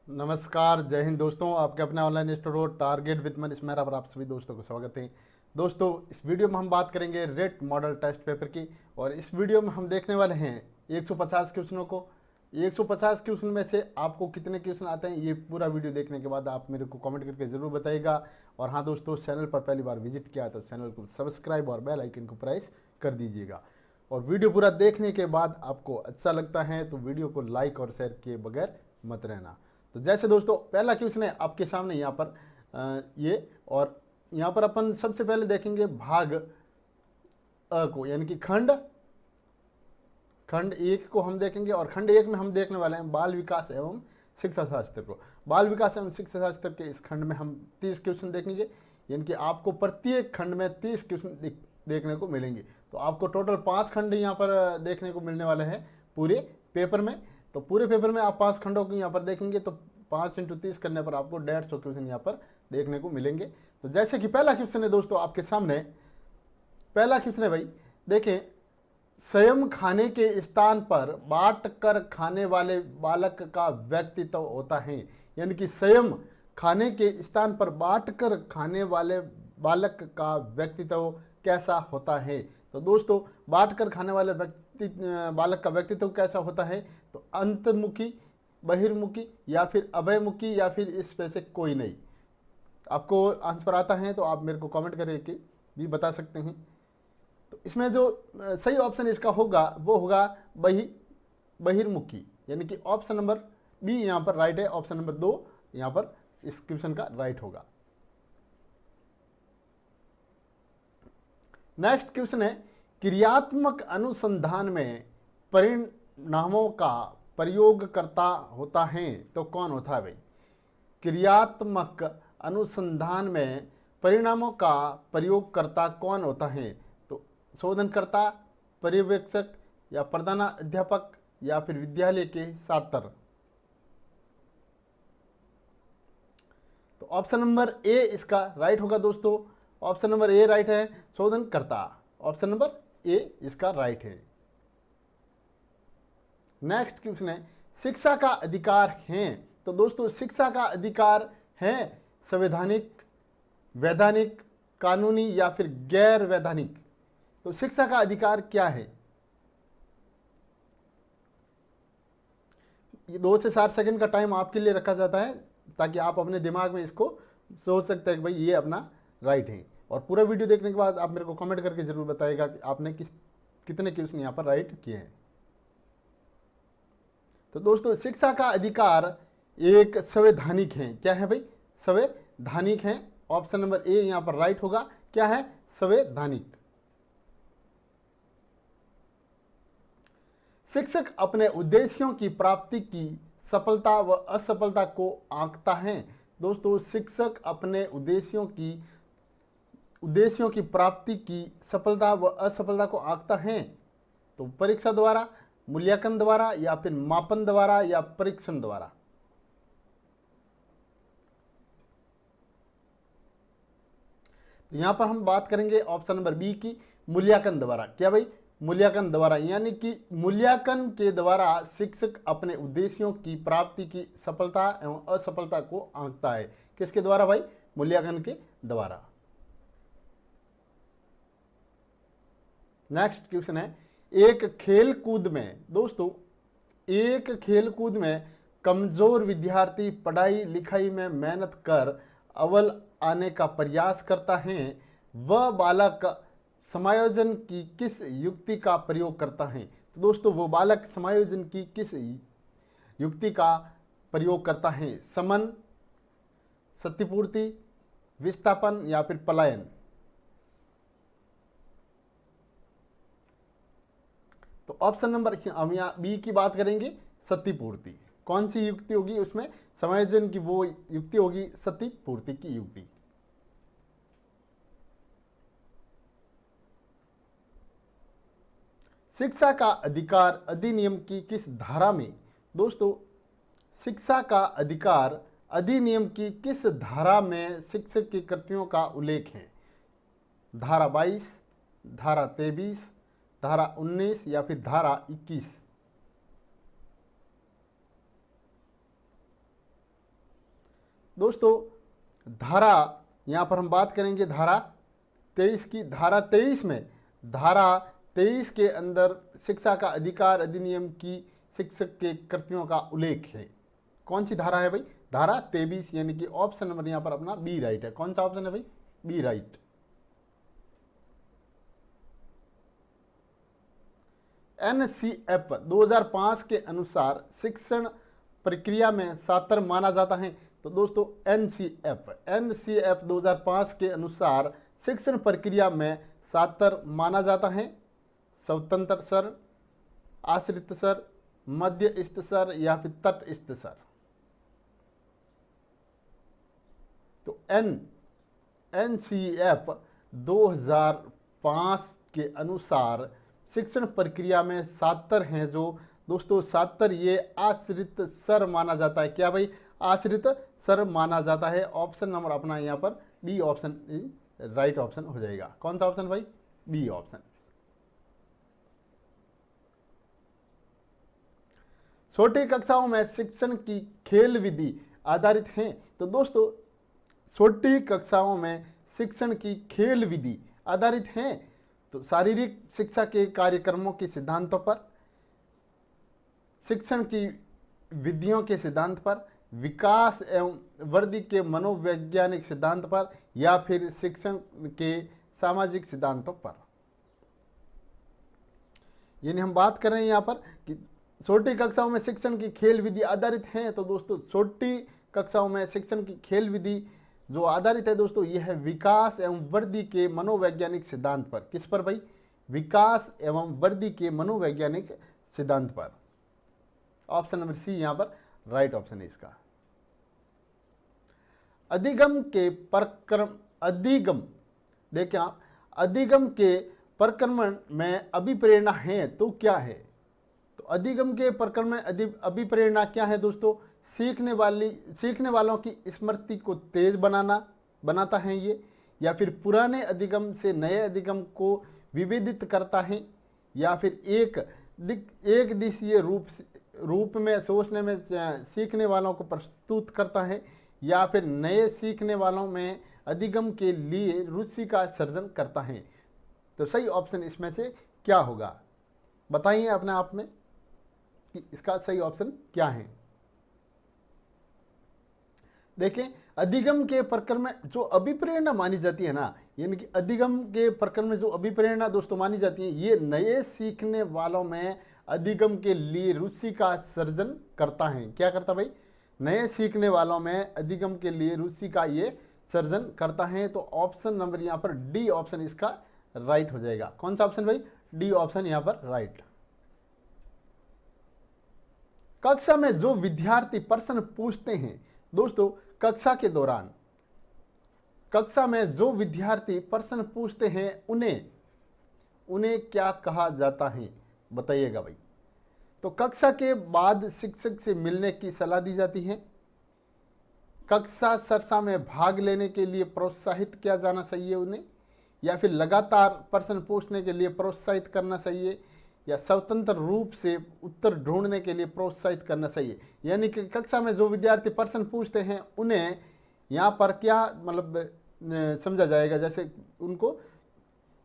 नमस्कार, जय हिंद दोस्तों। आपके अपने online store target with money स्मैरा पर आप सभी दोस्तों को स्वागत है। दोस्तों, इस वीडियो में हम बात करेंगे रेट मॉडल टेस्ट पेपर की। और इस वीडियो में हम देखने वाले हैं 150 क्वेश्चनों को। 150 क्वेश्चन में से आपको कितने क्वेश्चन आते हैं, ये पूरा वीडियो देखने के बाद आप मेरे को कमेंट करके ज़रूर बताइएगा। और हाँ दोस्तों, चैनल पर पहली बार विजिट किया तो चैनल को सब्सक्राइब और बेल आइकन को प्रेस कर दीजिएगा। और वीडियो पूरा देखने के बाद आपको अच्छा लगता है तो वीडियो को लाइक और शेयर किए बगैर मत रहना। तो जैसे दोस्तों, पहला क्वेश्चन है आपके सामने यहाँ पर ये। और यहाँ पर अपन सबसे पहले देखेंगे भाग अ को, यानी कि खंड एक को हम देखेंगे। और खंड एक में हम देखने वाले हैं बाल विकास एवं शिक्षा शास्त्र को। बाल विकास एवं शिक्षा शास्त्र के इस खंड में हम 30 क्वेश्चन देखेंगे, यानी कि आपको प्रत्येक खंड में 30 क्वेश्चन देखने को मिलेंगे। तो आपको टोटल 5 खंड यहाँ पर देखने को मिलने वाले हैं पूरे पेपर में। तो पूरे पेपर में आप 5 खंडों को यहाँ पर देखेंगे तो 5 × 30 करने पर आपको 150 क्वेश्चन यहाँ पर देखने को मिलेंगे। तो जैसे कि पहला क्वेश्चन है दोस्तों आपके सामने। पहला क्वेश्चन है भाई, देखें, स्वयं खाने के स्थान पर बांट कर खाने वाले बालक का व्यक्तित्व होता है। यानी कि स्वयं खाने के स्थान पर बांट कर खाने वाले बालक का व्यक्तित्व कैसा होता है। तो दोस्तों, बांट कर खाने वाले बालक का व्यक्तित्व कैसा होता है, तो अंतर्मुखी, बहिर्मुखी या फिर अभयमुखी या फिर इसमें से कोई नहीं। आपको आंसर आता है तो आप मेरे को कमेंट करके भी बता सकते हैं। तो इसमें जो सही ऑप्शन इसका होगा वो होगा बहिर्मुखी, यानी कि ऑप्शन नंबर बी यहाँ पर राइट है। ऑप्शन नंबर 2 यहाँ पर इस क्वेश्चन का राइट होगा। नेक्स्ट क्वेश्चन है, क्रियात्मक अनुसंधान में परिणामों का प्रयोगकर्ता होता है तो कौन होता है भाई। क्रियात्मक अनुसंधान में परिणामों का प्रयोगकर्ता कौन होता है, तो शोधनकर्ता, पर्यवेक्षक या प्रधानाध्यापक या फिर विद्यालय के छात्र। तो ऑप्शन नंबर ए इसका राइट होगा दोस्तों। ऑप्शन नंबर ए राइट है, शोधनकर्ता। ऑप्शन नंबर ए इसका राइट है। नेक्स्ट क्वेश्चन है, शिक्षा का अधिकार है। तो दोस्तों, शिक्षा का अधिकार है संवैधानिक, वैधानिक, कानूनी या फिर गैर वैधानिक। तो शिक्षा का अधिकार क्या है। ये 2 से 4 सेकंड का टाइम आपके लिए रखा जाता है ताकि आप अपने दिमाग में इसको सोच सकते हैं कि भाई ये अपना राइट है। और पूरा वीडियो देखने के बाद आप मेरे को कमेंट करके जरूर बताइएगा कि आपने कितने क्वेश्चन यहाँ पर राइट किए हैं। तो दोस्तों, शिक्षा का अधिकार एक संवैधानिक है। क्या है भाई, संवैधानिक है। ऑप्शन नंबर ए यहाँ पर राइट होगा। क्या है, संवैधानिक। शिक्षक अपने उद्देश्यों की प्राप्ति की सफलता व असफलता को आंकता है। दोस्तों, शिक्षक अपने उद्देश्यों की प्राप्ति की सफलता व असफलता को आंकता है। तो परीक्षा द्वारा, मूल्यांकन द्वारा या फिर मापन द्वारा या परीक्षण द्वारा। तो यहां पर हम बात करेंगे ऑप्शन नंबर बी की, मूल्यांकन द्वारा। क्या भाई, मूल्यांकन द्वारा, यानी कि मूल्यांकन के द्वारा शिक्षक अपने उद्देश्यों की प्राप्ति की सफलता एवं असफलता को आंकता है। किसके द्वारा भाई, मूल्यांकन के द्वारा। नेक्स्ट क्वेश्चन है, एक खेल कूद में, दोस्तों एक खेल कूद में कमजोर विद्यार्थी पढ़ाई लिखाई में मेहनत कर अव्वल आने का प्रयास करता है। वह बालक समायोजन की किस युक्ति का प्रयोग करता है। तो दोस्तों, वो बालक समायोजन की किस युक्ति का प्रयोग करता है। समन, क्षतिपूर्ति, विस्थापन या फिर पलायन। तो ऑप्शन नंबर, हम यहाँ बी की बात करेंगे, क्षतिपूर्ति। कौन सी युक्ति होगी उसमें, समायोजन की वो युक्ति होगी क्षतिपूर्ति की युक्ति। शिक्षा का अधिकार अधिनियम की किस धारा में। दोस्तों, शिक्षा का अधिकार अधिनियम की किस धारा में शिक्षक की कृतियों का उल्लेख है। धारा 22, धारा 23, धारा 19 या फिर धारा 21। दोस्तों धारा, यहाँ पर हम बात करेंगे धारा 23 की। धारा 23 में, धारा 23 के अंदर शिक्षा का अधिकार अधिनियम की शिक्षक के कर्तव्यों का उल्लेख है। कौन सी धारा है भाई? धारा 23, यानी कि ऑप्शन नंबर यहाँ पर अपना बी राइट है। कौन सा ऑप्शन है भाई? B right. NCF 2005 के अनुसार शिक्षण प्रक्रिया में सातर माना जाता है। तो दोस्तों NCF 2005 के अनुसार शिक्षण प्रक्रिया में सातर माना जाता है स्वतंत्र स्तर, आश्रित स्तर, मध्यस्थ स्तर या फिर तटस्थ स्तर। तो NCF 2005 के अनुसार शिक्षण प्रक्रिया में सातर हैं जो दोस्तों सातर ये आश्रित स्तर माना जाता है। क्या भाई? आश्रित स्तर माना जाता है। ऑप्शन नंबर अपना यहाँ पर डी ऑप्शन राइट ऑप्शन हो जाएगा। कौन सा ऑप्शन भाई? B option. छोटी कक्षाओं में शिक्षण की खेल विधि आधारित हैं। तो दोस्तों छोटी कक्षाओं में शिक्षण की खेल विधि आधारित हैं। तो शारीरिक शिक्षा के कार्यक्रमों के सिद्धांतों पर, शिक्षण की विधियों के सिद्धांत पर, विकास एवं वृद्धि के मनोवैज्ञानिक सिद्धांत पर या फिर शिक्षण के सामाजिक सिद्धांतों पर। यानी हम बात कर रहे हैं यहाँ पर कि छोटी कक्षाओं में शिक्षण की खेल विधि आधारित हैं। तो दोस्तों छोटी कक्षाओं में शिक्षण की खेल विधि जो आधारित है दोस्तों यह है विकास एवं वृद्धि के मनोवैज्ञानिक सिद्धांत पर। किस पर भाई? विकास एवं वृद्धि के मनोवैज्ञानिक सिद्धांत पर। ऑप्शन नंबर सी यहाँ पर राइट ऑप्शन है इसका। अधिगम के प्रक्रम, अधिगम देखिए आप, अधिगम के प्रक्रमण में अभिप्रेरणा है तो क्या है? तो अधिगम के प्रक्रमण में अभिप्रेरणा क्या है दोस्तों? सीखने वालों की स्मृति को तेज बनाता है ये, या फिर पुराने अधिगम से नए अधिगम को विभेदित करता है, या फिर एक दिशीय रूप में सोचने में सीखने वालों को प्रस्तुत करता है, या फिर नए सीखने वालों में अधिगम के लिए रुचि का सर्जन करता है। तो सही ऑप्शन इसमें से क्या होगा? बताइए अपने आप में कि इसका सही ऑप्शन क्या है। देखें, अधिगम के प्रकरण में जो अभिप्रेरणा मानी जाती है ना, यानी कि अधिगम के प्रकरण में जो अभिप्रेरणा दोस्तों मानी जाती है, ये नए सीखने वालों में अधिगम के लिए रुचि का सर्जन करता है। क्या करता भाई? नए सीखने वालों में अधिगम के लिए रुचि का ये सर्जन करता है। तो ऑप्शन नंबर यहाँ पर डी ऑप्शन इसका राइट हो जाएगा। कौन सा ऑप्शन भाई? डी ऑप्शन यहाँ पर राइट। कक्षा में जो विद्यार्थी प्रश्न पूछते हैं दोस्तों, कक्षा के दौरान कक्षा में जो विद्यार्थी प्रश्न पूछते हैं उन्हें क्या कहा जाता है? बताइएगा भाई। तो कक्षा के बाद शिक्षक से मिलने की सलाह दी जाती है, कक्षा चर्चा में भाग लेने के लिए प्रोत्साहित किया जाना चाहिए उन्हें, या फिर लगातार प्रश्न पूछने के लिए प्रोत्साहित करना चाहिए, या स्वतंत्र रूप से उत्तर ढूंढने के लिए प्रोत्साहित करना चाहिए। यानी कि कक्षा में जो विद्यार्थी प्रश्न पूछते हैं उन्हें यहाँ पर क्या मतलब समझा जाएगा? जैसे उनको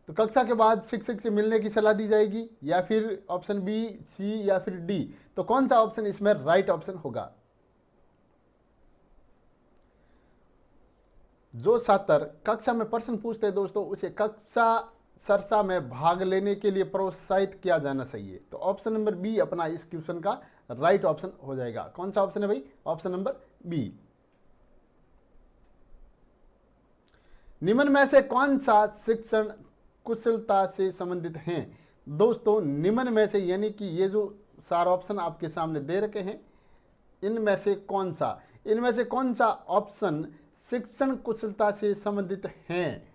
तो कक्षा के बाद शिक्षक से मिलने की सलाह दी जाएगी, या फिर ऑप्शन बी, सी या फिर डी। तो कौन सा ऑप्शन इसमें राइट ऑप्शन होगा? जो छात्र कक्षा में प्रश्न पूछते हैं दोस्तों उसे कक्षा चर्चा में भाग लेने के लिए प्रोत्साहित किया जाना चाहिए। तो ऑप्शन नंबर बी अपना इस क्वेश्चन का राइट ऑप्शन हो जाएगा। कौन सा ऑप्शन है भाई? Option number B. निम्न में से कौन सा शिक्षण कुशलता से संबंधित हैं? दोस्तों निम्न में से यानी कि ये जो सारे ऑप्शन आपके सामने दे रखे हैं, इनमें से कौन सा ऑप्शन शिक्षण कुशलता से संबंधित हैं?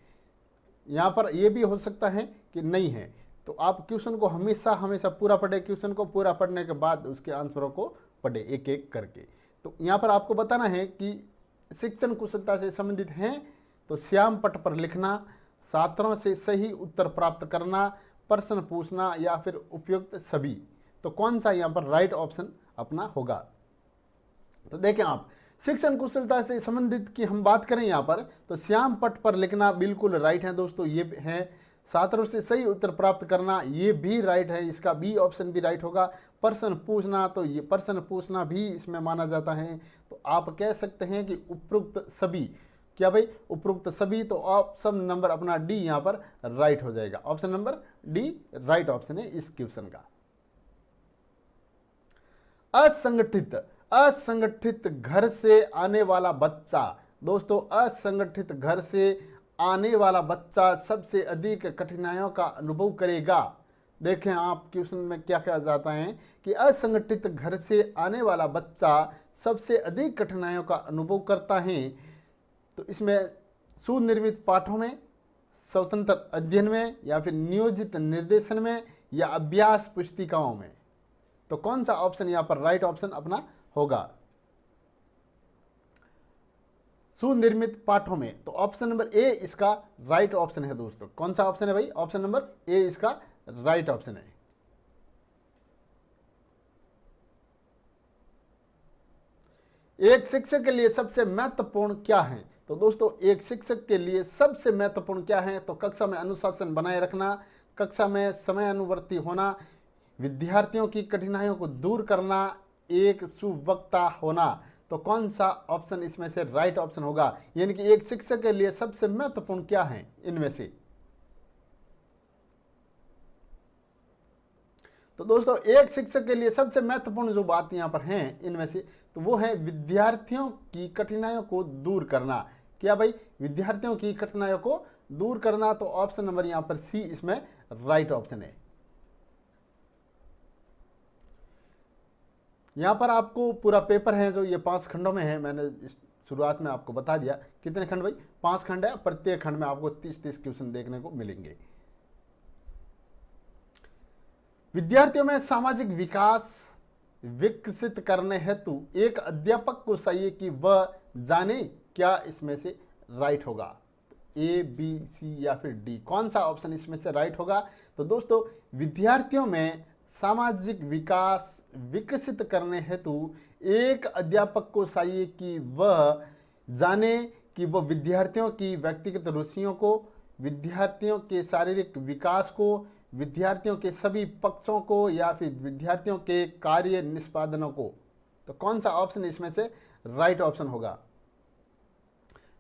यहाँ पर यह भी हो सकता है कि नहीं है। तो आप क्वेश्चन को हमेशा पूरा पढ़े, क्वेश्चन को पूरा पढ़ने के बाद उसके आंसरों को पढ़े एक एक करके। तो यहाँ पर आपको बताना है कि शिक्षण कुशलता से संबंधित हैं तो श्याम पट पर लिखना, छात्रों से सही उत्तर प्राप्त करना, प्रश्न पूछना या फिर उपयुक्त सभी। तो कौन सा यहाँ पर राइट ऑप्शन अपना होगा? तो देखें आप, शिक्षण कुशलता से संबंधित की हम बात करें यहाँ पर, तो श्याम पट पर लिखना बिल्कुल राइट है दोस्तों, ये है। छात्रों से सही उत्तर प्राप्त करना, ये भी राइट है, इसका बी ऑप्शन भी राइट होगा। प्रश्न पूछना, तो ये प्रश्न पूछना भी इसमें माना जाता है। तो आप कह सकते हैं कि उपरोक्त सभी, क्या भाई, उपरोक्त सभी, तो ऑप्शन नंबर अपना डी यहाँ पर राइट हो जाएगा। Option number D right option है इस क्वेश्चन का। असंगठित, असंगठित घर से आने वाला बच्चा, दोस्तों असंगठित घर से आने वाला बच्चा सबसे अधिक कठिनाइयों का अनुभव करेगा। देखें आप क्वेश्चन में क्या कहा जाता है कि असंगठित घर से आने वाला बच्चा सबसे अधिक कठिनाइयों का अनुभव करता है। तो इसमें सुनिर्मित पाठों में, स्वतंत्र अध्ययन में, या फिर नियोजित निर्देशन में, या अभ्यास पुस्तिकाओं में। तो कौन सा ऑप्शन यहाँ पर राइट ऑप्शन अपना होगा? सुनिर्मित पाठों में, तो ऑप्शन नंबर ए इसका राइट ऑप्शन है दोस्तों। कौन सा ऑप्शन है भाई? ऑप्शन नंबर ए इसका राइट ऑप्शन है। एक शिक्षक के लिए सबसे महत्वपूर्ण क्या है? तो दोस्तों एक शिक्षक के लिए सबसे महत्वपूर्ण क्या है? तो कक्षा में अनुशासन बनाए रखना, कक्षा में समयानुवर्ती होना, विद्यार्थियों की कठिनाइयों को दूर करना, एक सुवक्ता होना। तो कौन सा ऑप्शन इसमें से राइट ऑप्शन होगा? यानी कि एक शिक्षक के लिए सबसे महत्वपूर्ण क्या है इनमें से? तो दोस्तों एक शिक्षक के लिए सबसे महत्वपूर्ण जो बात यहाँ पर हैं इनमें से, तो वो है विद्यार्थियों की कठिनाइयों को दूर करना। क्या भाई? विद्यार्थियों की कठिनाइयों को दूर करना। तो ऑप्शन नंबर यहाँ पर सी इसमें राइट ऑप्शन है। यहाँ पर आपको पूरा पेपर है जो ये 5 खंडों में है। मैंने शुरुआत में आपको बता दिया कितने खंड भाई? 5 खंड है। प्रत्येक खंड में आपको 30-30 क्वेश्चन देखने को मिलेंगे। विद्यार्थियों में सामाजिक विकास विकसित करने हेतु एक अध्यापक को चाहिए कि वह जाने, क्या इसमें से राइट होगा? ए, बी, सी या फिर डी, कौन सा ऑप्शन इसमें से राइट होगा? तो दोस्तों विद्यार्थियों में सामाजिक विकास विकसित करने हेतु एक अध्यापक को चाहिए कि वह जाने कि वह विद्यार्थियों की व्यक्तिगत रुचियों को, विद्यार्थियों के शारीरिक विकास को, विद्यार्थियों के सभी पक्षों को, या फिर विद्यार्थियों के कार्य निष्पादनों को। तो कौन सा ऑप्शन इसमें से राइट ऑप्शन होगा?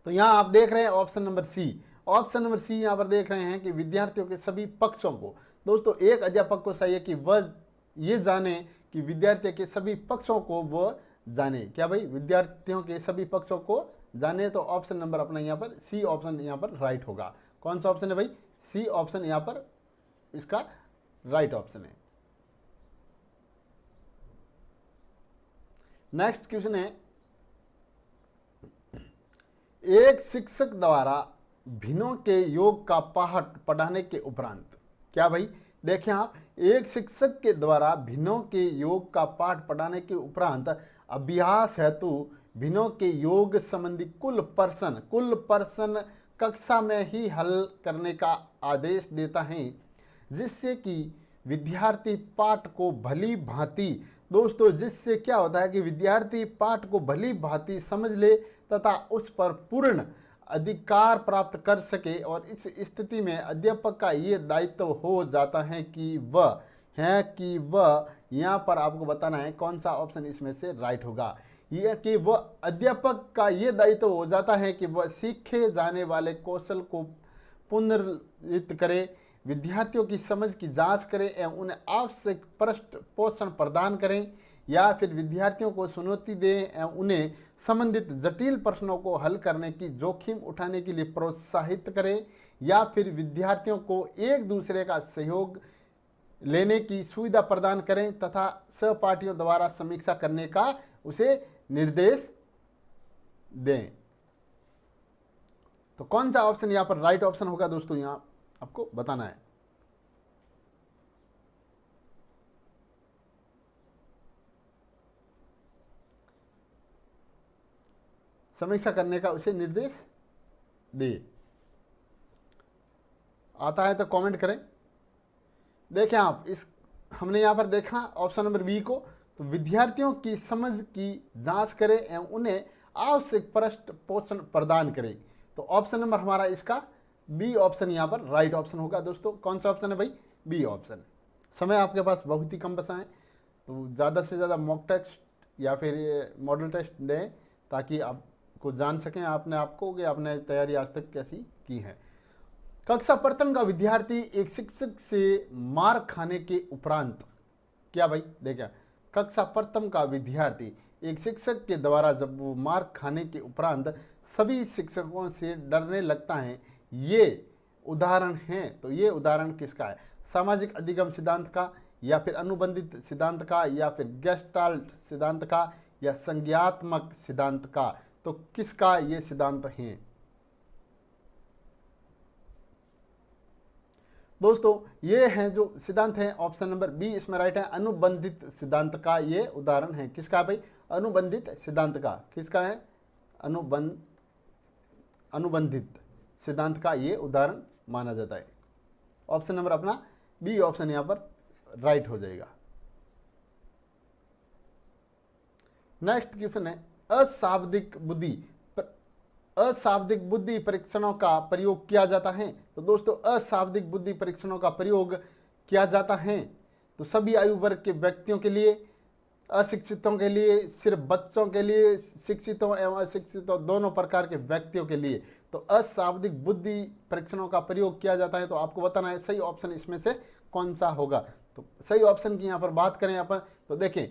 तो यहाँ आप देख रहे हैं option number C. Option number C यहाँ पर देख रहे हैं कि विद्यार्थियों के सभी पक्षों को। दोस्तों एक अध्यापक को चाहिए कि वह ये जाने कि विद्यार्थियों के सभी पक्षों को वह जाने। क्या भाई? विद्यार्थियों के सभी पक्षों को जाने। तो ऑप्शन नंबर अपना यहाँ पर सी ऑप्शन यहाँ पर राइट होगा। कौन सा ऑप्शन है भाई? सी ऑप्शन यहाँ पर इसका राइट ऑप्शन है। नेक्स्ट क्वेश्चन है, एक शिक्षक द्वारा भिन्नों के योग का पाठ पढ़ाने के उपरांत, क्या भाई? देखें आप, एक शिक्षक के द्वारा भिन्नों के योग का पाठ पढ़ाने के उपरांत अभ्यास हेतु भिन्नों के योग संबंधी कुल प्रश्न कक्षा में ही हल करने का आदेश देता है, जिससे कि विद्यार्थी पाठ को भली भांति, दोस्तों जिससे क्या होता है कि विद्यार्थी पाठ को भली भांति समझ ले तथा उस पर पूर्ण अधिकार प्राप्त कर सके। और इस स्थिति में अध्यापक का ये दायित्व हो जाता है कि वह यहाँ पर आपको बताना है कौन सा ऑप्शन इसमें से राइट होगा। यह कि वह अध्यापक का ये दायित्व हो जाता है कि वह सीखे जाने वाले कौशल को पुनर्जित करे, विद्यार्थियों की समझ की जांच करें एवं उन्हें आवश्यक पृष्ठ पोषण प्रदान करें, या फिर विद्यार्थियों को चुनौती दें एवं उन्हें संबंधित जटिल प्रश्नों को हल करने की जोखिम उठाने के लिए प्रोत्साहित करें, या फिर विद्यार्थियों को एक दूसरे का सहयोग लेने की सुविधा प्रदान करें तथा सहपाठियों द्वारा समीक्षा करने का उसे निर्देश दें। तो कौन सा ऑप्शन यहाँ पर राइट ऑप्शन होगा दोस्तों? यहाँ आपको बताना है। समीक्षा करने का उसे निर्देश दे। आता है तो कमेंट करें। देखें आप, इस हमने यहाँ पर देखा ऑप्शन नंबर बी को, तो विद्यार्थियों की समझ की जांच करें एवं उन्हें आवश्यक पृष्ठ पोषण प्रदान करें। तो ऑप्शन नंबर हमारा इसका बी ऑप्शन यहाँ पर राइट ऑप्शन होगा दोस्तों। कौन सा ऑप्शन है भाई? B option. समय आपके पास बहुत ही कम बचा है, तो ज़्यादा से ज़्यादा मॉक टेस्ट या फिर ये मॉडल टेस्ट दें ताकि आपको जान सकें आपने आपको कि आपने तैयारी आज तक कैसी की है। कक्षा प्रथम का विद्यार्थी एक शिक्षक से मार खाने के उपरांत, क्या भाई देखिए, कक्षा प्रथम का विद्यार्थी एक शिक्षक के द्वारा जब वो मार खाने के उपरांत सभी शिक्षकों से डरने लगता है, ये उदाहरण है। तो ये उदाहरण किसका है? सामाजिक अधिगम सिद्धांत का, या फिर अनुबंधित सिद्धांत का, या फिर गेस्टाल्ट सिद्धांत का, या संज्ञात्मक सिद्धांत का? तो किसका ये सिद्धांत है दोस्तों? ये हैं जो सिद्धांत हैं, ऑप्शन नंबर बी इसमें राइट है। अनुबंधित सिद्धांत का ये उदाहरण है। किसका भाई? अनुबंधित सिद्धांत का। किसका है? अनुबंधित सिद्धांत का ये उदाहरण माना जाता है। ऑप्शन नंबर अपना बी ऑप्शन यहां पर राइट हो जाएगा। नेक्स्ट क्वेश्चन है, अशाब्दिक बुद्धि परीक्षणों का प्रयोग किया जाता है। तो दोस्तों अशाब्दिक बुद्धि परीक्षणों का प्रयोग किया जाता है तो सभी आयु वर्ग के व्यक्तियों के लिए, अशिक्षितों के लिए, सिर्फ बच्चों के लिए, शिक्षितों एवं अशिक्षितों दोनों प्रकार के व्यक्तियों के लिए। तो अशाब्दिक बुद्धि परीक्षणों का प्रयोग किया जाता है। तो आपको बताना है सही ऑप्शन इसमें से कौन सा होगा। तो सही ऑप्शन की यहाँ पर बात करें अपन तो देखें,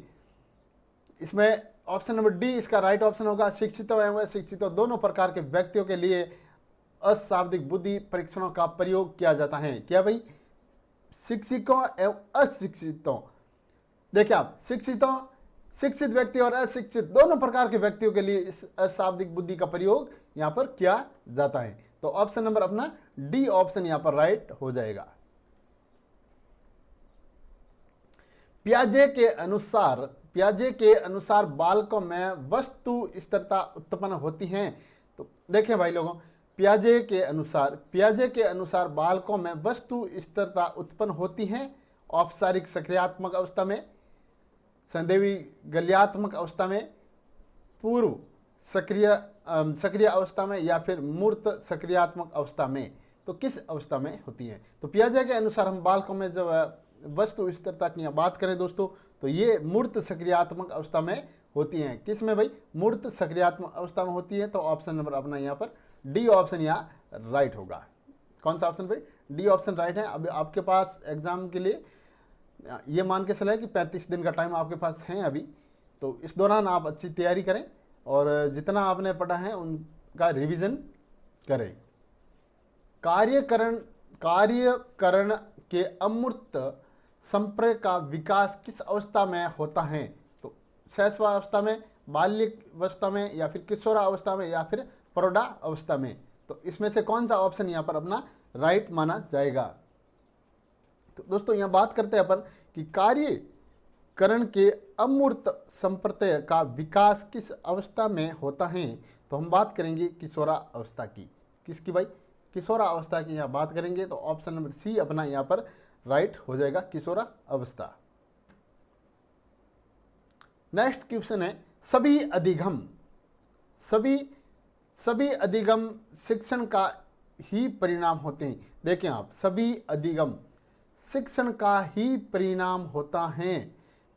इसमें ऑप्शन नंबर डी इसका राइट ऑप्शन होगा। शिक्षितों एवं अशिक्षितों दोनों प्रकार के व्यक्तियों के लिए अशाब्दिक बुद्धि परीक्षणों का प्रयोग किया जाता है। क्या भाई? शिक्षकों एवं अशिक्षितों, देखिए आप, शिक्षित व्यक्ति और अशिक्षित दोनों प्रकार के व्यक्तियों के लिए इस अशाब्दिक बुद्धि का प्रयोग यहां पर किया जाता है। तो ऑप्शन नंबर अपना डी ऑप्शन यहां पर राइट हो जाएगा। पियाजे के अनुसार बालकों में वस्तु स्थिरता उत्पन्न होती है। तो देखें भाई लोगों, पियाजे के अनुसार बालकों में वस्तु स्थिरता उत्पन्न होती है औपचारिक सक्रियात्मक अवस्था में, संदेवी गल्यात्मक अवस्था में, पूर्व सक्रिय अवस्था में, या फिर मूर्त सक्रियात्मक अवस्था में। तो किस अवस्था में होती है? तो पियाजे के अनुसार हम बालकों में जब वस्तु स्थिरता की बात करें दोस्तों तो ये मूर्त सक्रियात्मक अवस्था में होती हैं। किस में भाई? मूर्त सक्रियात्मक अवस्था में होती है। तो ऑप्शन नंबर अपना यहाँ पर डी ऑप्शन यहाँ राइट होगा। कौन सा ऑप्शन भाई? डी ऑप्शन राइट है। अभी आपके पास एग्जाम के लिए ये मान के चले कि 35 दिन का टाइम आपके पास है अभी, तो इस दौरान आप अच्छी तैयारी करें और जितना आपने पढ़ा है उनका रिवीजन करें। कार्यकरण के अमूर्त संपर्क का विकास किस अवस्था में होता है? तो शैशवावस्था में, बाल्यावस्था में, या फिर किशोरावस्था में, या फिर प्रौढ़ावस्था में? तो इसमें से कौन सा ऑप्शन यहाँ पर अपना राइट माना जाएगा? तो दोस्तों यहाँ बात करते हैं अपन कि कार्यकरण के अमूर्त संप्रत्यय का विकास किस अवस्था में होता है। तो हम बात करेंगे किशोरावस्था की। किसकी भाई? किशोरावस्था की यहाँ बात करेंगे। तो ऑप्शन नंबर सी अपना यहाँ पर राइट हो जाएगा, किशोरावस्था। नेक्स्ट क्वेश्चन है, सभी अधिगम शिक्षण का ही परिणाम होते हैं। देखें आप, सभी अधिगम शिक्षण का ही परिणाम होता है।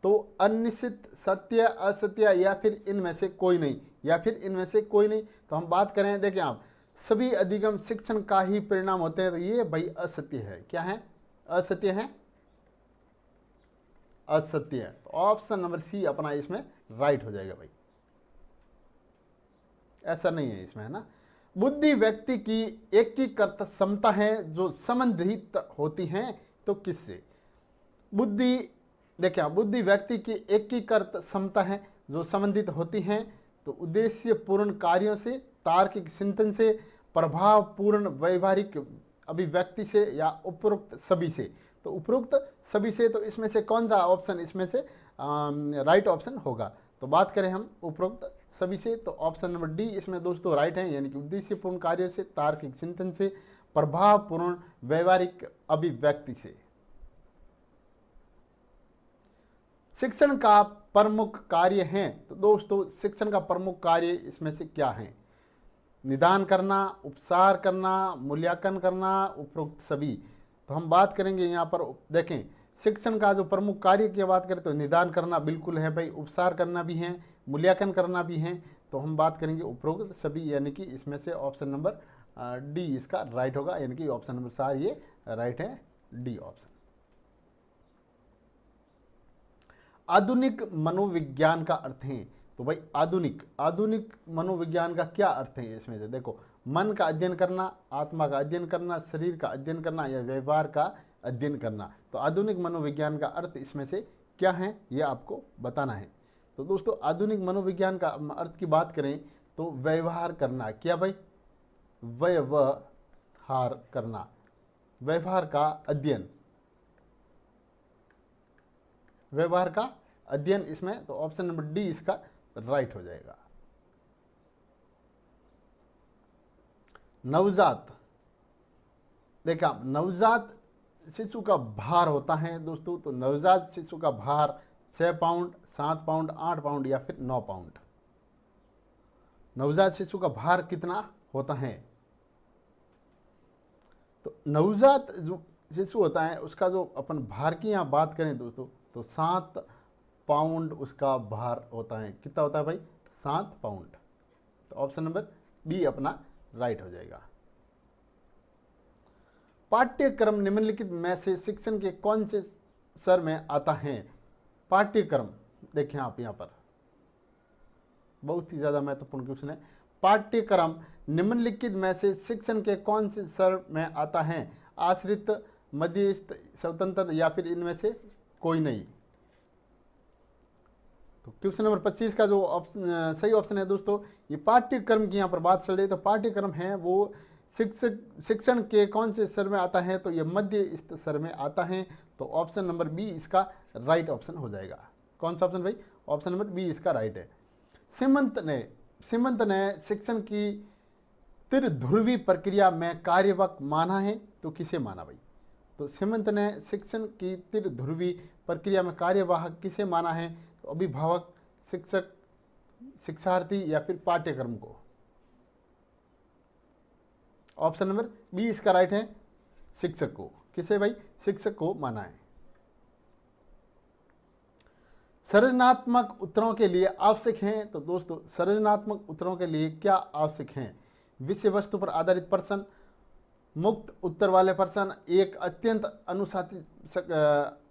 तो अनिश्चित, सत्य, असत्य, या फिर इनमें से कोई नहीं, तो हम बात करें, देखें आप, सभी अधिगम शिक्षण का ही परिणाम होते हैं। तो ये भाई असत्य है। क्या है? असत्य है। तो ऑप्शन नंबर सी अपना इसमें राइट हो जाएगा भाई। ऐसा नहीं है इसमें, है ना। बुद्धि व्यक्ति की एकीकृत क्षमता है जो संबंधित होती हैं। तो किससे? देखिए, बुद्धि व्यक्ति की एकीकृत क्षमता है जो संबंधित होती हैं तो उद्देश्यपूर्ण कार्यों से, तार्किक चिंतन से, प्रभावपूर्ण व्यवहारिक अभिव्यक्ति से, या उपरोक्त सभी से। तो उपरोक्त सभी से, तो इसमें से कौन सा ऑप्शन इसमें से राइट ऑप्शन होगा? तो बात करें हम उपरोक्त सभी से, तो ऑप्शन नंबर डी इसमें दोस्तों राइट है, यानी कि उद्देश्यपूर्ण कार्यों से, तार्किक चिंतन से, प्रभावपूर्ण व्यवहारिक अभिव्यक्ति से। शिक्षण का प्रमुख कार्य हैं। तो दोस्तों शिक्षण का प्रमुख कार्य इसमें से क्या है? निदान करना, उपचार करना, मूल्यांकन करना, उपरोक्त सभी। तो हम बात करेंगे यहाँ पर, देखें शिक्षण का जो प्रमुख कार्य की बात करें तो निदान करना बिल्कुल है भाई, उपचार करना भी है, मूल्यांकन करना भी है। तो हम बात करेंगे उपरोक्त सभी, यानी कि इसमें से ऑप्शन नंबर डी इसका राइट होगा, यानी कि ऑप्शन नंबर 4 ये राइट है, डी ऑप्शन। आधुनिक मनोविज्ञान का अर्थ है, तो भाई आधुनिक मनोविज्ञान का क्या अर्थ है? इसमें से देखो, मन का अध्ययन करना, आत्मा का अध्ययन करना, शरीर का अध्ययन करना या व्यवहार का अध्ययन करना। तो आधुनिक मनोविज्ञान का अर्थ इसमें से क्या है, यह आपको बताना है। तो दोस्तों आधुनिक मनोविज्ञान का अर्थ की बात करें तो व्यवहार करना, क्या भाई? व्यवहार करना, व्यवहार का अध्ययन, व्यवहार का अध्ययन इसमें, तो ऑप्शन नंबर डी इसका राइट हो जाएगा। नवजात, देखा नवजात शिशु का भार होता है दोस्तों, तो नवजात शिशु का भार 6 पाउंड, 7 पाउंड, 8 पाउंड या फिर 9 पाउंड। नवजात शिशु का भार कितना होता है? तो नवजात जो शिशु होता है उसका जो अपन भार की यहाँ बात करें दोस्तों, तो 7 पाउंड उसका भार होता है। कितना होता है भाई? 7 पाउंड। तो ऑप्शन नंबर बी अपना राइट हो जाएगा। पाठ्यक्रम निम्नलिखित में से शिक्षण के कौन से स्तर में आता है? पाठ्यक्रम, देखें आप यहाँ पर बहुत ही ज़्यादा महत्वपूर्ण क्वेश्चन है। पाठ्यक्रम निम्नलिखित में से शिक्षण के कौन से स्तर में आता है? आश्रित, मध्यस्थ, स्वतंत्र या फिर इनमें से कोई नहीं। तो क्वेश्चन नंबर 25 का जो ऑप्शन सही ऑप्शन है दोस्तों, ये पाठ्यक्रम की यहाँ पर बात चल रही है। तो पाठ्यक्रम है वो शिक्षण के कौन से स्तर में आता है? तो ये मध्य स्तर में आता है। तो ऑप्शन नंबर बी इसका राइट ऑप्शन हो जाएगा। कौन सा ऑप्शन भाई? ऑप्शन नंबर बी इसका राइट है। सीमंत ने शिक्षण की त्रिध्रुवी प्रक्रिया में कार्यवाहक माना है, तो किसे माना भाई? तो सीमंत ने शिक्षण की त्रिध्रुवी प्रक्रिया में कार्यवाहक किसे माना है? तो अभिभावक, शिक्षक, शिक्षार्थी या फिर पाठ्यक्रम को। ऑप्शन नंबर बी इसका राइट है, शिक्षक को। किसे भाई? शिक्षक को माना है। सृजनात्मक उत्तरों के लिए आवश्यक हैं, तो दोस्तों सृजनात्मक उत्तरों के लिए क्या आवश्यक हैं? विषय वस्तु पर आधारित प्रश्न, मुक्त उत्तर वाले प्रश्न, एक अत्यंत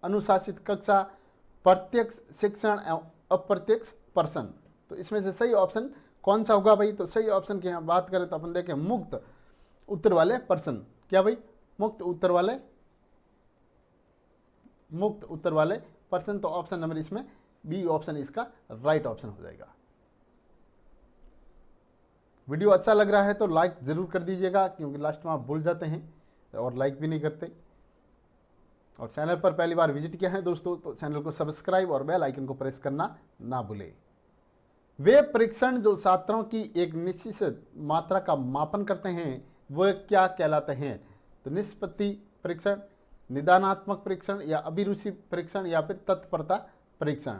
अनुशासित कक्षा, प्रत्यक्ष शिक्षण एवं अप्रत्यक्ष प्रश्न। तो इसमें से सही ऑप्शन कौन सा होगा भाई? तो सही ऑप्शन की यहाँ बात करें तो अपन देखें मुक्त उत्तर वाले प्रश्न। क्या भाई? मुक्त उत्तर वाले प्रश्न। तो ऑप्शन नंबर इसमें बी ऑप्शन इसका राइट ऑप्शन हो जाएगा। वीडियो अच्छा लग रहा है तो लाइक ज़रूर कर दीजिएगा, क्योंकि लास्ट में आप भूल जाते हैं और लाइक भी नहीं करते। और चैनल पर पहली बार विजिट किया है दोस्तों, तो चैनल को सब्सक्राइब और बेल आइकन को प्रेस करना ना भूलें। वे परीक्षण जो छात्रों की एक निश्चित मात्रा का मापन करते हैं वह क्या कहलाते हैं? तो निष्पत्ति परीक्षण, निदानात्मक परीक्षण या अभिरुचि परीक्षण या फिर तत्परता परीक्षण।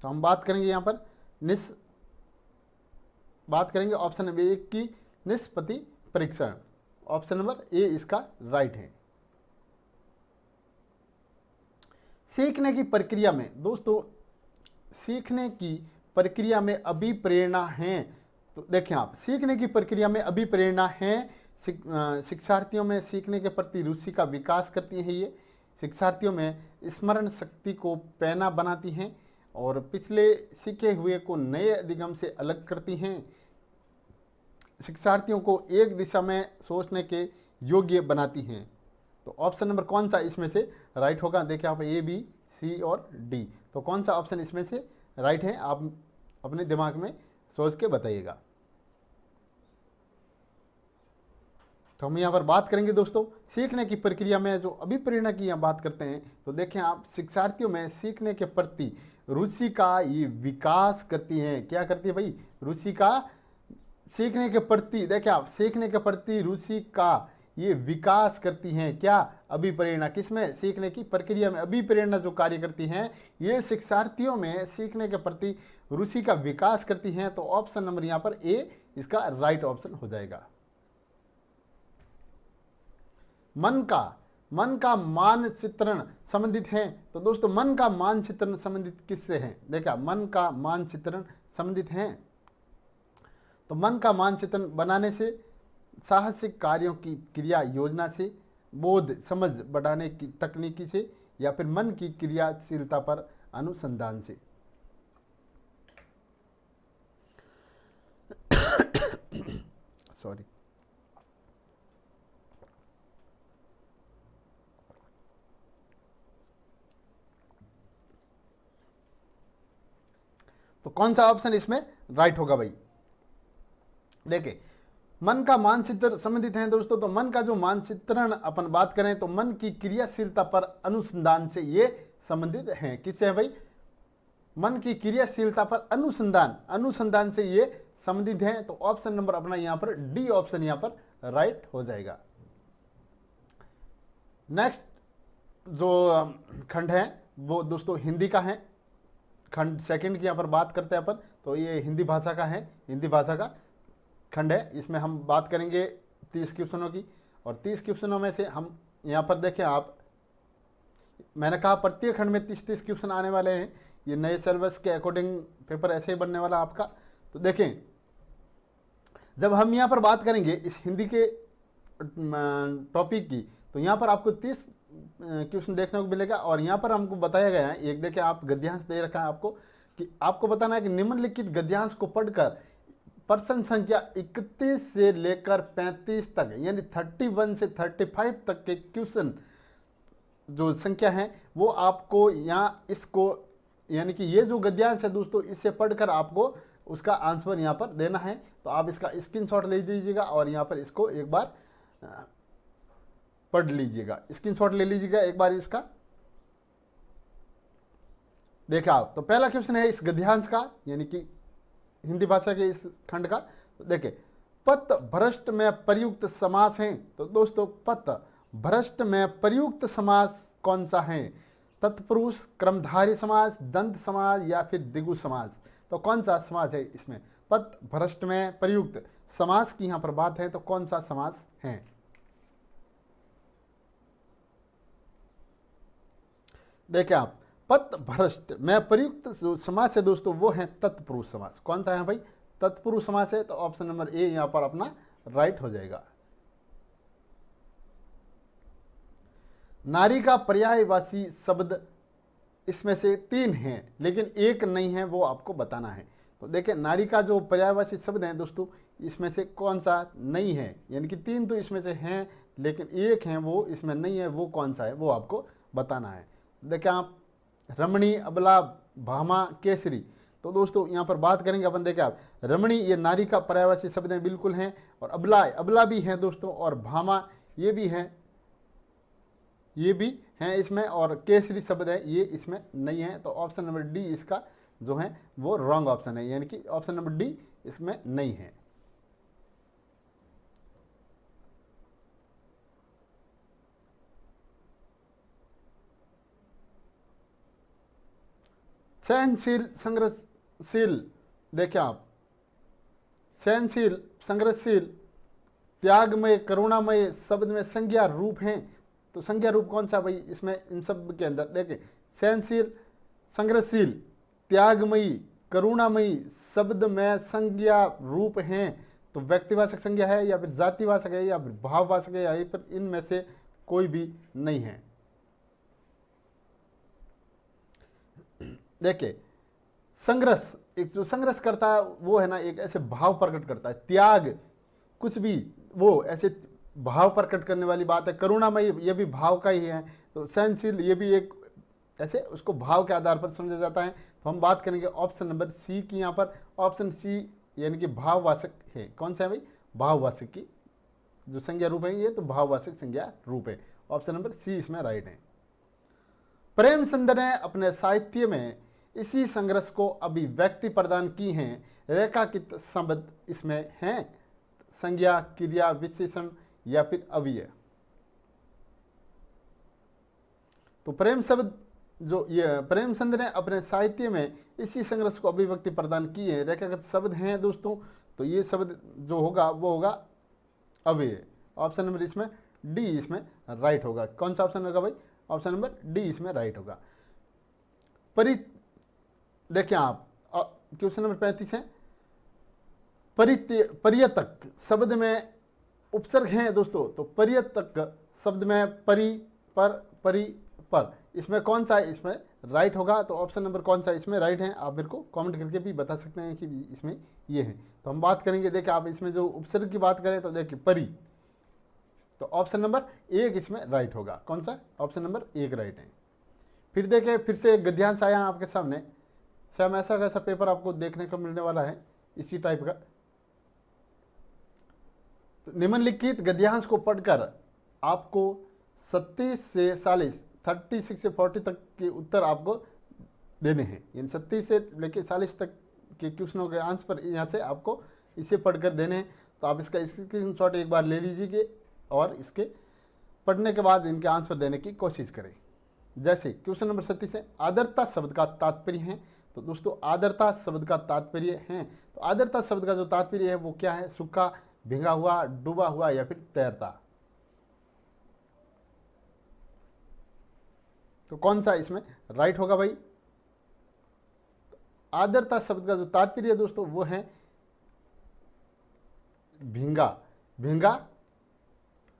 तो हम बात करेंगे यहाँ पर बात करेंगे ऑप्शन नंबर 1 की निष्पत्ति परीक्षण। ऑप्शन नंबर ए इसका राइट है। सीखने की प्रक्रिया में दोस्तों, सीखने की प्रक्रिया में अभिप्रेरणा है। तो देखें आप, सीखने की प्रक्रिया में अभिप्रेरणा है। शिक्षार्थियों में सीखने के प्रति रुचि का विकास करती है। ये शिक्षार्थियों में स्मरण शक्ति को पैना बनाती हैं और पिछले सीखे हुए को नए अधिगम से अलग करती हैं। शिक्षार्थियों को एक दिशा में सोचने के योग्य बनाती हैं। तो ऑप्शन नंबर कौन सा इसमें से राइट होगा? देखिए आप, ए, बी, सी और डी। तो कौन सा ऑप्शन इसमें से राइट है, आप अपने दिमाग में सोच के बताइएगा। तो हम यहाँ पर बात करेंगे दोस्तों सीखने की प्रक्रिया में जो अभिप्रेरणा की यहाँ बात करते हैं। तो देखें आप, शिक्षार्थियों में सीखने के प्रति रुचि का ये विकास करती हैं। क्या करती है भाई? रुचि का, सीखने के प्रति, देखें आप, सीखने के प्रति रुचि का ये विकास करती हैं। क्या? अभिप्रेरणा। किसमें? सीखने की प्रक्रिया में अभिप्रेरणा जो कार्य करती हैं, ये शिक्षार्थियों में सीखने के प्रति रुचि का विकास करती हैं। तो ऑप्शन नंबर यहाँ पर ए इसका राइट ऑप्शन हो जाएगा। मन का मानचित्रण संबंधित है। तो दोस्तों मन का मानचित्रण संबंधित किससे है? देखा, मन का मानचित्रण संबंधित है। तो मन का मानचित्रण बनाने से, साहसिक कार्यों की क्रिया योजना से, बोध समझ बढ़ाने की तकनीकी से, या फिर मन की क्रियाशीलता पर अनुसंधान से। सॉरी। तो कौन सा ऑप्शन इसमें राइट होगा भाई? देखिए, मन का मानचित्र संबंधित है दोस्तों। तो मन का जो मानचित्रण अपन बात करें तो मन की क्रियाशीलता पर अनुसंधान से ये संबंधित हैं। किससे है भाई? मन की क्रियाशीलता पर अनुसंधान से ये संबंधित हैं। तो ऑप्शन नंबर अपना यहाँ पर डी ऑप्शन यहाँ पर राइट हो जाएगा। नेक्स्ट जो खंड है वो दोस्तों हिंदी का है। खंड सेकंड की यहाँ पर बात करते हैं अपन। तो ये हिंदी भाषा का है, हिंदी भाषा का खंड है। इसमें हम बात करेंगे 30 क्वेश्चनों की, और 30 क्वेश्चनों में से हम यहाँ पर देखें आप, मैंने कहा प्रत्येक खंड में 30-30 क्वेश्चन आने वाले हैं। ये नए सिलेबस के अकॉर्डिंग पेपर ऐसे ही बनने वाला आपका। तो देखें, जब हम यहाँ पर बात करेंगे इस हिंदी के टॉपिक की, तो यहाँ पर आपको 30 क्वेश्चन देखने को मिलेगा। और यहाँ पर हमको बताया गया है, एक देखिए आप गद्यांश दे रखा है आपको, कि आपको बताना है कि निम्नलिखित गद्यांश को पढ़कर प्रश्न संख्या 31 से लेकर 35 तक, यानी 31 से 35 तक के क्वेश्चन जो संख्या है वो आपको यहाँ इसको, यानी कि ये जो गद्यांश है दोस्तों, इससे पढ़कर आपको उसका आंसर यहाँ पर देना है। तो आप इसका स्क्रीनशॉट ले लीजिएगा और यहाँ पर इसको एक बार पढ़ लीजिएगा, स्क्रीनशॉट ले लीजिएगा एक बार इसका। देखा आप, तो पहला क्वेश्चन है इस गद्यांश का, यानी कि हिंदी भाषा के इस खंड का। तो देखें, पथ भ्रष्ट में प्रयुक्त समास हैं। तो दोस्तों पथ भ्रष्ट में प्रयुक्त समास कौन सा है? तत्पुरुष, क्रमधारी समास, दंत समास, या फिर द्विगु समास। तो कौन सा समास है इसमें? पथ भ्रष्ट में प्रयुक्त समास की यहाँ पर बात है, तो कौन सा समास है? देखें आप, पथ भ्रष्ट में प्रयुक्त जो समास है दोस्तों वो है तत्पुरुष समास। कौन सा है भाई? तत्पुरुष समास है। तो ऑप्शन नंबर ए यहाँ पर अपना राइट हो जाएगा। नारी का पर्यायवाची शब्द इसमें से 3 हैं, लेकिन एक नहीं है, वो आपको बताना है। तो देखिए, नारी का जो पर्यायवाची शब्द है दोस्तों, इसमें से कौन सा नहीं है? यानी कि 3 तो इसमें से हैं, लेकिन एक है वो इसमें नहीं है, वो कौन सा है वो आपको बताना है। देखिए आप, रमणी, अबला, भामा, केसरी। तो दोस्तों यहाँ पर बात करेंगे अपन। देखिए आप, रमणी ये नारी का पर्यायवाची शब्द है, बिल्कुल हैं। और अबला भी है दोस्तों, और भामा ये भी हैं, ये भी हैं इसमें। और केसरी शब्द है, ये इसमें नहीं है। तो ऑप्शन नंबर डी इसका जो है वो रॉन्ग ऑप्शन है, यानी कि ऑप्शन नंबर डी इसमें नहीं है। सहनशील, संग्रहशील। देखिए आप, सहनशील, संग्रहशील, त्यागमय, करुणामय शब्द में संज्ञा रूप हैं। तो संज्ञा रूप कौन सा भाई इसमें? इन सब के अंदर देखिए, सहनशील, संग्रहशील, त्यागमयी, करुणामयी शब्द में संज्ञा रूप हैं। तो व्यक्तिवाचक संज्ञा है, या फिर जातिवाचक है, या फिर भाववाचक है, या फिर इनमें से कोई भी नहीं है। देखिए, संघर्ष, एक जो संघर्ष करता है वो है ना, एक ऐसे भाव प्रकट करता है। त्याग कुछ भी वो ऐसे भाव प्रकट करने वाली बात है। करुणामय ये भी भाव का ही है। तो सहनशील ये भी एक ऐसे उसको भाव के आधार पर समझा जाता है। तो हम बात करेंगे ऑप्शन नंबर सी की। यहाँ पर ऑप्शन सी यानी कि भाववाचक है। कौन सा है भाई? भाववाचक की जो संज्ञा रूप है ये तो भाववाचक संज्ञा रूप है। ऑप्शन नंबर सी इसमें राइट है। प्रेमचंद ने अपने साहित्य में इसी संघर्ष को अभिव्यक्ति प्रदान की हैं। रेखाकित शब्द इसमें हैं, संज्ञा, क्रिया, विशेषण या फिर अव्यय। तो प्रेमचंद प्रेमचंद ने अपने साहित्य में इसी संघर्ष को अभिव्यक्ति प्रदान की है। रेखागत शब्द हैं दोस्तों, तो ये शब्द जो होगा वो होगा अव्यय। ऑप्शन नंबर इसमें डी इसमें राइट होगा। कौन सा ऑप्शन होगा भाई? ऑप्शन नंबर डी इसमें राइट होगा। देखिए आप क्वेश्चन नंबर 35 है, पर्यतक शब्द में उपसर्ग हैं दोस्तों, तो पर्यतक शब्द में परि पर इसमें कौन सा इसमें राइट होगा? तो ऑप्शन नंबर कौन सा इसमें राइट है? आप मेरे को कमेंट करके भी बता सकते हैं कि इसमें ये है। तो हम बात करेंगे, देखिए आप इसमें जो उपसर्ग की बात करें तो देखिए परि, तो ऑप्शन नंबर 1 इसमें राइट होगा। कौन सा? ऑप्शन नंबर 1 राइट है। फिर देखिए फिर से एक गद्यांश आया आपके सामने, सेम ऐसा कैसा पेपर आपको देखने को मिलने वाला है इसी टाइप का। तो निम्नलिखित गद्यांश को पढ़कर आपको 37 से 40 36 से 40 तक के उत्तर आपको देने हैं। इन 37 से लेकर 40 तक के क्वेश्चनों के आंसर यहाँ से आपको इसे पढ़कर देने हैं। तो आप इसका स्क्रीनशॉट एक बार ले लीजिए और इसके पढ़ने के बाद इनके आंसर देने की कोशिश करें। जैसे क्वेश्चन नंबर 37 है, आर्द्रता शब्द का तात्पर्य है। तो दोस्तों आर्द्रता शब्द का तात्पर्य है, तो आर्द्रता शब्द का जो तात्पर्य है वो क्या है? सूखा, भींगा हुआ, डूबा हुआ या फिर तैरता। तो कौन सा इसमें राइट होगा भाई? आर्द्रता शब्द का जो तात्पर्य है दोस्तों वो है भींगा, भींगा,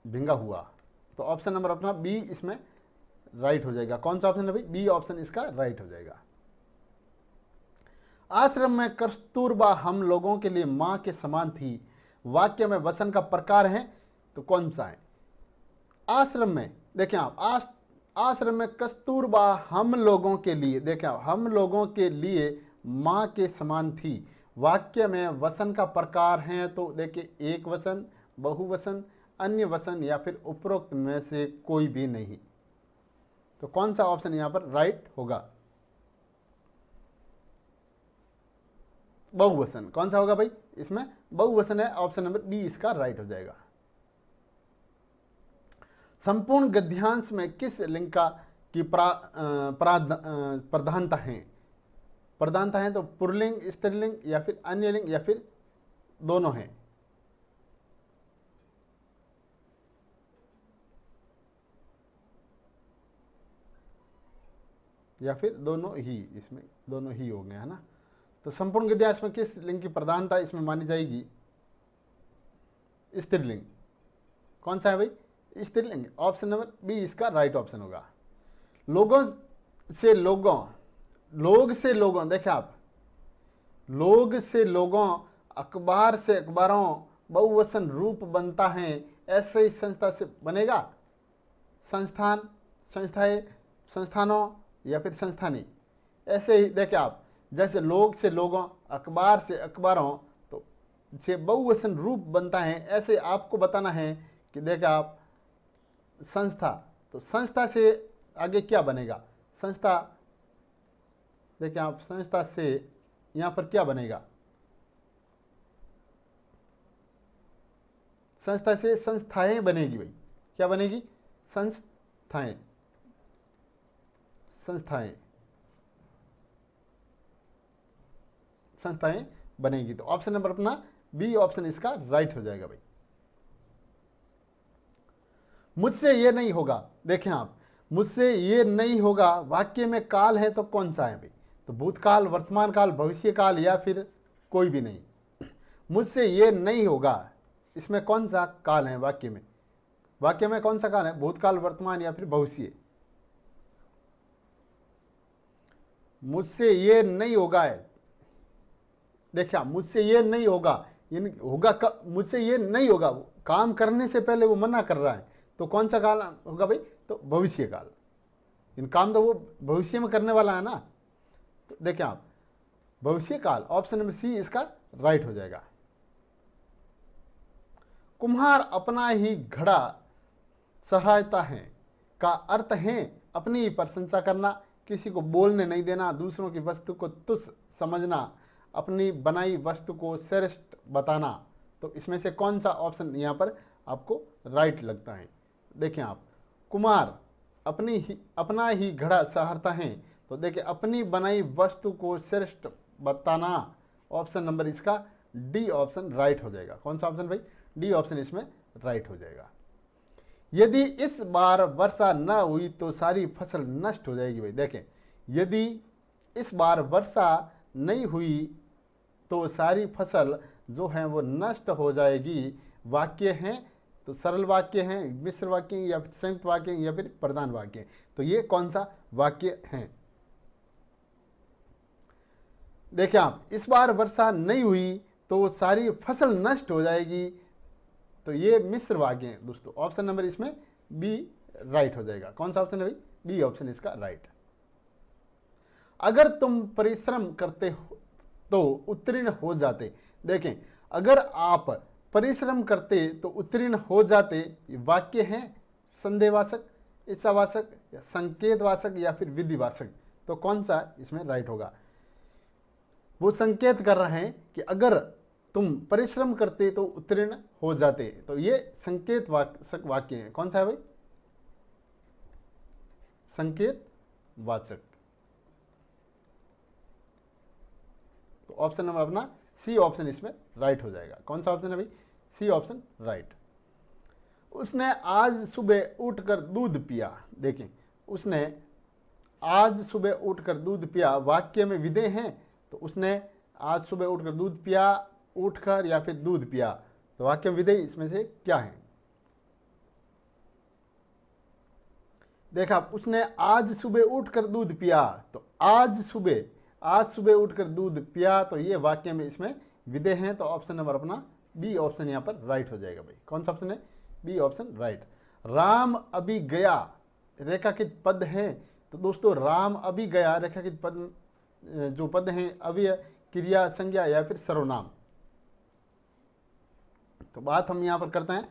भींगा हुआ। तो ऑप्शन नंबर अपना बी इसमें राइट हो जाएगा। कौन सा ऑप्शन है भाई? बी ऑप्शन इसका राइट हो जाएगा। आश्रम में कस्तूरबा हम लोगों के लिए मां के समान थी, वाक्य में वचन का प्रकार है, तो कौन सा है? आश्रम में देखिए आप आश्रम में कस्तूरबा हम लोगों के लिए, देखिए हम लोगों के लिए मां के समान थी, वाक्य में वचन का प्रकार है, तो देखिए एक वचन, बहुवचन, अन्य वचन या फिर उपरोक्त में से कोई भी नहीं। तो कौन सा ऑप्शन यहां पर राइट होगा? बहुवचन। कौन सा होगा भाई? इसमें बहुवचन है, ऑप्शन नंबर बी इसका राइट हो जाएगा। संपूर्ण गद्यांश में किस लिंग का की प्रधानता है? प्रधानता है तो पुल्लिंग, स्त्रीलिंग या फिर अन्य लिंग या फिर दोनों हैं। या फिर दोनों ही, इसमें दोनों ही हो गए है ना। तो संपूर्ण गद्यांश में किस लिंग की प्रधानता इसमें मानी जाएगी? स्त्रीलिंग। कौन सा है भाई? स्त्रीलिंग। ऑप्शन नंबर बी इसका राइट ऑप्शन होगा। लोगों से लोगों, लोग से लोगों, देखिए आप लोग से लोगों, अखबार से अखबारों, बहुवचन रूप बनता है, ऐसे ही संस्था से बनेगा संस्थान, संस्थाएं, संस्थानों या फिर संस्थानी। ऐसे ही देखिए आप जैसे लोग से लोगों, अखबार से अखबारों, तो से बहुवचन रूप बनता है, ऐसे आपको बताना है कि देखिए आप संस्था, तो संस्था से आगे क्या बनेगा? संस्था, देखिए आप संस्था से यहाँ पर क्या बनेगा? संस्था से संस्थाएं बनेगी भाई। क्या बनेगी? संस्थाएं, संस्थाएं, संस्थाएं बनेगी। तो ऑप्शन नंबर अपना बी ऑप्शन इसका राइट हो जाएगा भाई। मुझसे ये नहीं होगा, देखें आप मुझसे ये नहीं होगा, वाक्य में काल है तो कौन सा है भाई? तो भूतकाल, वर्तमान काल, भविष्य काल या फिर कोई भी नहीं। मुझसे ये नहीं होगा, इसमें कौन सा काल है वाक्य में? वाक्य में कौन सा काल है? भूतकाल, वर्तमान या फिर भविष्य? मुझसे ये नहीं होगा है, देखिए मुझसे ये नहीं होगा, होगा मुझसे ये नहीं होगा, काम करने से पहले वो मना कर रहा है, तो कौन सा काल होगा भाई? तो भविष्य काल। इन काम तो वो भविष्य में करने वाला है ना। तो देखिए आप भविष्य काल, ऑप्शन नंबर सी इसका राइट हो जाएगा। कुम्हार अपना ही घड़ा सराहता है का अर्थ है अपनी ही प्रशंसा करना, किसी को बोलने नहीं देना, दूसरों की वस्तु को तुच्छ समझना, अपनी बनाई वस्तु को श्रेष्ठ बताना। तो इसमें से कौन सा ऑप्शन यहाँ पर आपको राइट लगता है। देखें आप, कुमार अपना ही घड़ा सहारता है, तो देखिए अपनी बनाई वस्तु को श्रेष्ठ बताना, ऑप्शन नंबर इसका डी ऑप्शन राइट हो जाएगा। कौन सा ऑप्शन भाई? डी ऑप्शन इसमें राइट हो जाएगा। यदि इस बार वर्षा न हुई तो सारी फसल नष्ट हो जाएगी। भाई देखें, यदि इस बार वर्षा नहीं हुई तो सारी फसल जो है वो नष्ट हो जाएगी। वाक्य हैं तो सरल वाक्य हैं, मिश्र वाक्य या फिर संयुक्त वाक्य या फिर प्रधान वाक्य। तो ये कौन सा वाक्य है? देखिए आप, इस बार वर्षा नहीं हुई तो सारी फसल नष्ट हो जाएगी, तो ये मिश्र वाक्य है दोस्तों। ऑप्शन नंबर इसमें बी राइट हो जाएगा। कौन सा ऑप्शन है भाई? बी ऑप्शन इसका राइट। अगर तुम परिश्रम करते हो तो उत्तीर्ण हो जाते। देखें, अगर आप परिश्रम करते तो उत्तीर्ण हो जाते, ये वाक्य है संदेहवाचक, इच्छावाचक या संकेतवाचक या फिर विधिवाचक। तो कौन सा इसमें राइट होगा? वो संकेत कर रहे हैं कि अगर तुम परिश्रम करते तो उत्तीर्ण हो जाते, तो ये संकेतवाचक वाक्य है। कौन सा है भाई? संकेतवाचक। तो ऑप्शन नंबर अपना सी ऑप्शन इसमें राइट हो जाएगा। कौन सा ऑप्शन है भाई? C option right. उसने आज सुबह उठकर दूध पिया। देखें, उसने आज सुबह उठकर दूध पिया, वाक्य में विधेय हैं, तो उसने आज सुबह उठकर दूध पिया, उठकर या फिर दूध पिया, तो वाक्य में विधेय इसमें से क्या है? देखा, उसने आज सुबह उठकर दूध पिया, तो आज सुबह उठकर दूध पिया, तो ये वाक्य में इसमें विधेय हैं। तो ऑप्शन नंबर अपना बी ऑप्शन यहाँ पर राइट हो जाएगा। भाई कौन सा ऑप्शन है? B option right. राम अभी गया, रेखाकित पद है, तो दोस्तों राम अभी गया रेखाकित पद जो पद हैं अव्यय, क्रिया, संज्ञा या फिर सर्वनाम। तो बात हम यहाँ पर करते हैं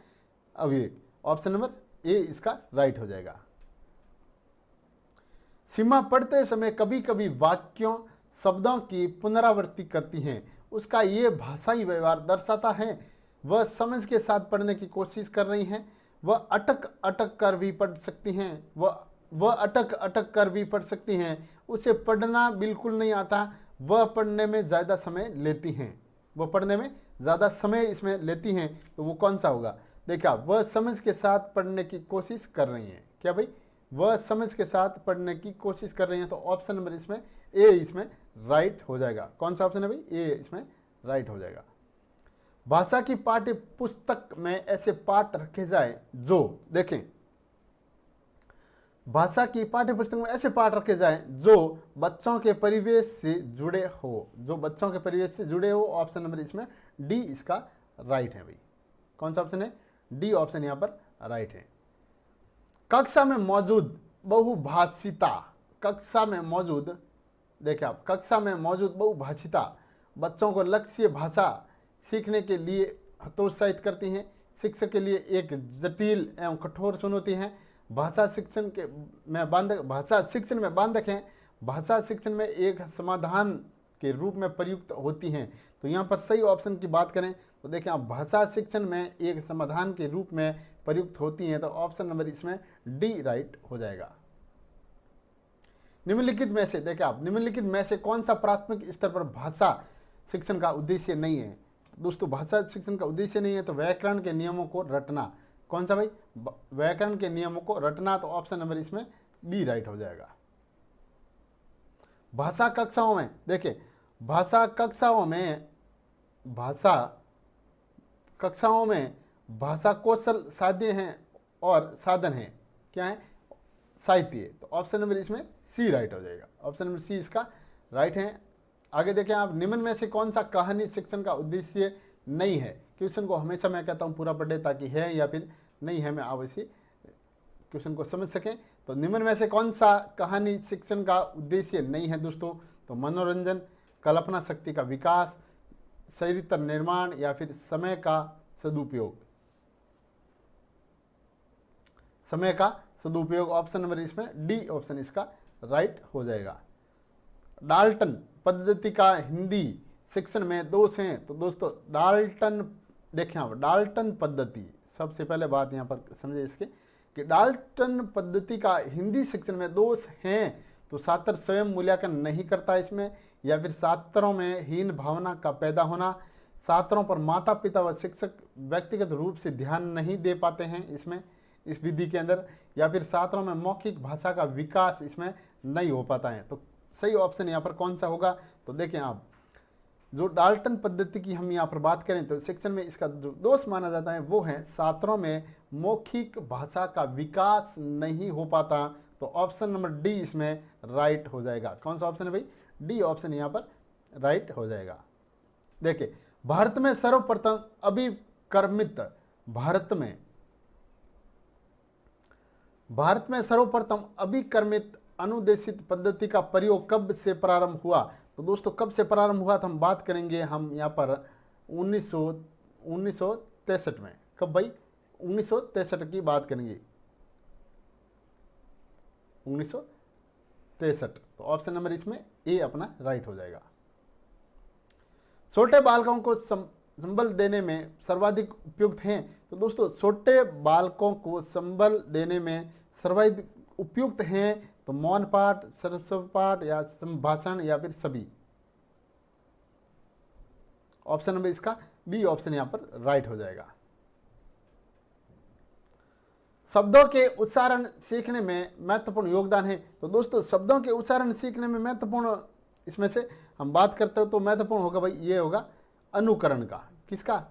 अव्यय। ऑप्शन नंबर ए इसका राइट हो जाएगा। सीमा पढ़ते समय कभी कभी वाक्यों शब्दों की पुनरावृत्ति करती हैं, उसका ये भाषाई व्यवहार दर्शाता है। वह समझ के साथ पढ़ने की कोशिश कर रही हैं, वह अटक अटक कर भी पढ़ सकती हैं, वह अटक अटक कर भी पढ़ सकती हैं। उसे पढ़ना बिल्कुल नहीं आता, वह पढ़ने में ज़्यादा समय लेती हैं। वह पढ़ने में ज़्यादा समय इसमें लेती हैं, तो वो कौन सा होगा? देखा, वह समझ के साथ पढ़ने की कोशिश कर रही हैं। क्या भाई? वह समझ के साथ पढ़ने की कोशिश कर रही हैं, तो ऑप्शन नंबर इसमें ए इसमें राइट हो जाएगा। कौन सा ऑप्शन है भाई? ए इसमें राइट हो जाएगा। भाषा की पाठ्य पुस्तक में ऐसे पाठ रखे जाए जो, देखें, भाषा की पाठ्य पुस्तक में ऐसे पाठ रखे जाएं जो बच्चों के परिवेश से जुड़े हो, जो बच्चों के परिवेश से जुड़े हो। ऑप्शन नंबर इसमें डी इसका राइट है। भाई कौन सा ऑप्शन है? डी ऑप्शन यहाँ पर राइट है। कक्षा में मौजूद बहुभाषिता, कक्षा में मौजूद, देखिए आप, कक्षा में मौजूद बहुभाषिता बच्चों को लक्ष्य भाषा सीखने के लिए हतोत्साहित करती हैं। शिक्षक के लिए एक जटिल एवं कठोर चुनौती है। भाषा शिक्षण में बांधक हैं। भाषा शिक्षण में एक समाधान के रूप में प्रयुक्त होती हैं। तो यहाँ पर सही ऑप्शन की बात करें तो देखें आप, भाषा शिक्षण में एक समाधान के रूप में प्रयुक्त होती हैं, तो ऑप्शन नंबर इसमें डी राइट हो जाएगा। निम्नलिखित में से, देखिए आप, निम्नलिखित में से कौन सा प्राथमिक स्तर पर भाषा शिक्षण का उद्देश्य नहीं है? दोस्तों भाषा शिक्षण का उद्देश्य नहीं है तो व्याकरण के नियमों को रटना। कौन सा भाई? व्याकरण के नियमों को रटना, तो ऑप्शन नंबर इसमें बी राइट हो जाएगा। भाषा कक्षाओं में, देखिए, भाषा कक्षाओं में भाषा कौशल साध्य हैं और साधन है। क्या है? साहित्य। तो ऑप्शन नंबर इसमें सी राइट हो जाएगा। ऑप्शन नंबर सी इसका राइट है। आगे देखें आप, निम्न में से कौन सा कहानी शिक्षण का उद्देश्य नहीं है? क्वेश्चन को हमेशा मैं कहता हूँ पूरा पढ़े ताकि है या फिर नहीं है, मैं आप इसी क्वेश्चन को समझ सकें। तो निम्न में से कौन सा कहानी शिक्षण का उद्देश्य नहीं है दोस्तों? तो मनोरंजन, कल्पना शक्ति का विकास, चरित्र निर्माण या फिर समय का सदुपयोग। समय का सदुपयोग, ऑप्शन नंबर इसमें डी ऑप्शन इसका राइट हो जाएगा। डाल्टन पद्धति का हिंदी शिक्षण में दोष हैं, तो दोस्तों डाल्टन, देखें आप, डाल्टन पद्धति सबसे पहले बात यहाँ पर समझे इसके कि डाल्टन पद्धति का हिंदी शिक्षण में दोष हैं तो छात्र स्वयं मूल्यांकन नहीं करता इसमें, या फिर छात्रों में हीन भावना का पैदा होना, छात्रों पर माता पिता व शिक्षक व्यक्तिगत रूप से ध्यान नहीं दे पाते हैं इसमें इस विधि के अंदर, या फिर छात्रों में मौखिक भाषा का विकास इसमें नहीं हो पाता है। तो सही ऑप्शन यहाँ पर कौन सा होगा? तो देखें आप, जो डाल्टन पद्धति की हम यहाँ पर बात करें तो शिक्षण में इसका जो दोष माना जाता है वो है छात्रों में मौखिक भाषा का विकास नहीं हो पाता। तो ऑप्शन नंबर डी इसमें राइट हो जाएगा। कौन सा ऑप्शन है भाई? डी ऑप्शन यहाँ पर राइट हो जाएगा। देखिए, भारत में सर्वप्रथम अभिकर्मित भारत में सर्वप्रथम अभिकर्मित अनुदेशित पद्धति का प्रयोग कब से प्रारंभ हुआ? तो दोस्तों कब से प्रारंभ हुआ तो हम बात करेंगे हम यहाँ पर 1963 में। कब भाई? 1963 की बात करेंगे, 1963। तो ऑप्शन नंबर इसमें ए अपना राइट हो जाएगा। छोटे बालकों को संबल देने में सर्वाधिक उपयुक्त हैं। तो दोस्तों छोटे बालकों को संबल देने में सर्वाधिक उपयुक्त हैं तो मौन पाठ, सरस्वती पाठ या संभाषण या फिर सभी। ऑप्शन नंबर इसका बी ऑप्शन यहां पर राइट हो जाएगा। शब्दों के उच्चारण सीखने में महत्वपूर्ण योगदान है। तो दोस्तों शब्दों के उच्चारण सीखने में महत्वपूर्ण, इसमें से हम बात करते हो तो महत्वपूर्ण होगा भाई, ये होगा अनुकरण का। किसका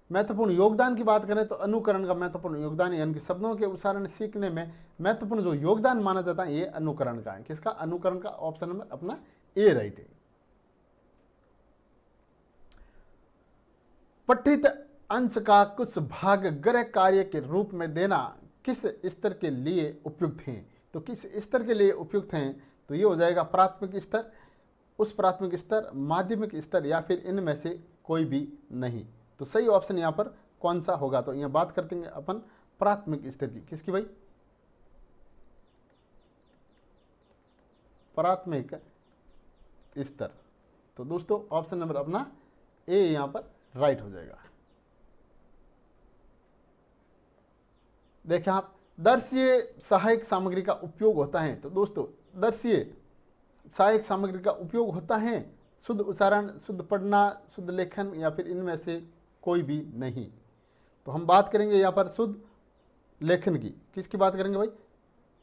महत्वपूर्ण योगदान की बात करें तो अनुकरण का महत्वपूर्ण योगदान, यानी कि शब्दों के उच्चारण सीखने में महत्वपूर्ण जो योगदान माना जाता है ये अनुकरण का है। किसका? अनुकरण का। ऑप्शन नंबर अपना ए राइट है। पठित अंश का कुछ भाग गृह कार्य के रूप में देना किस स्तर के लिए उपयुक्त हैं? तो किस स्तर के लिए उपयुक्त हैं? तो ये हो जाएगा प्राथमिक स्तर, उस प्राथमिक स्तर, माध्यमिक स्तर या फिर इनमें से कोई भी नहीं। तो सही ऑप्शन यहाँ पर कौन सा होगा? तो यहाँ बात करते हैं अपन प्राथमिक स्तर की। किसकी भाई? प्राथमिक स्तर। तो दोस्तों ऑप्शन नंबर अपना ए यहाँ पर राइट हो जाएगा। देखें आप, दर्शीय सहायक सामग्री का उपयोग होता है। तो दोस्तों दर्शीय सहायक सामग्री का उपयोग होता है शुद्ध उच्चारण, शुद्ध पढ़ना, शुद्ध लेखन या फिर इनमें से कोई भी नहीं। तो हम बात करेंगे यहाँ पर शुद्ध लेखन की। किसकी बात करेंगे भाई?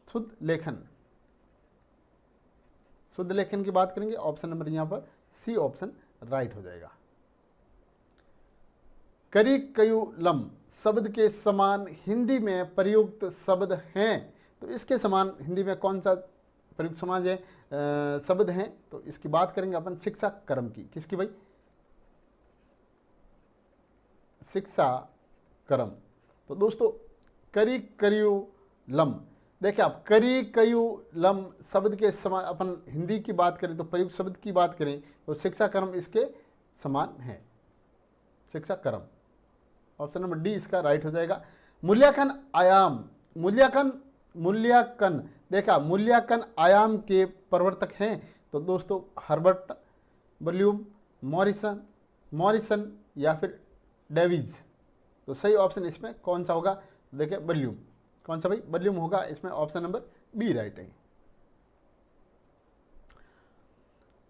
शुद्ध लेखन। शुद्ध लेखन की बात करेंगे। ऑप्शन नंबर यहाँ पर सी ऑप्शन राइट हो जाएगा। करिकयुलम शब्द के समान हिंदी में प्रयुक्त शब्द हैं। तो इसके समान हिंदी में कौन सा प्रयुक्त समाज है शब्द हैं? तो इसकी बात करेंगे अपन शिक्षा क्रम की। किसकी भाई? शिक्षा क्रम। तो दोस्तों करिकयुलम, देखिए आप, करिकयुलम शब्द के समान अपन हिंदी की बात करें तो प्रयुक्त शब्द की बात करें तो शिक्षा क्रम इसके समान है। शिक्षा क्रम। ऑप्शन नंबर डी इसका राइट हो जाएगा। मूल्यांकन आयाम, मूल्यांकन देखा, मूल्यांकन आयाम के प्रवर्तक हैं। तो दोस्तों हर्बर्ट, बल्यूम, मॉरिसन या फिर डेविज। तो सही ऑप्शन इसमें कौन सा होगा? देखिए बल्यूम। कौन सा भाई? बल्यूम होगा इसमें। ऑप्शन नंबर बी राइट है।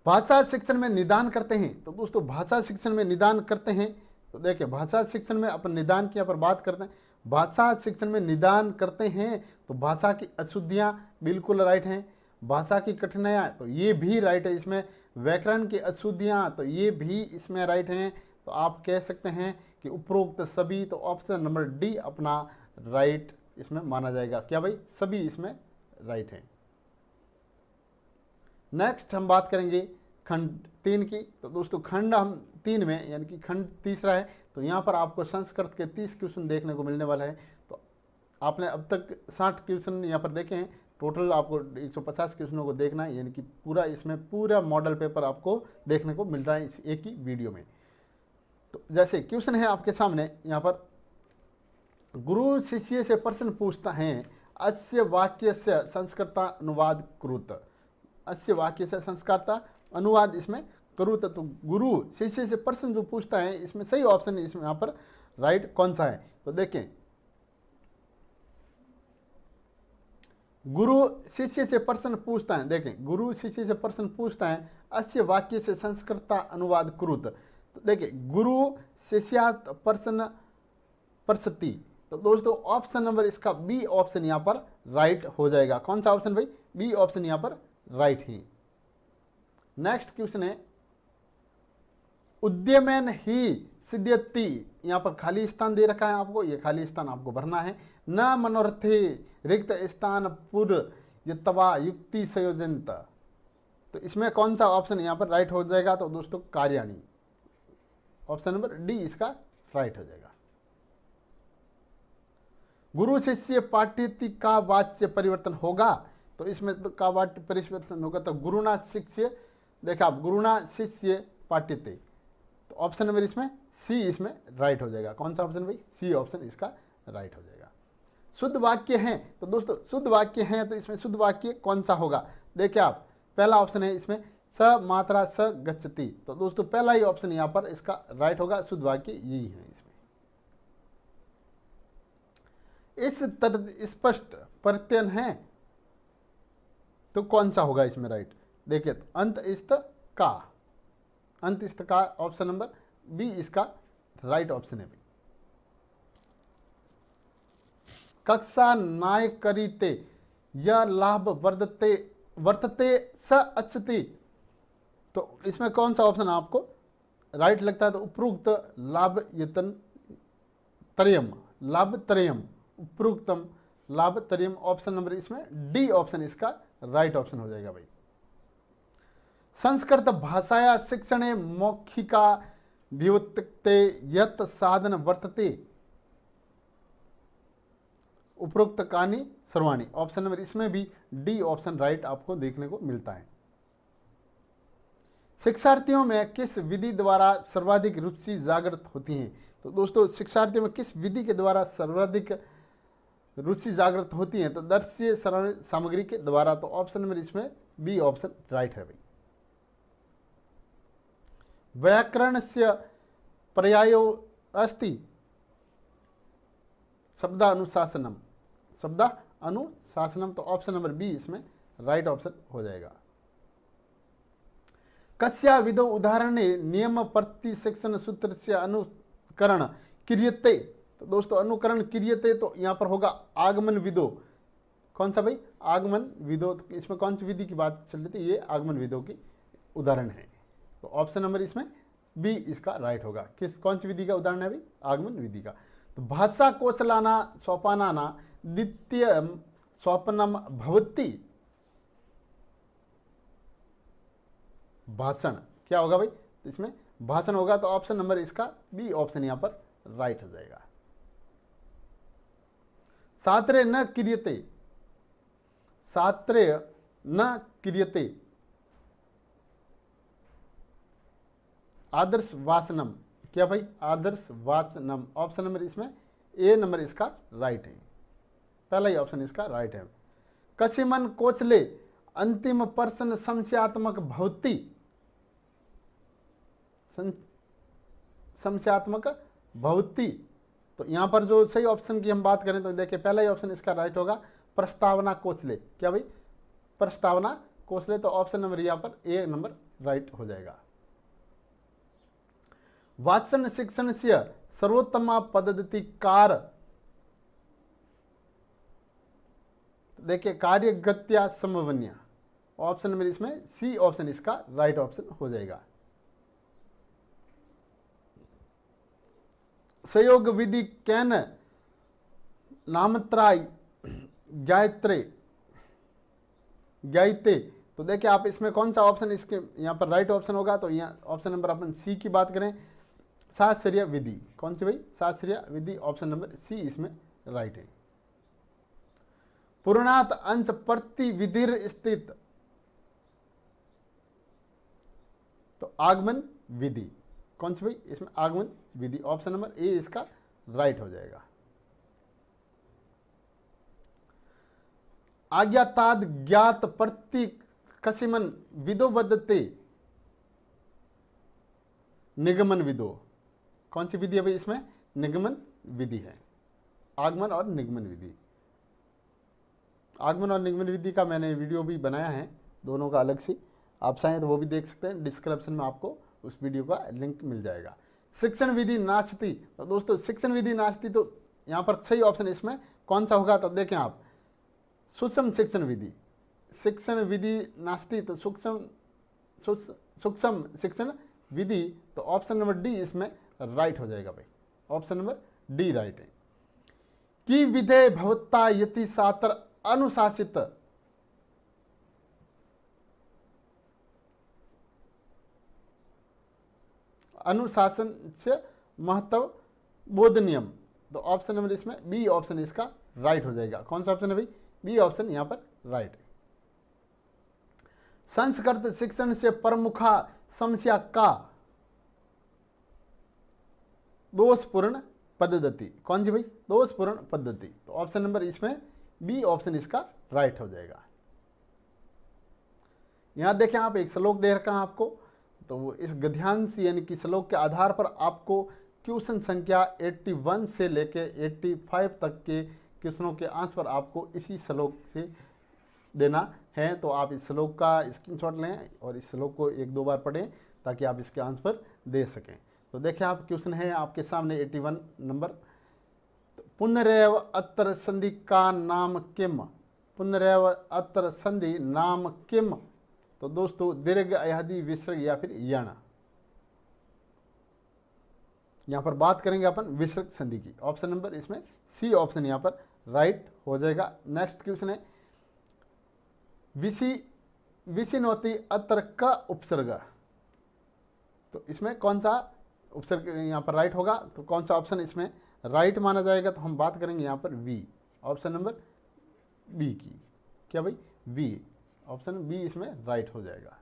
भाषा शिक्षण में निदान करते हैं। तो दोस्तों भाषा शिक्षण में निदान करते हैं। तो देखिए भाषा शिक्षण में अपन निदान की यहाँ पर बात करते हैं। भाषा शिक्षण में निदान करते हैं तो भाषा की अशुद्धियाँ बिल्कुल राइट हैं। भाषा की कठिनाइयाँ तो ये भी राइट है इसमें। व्याकरण की अशुद्धियाँ तो ये भी इसमें राइट हैं। तो आप कह सकते हैं कि उपरोक्त सभी। तो ऑप्शन नंबर डी अपना राइट इसमें माना जाएगा। क्या भाई? सभी इसमें राइट हैं। नेक्स्ट हम बात करेंगे खंड 3 की। तो दोस्तों खंड हम 3 में, यानी कि खंड तीसरा है। तो यहाँ पर आपको संस्कृत के 30 क्वेश्चन देखने को मिलने वाला है। तो आपने अब तक 60 क्वेश्चन यहाँ पर देखे हैं। टोटल आपको 150 क्वेश्चनों को देखना है, यानी कि पूरा इसमें पूरा मॉडल पेपर आपको देखने को मिल रहा है इस एक ही वीडियो में। तो जैसे क्वेश्चन है आपके सामने यहाँ पर, गुरु शिष्य से प्रश्न पूछता है, अस्य वाक्य से संस्कृता अनुवाद कुरुत। अस्य वाक्य से संस्कृता अनुवाद इसमें करुत। तो गुरु शिष्य से प्रश्न जो पूछता है इसमें सही ऑप्शन इसमें यहाँ पर राइट कौन सा है? तो देखें गुरु शिष्य से प्रश्न पूछता है, देखें गुरु शिष्य से प्रश्न पूछता है, अस्य वाक्य से संस्कृत अनुवाद कुरुत। तो देखिए गुरु शिष्यात प्रश्न प्रसति, तो दोस्तों ऑप्शन नंबर इसका बी ऑप्शन यहाँ पर राइट हो जाएगा। कौन सा ऑप्शन भाई? बी ऑप्शन यहाँ पर राइट है। नेक्स्ट क्वेश्चन है, उद्यमन ही सिद्ध्यति, यहाँ पर खाली स्थान दे रखा है आपको, ये खाली स्थान आपको भरना है। न मनोरथे रिक्त स्थान पुर यतवा युक्ति संयोजनत, तो इसमें कौन सा ऑप्शन यहाँ पर राइट हो जाएगा? तो दोस्तों कार्याणी, ऑप्शन नंबर डी इसका राइट हो जाएगा। गुरु शिष्य पाठ्यति का वाच्य परिवर्तन होगा, तो इसमें तो का वाच्य परिवर्तन होगा, तो गुरुना शिष्य, देखा आप गुरुना शिष्य पाठ्यते, तो ऑप्शन नंबर इसमें सी इसमें राइट हो जाएगा। कौन सा ऑप्शन भाई? सी ऑप्शन इसका राइट हो जाएगा। शुद्ध वाक्य हैं, तो दोस्तों शुद्ध वाक्य हैं, तो इसमें शुद्ध वाक्य कौन सा होगा? देखिए आप, पहला ऑप्शन है इसमें स मात्रा स गच्छति, तो दोस्तों पहला ही ऑप्शन यहाँ पर इसका राइट होगा, शुद्ध वाक्य यही है। इसमें इस तरह स्पष्ट प्रत्ययन है, तो कौन सा होगा इसमें राइट? देखिए तो अंत इस्त का ऑप्शन नंबर बी इसका राइट ऑप्शन है। कक्षा नाय करीते या लाभ वर्तते स अच्छति, तो इसमें कौन सा ऑप्शन आपको राइट लगता है? तो उपरोक्त लाभ यतन त्रयम उपरोक्तम लाभ त्रयम, ऑप्शन नंबर इसमें डी ऑप्शन इसका राइट ऑप्शन हो जाएगा भाई। संस्कृत भाषाया शिक्षणे मौखिका व्युत्पत्ते यत साधन वर्तते उपरोक्त कानि सर्वाणी, ऑप्शन नंबर इसमें भी डी ऑप्शन राइट आपको देखने को मिलता है। शिक्षार्थियों में किस विधि द्वारा सर्वाधिक रुचि जागृत होती है? तो दोस्तों शिक्षार्थियों में किस विधि के द्वारा सर्वाधिक रुचि जागृत होती है? तो दर्शीय सामग्री के द्वारा, तो ऑप्शन नंबर इसमें बी ऑप्शन राइट है भाई। व्याकरण से पर्यायो अस्ति शब्दानुशासनम, तो ऑप्शन नंबर बी इसमें राइट ऑप्शन हो जाएगा। कस्या विधौ उदाहरणे नियम प्रति शिक्षण सूत्र से अनुकरण क्रियते, तो दोस्तों अनुकरण क्रियते, तो यहाँ पर होगा आगमन विदो। कौन सा भाई? आगमन विदो, तो इसमें कौन सी विधि की बात चल रही थी? ये आगमन विदो की उदाहरण है, तो ऑप्शन नंबर इसमें बी इसका राइट होगा। कौन सी विधि का उदाहरण है भाई? आगमन विधि का। तो भाषा कौशलाना सोपानाना द्वितीय सोपनम भवति, भाषण क्या होगा भाई? तो इसमें भाषण होगा, तो ऑप्शन नंबर इसका बी ऑप्शन यहाँ पर राइट हो जाएगा। सात्रे न क्रियते आदर्श वासनम, क्या भाई? आदर्श वासनम, ऑप्शन नंबर इसमें ए नंबर इसका राइट है, पहला ही ऑप्शन इसका राइट है। कसिमन कोचले अंतिम प्रश्न संशयात्मक भवति, संशयात्मक भवति, तो यहाँ पर जो सही ऑप्शन की हम बात करें तो देखिए पहला ही ऑप्शन इसका राइट होगा, प्रस्तावना कोचले, क्या भाई? प्रस्तावना कोचले, तो ऑप्शन नंबर यहाँ पर ए नंबर राइट हो जाएगा। वाचन शिक्षण से सर्वोत्तम पद्धति कार, देखिए कार्य गत्या संभवन्य, ऑप्शन नंबर इसमें सी ऑप्शन इसका राइट ऑप्शन हो जाएगा। सहयोग विधि कैन नामत्राय ज्ञायते, तो देखिए आप इसमें कौन सा ऑप्शन इसके यहाँ पर राइट ऑप्शन होगा? तो यहाँ ऑप्शन नंबर अपन सी की बात करें, शास्त्रीय विधि, कौन सी भाई? शास्त्रीय विधि, ऑप्शन नंबर सी इसमें राइट है। पूर्णात अंश प्रति विधिर स्थित, तो आगमन विधि, कौन सी भाई? इसमें आगमन विधि, ऑप्शन नंबर ए इसका राइट हो जाएगा। आज्ञाताद ज्ञात प्रति कसिमन विदो वदते निगमन विदो, कौन सी विधि है भाई? इसमें निगमन विधि है, आगमन और निगमन विधि। आगमन और निगमन विधि का मैंने वीडियो भी बनाया है, दोनों का अलग से, आप चाहें तो वो भी देख सकते हैं, डिस्क्रिप्शन में आपको उस वीडियो का लिंक मिल जाएगा। शिक्षण विधि नास्ति, तो दोस्तों शिक्षण विधि नास्ति, तो यहाँ पर सही ऑप्शन इसमें कौन सा होगा, तो देखें आप, सूक्ष्म शिक्षण विधि, शिक्षण विधि नास्ति, तो सूक्ष्म शिक्षण विधि, तो ऑप्शन नंबर डी इसमें राइट हो जाएगा भाई, ऑप्शन नंबर डी राइट है। कि विधेय भवत्ता यति छात्र अनुशासित, अनुशासन से महत्व बोधनियम, तो ऑप्शन नंबर इसमें बी ऑप्शन इसका राइट हो जाएगा। कौन सा ऑप्शन है भाई, बी ऑप्शन यहां पर राइट है। संस्कृत शिक्षण से प्रमुखा समस्या का दोषपूर्ण पद्धति, कौन सी भाई, दोषपूर्ण पद्धति, तो ऑप्शन नंबर इसमें बी ऑप्शन इसका राइट हो जाएगा। यहां देखें आप, एक श्लोक दे रखा है आपको, तो इस गद्यांश यानी कि श्लोक के आधार पर आपको क्वेश्चन संख्या 81 से लेके 85 तक के क्वेश्चनों के आंसर आपको इसी श्लोक से देना है। तो आप इस श्लोक का स्क्रीनशॉट लें और इस श्लोक को 1-2 बार पढ़ें ताकि आप इसके आंसर दे सकें। तो देखिए आप, क्वेश्चन है आपके सामने 81 नंबर, तो पुनरेव अत्र संधि का नाम किम, पुनरेव अत्र संधि नाम किम, तो दोस्तों दीर्घ अयादि विसर्ग या फिर यण, यहाँ पर बात करेंगे अपन विसर्ग संधि की। ऑप्शन नंबर इसमें सी ऑप्शन यहाँ पर राइट हो जाएगा। नेक्स्ट क्वेश्चन है विसिनोति अत्र का उपसर्ग, तो इसमें कौन सा उपसर्ग यहाँ पर राइट होगा, तो कौन सा ऑप्शन इसमें राइट माना जाएगा, तो हम बात करेंगे यहाँ पर वी, ऑप्शन नंबर बी की, क्या भाई, वी, ऑप्शन बी इसमें राइट हो जाएगा।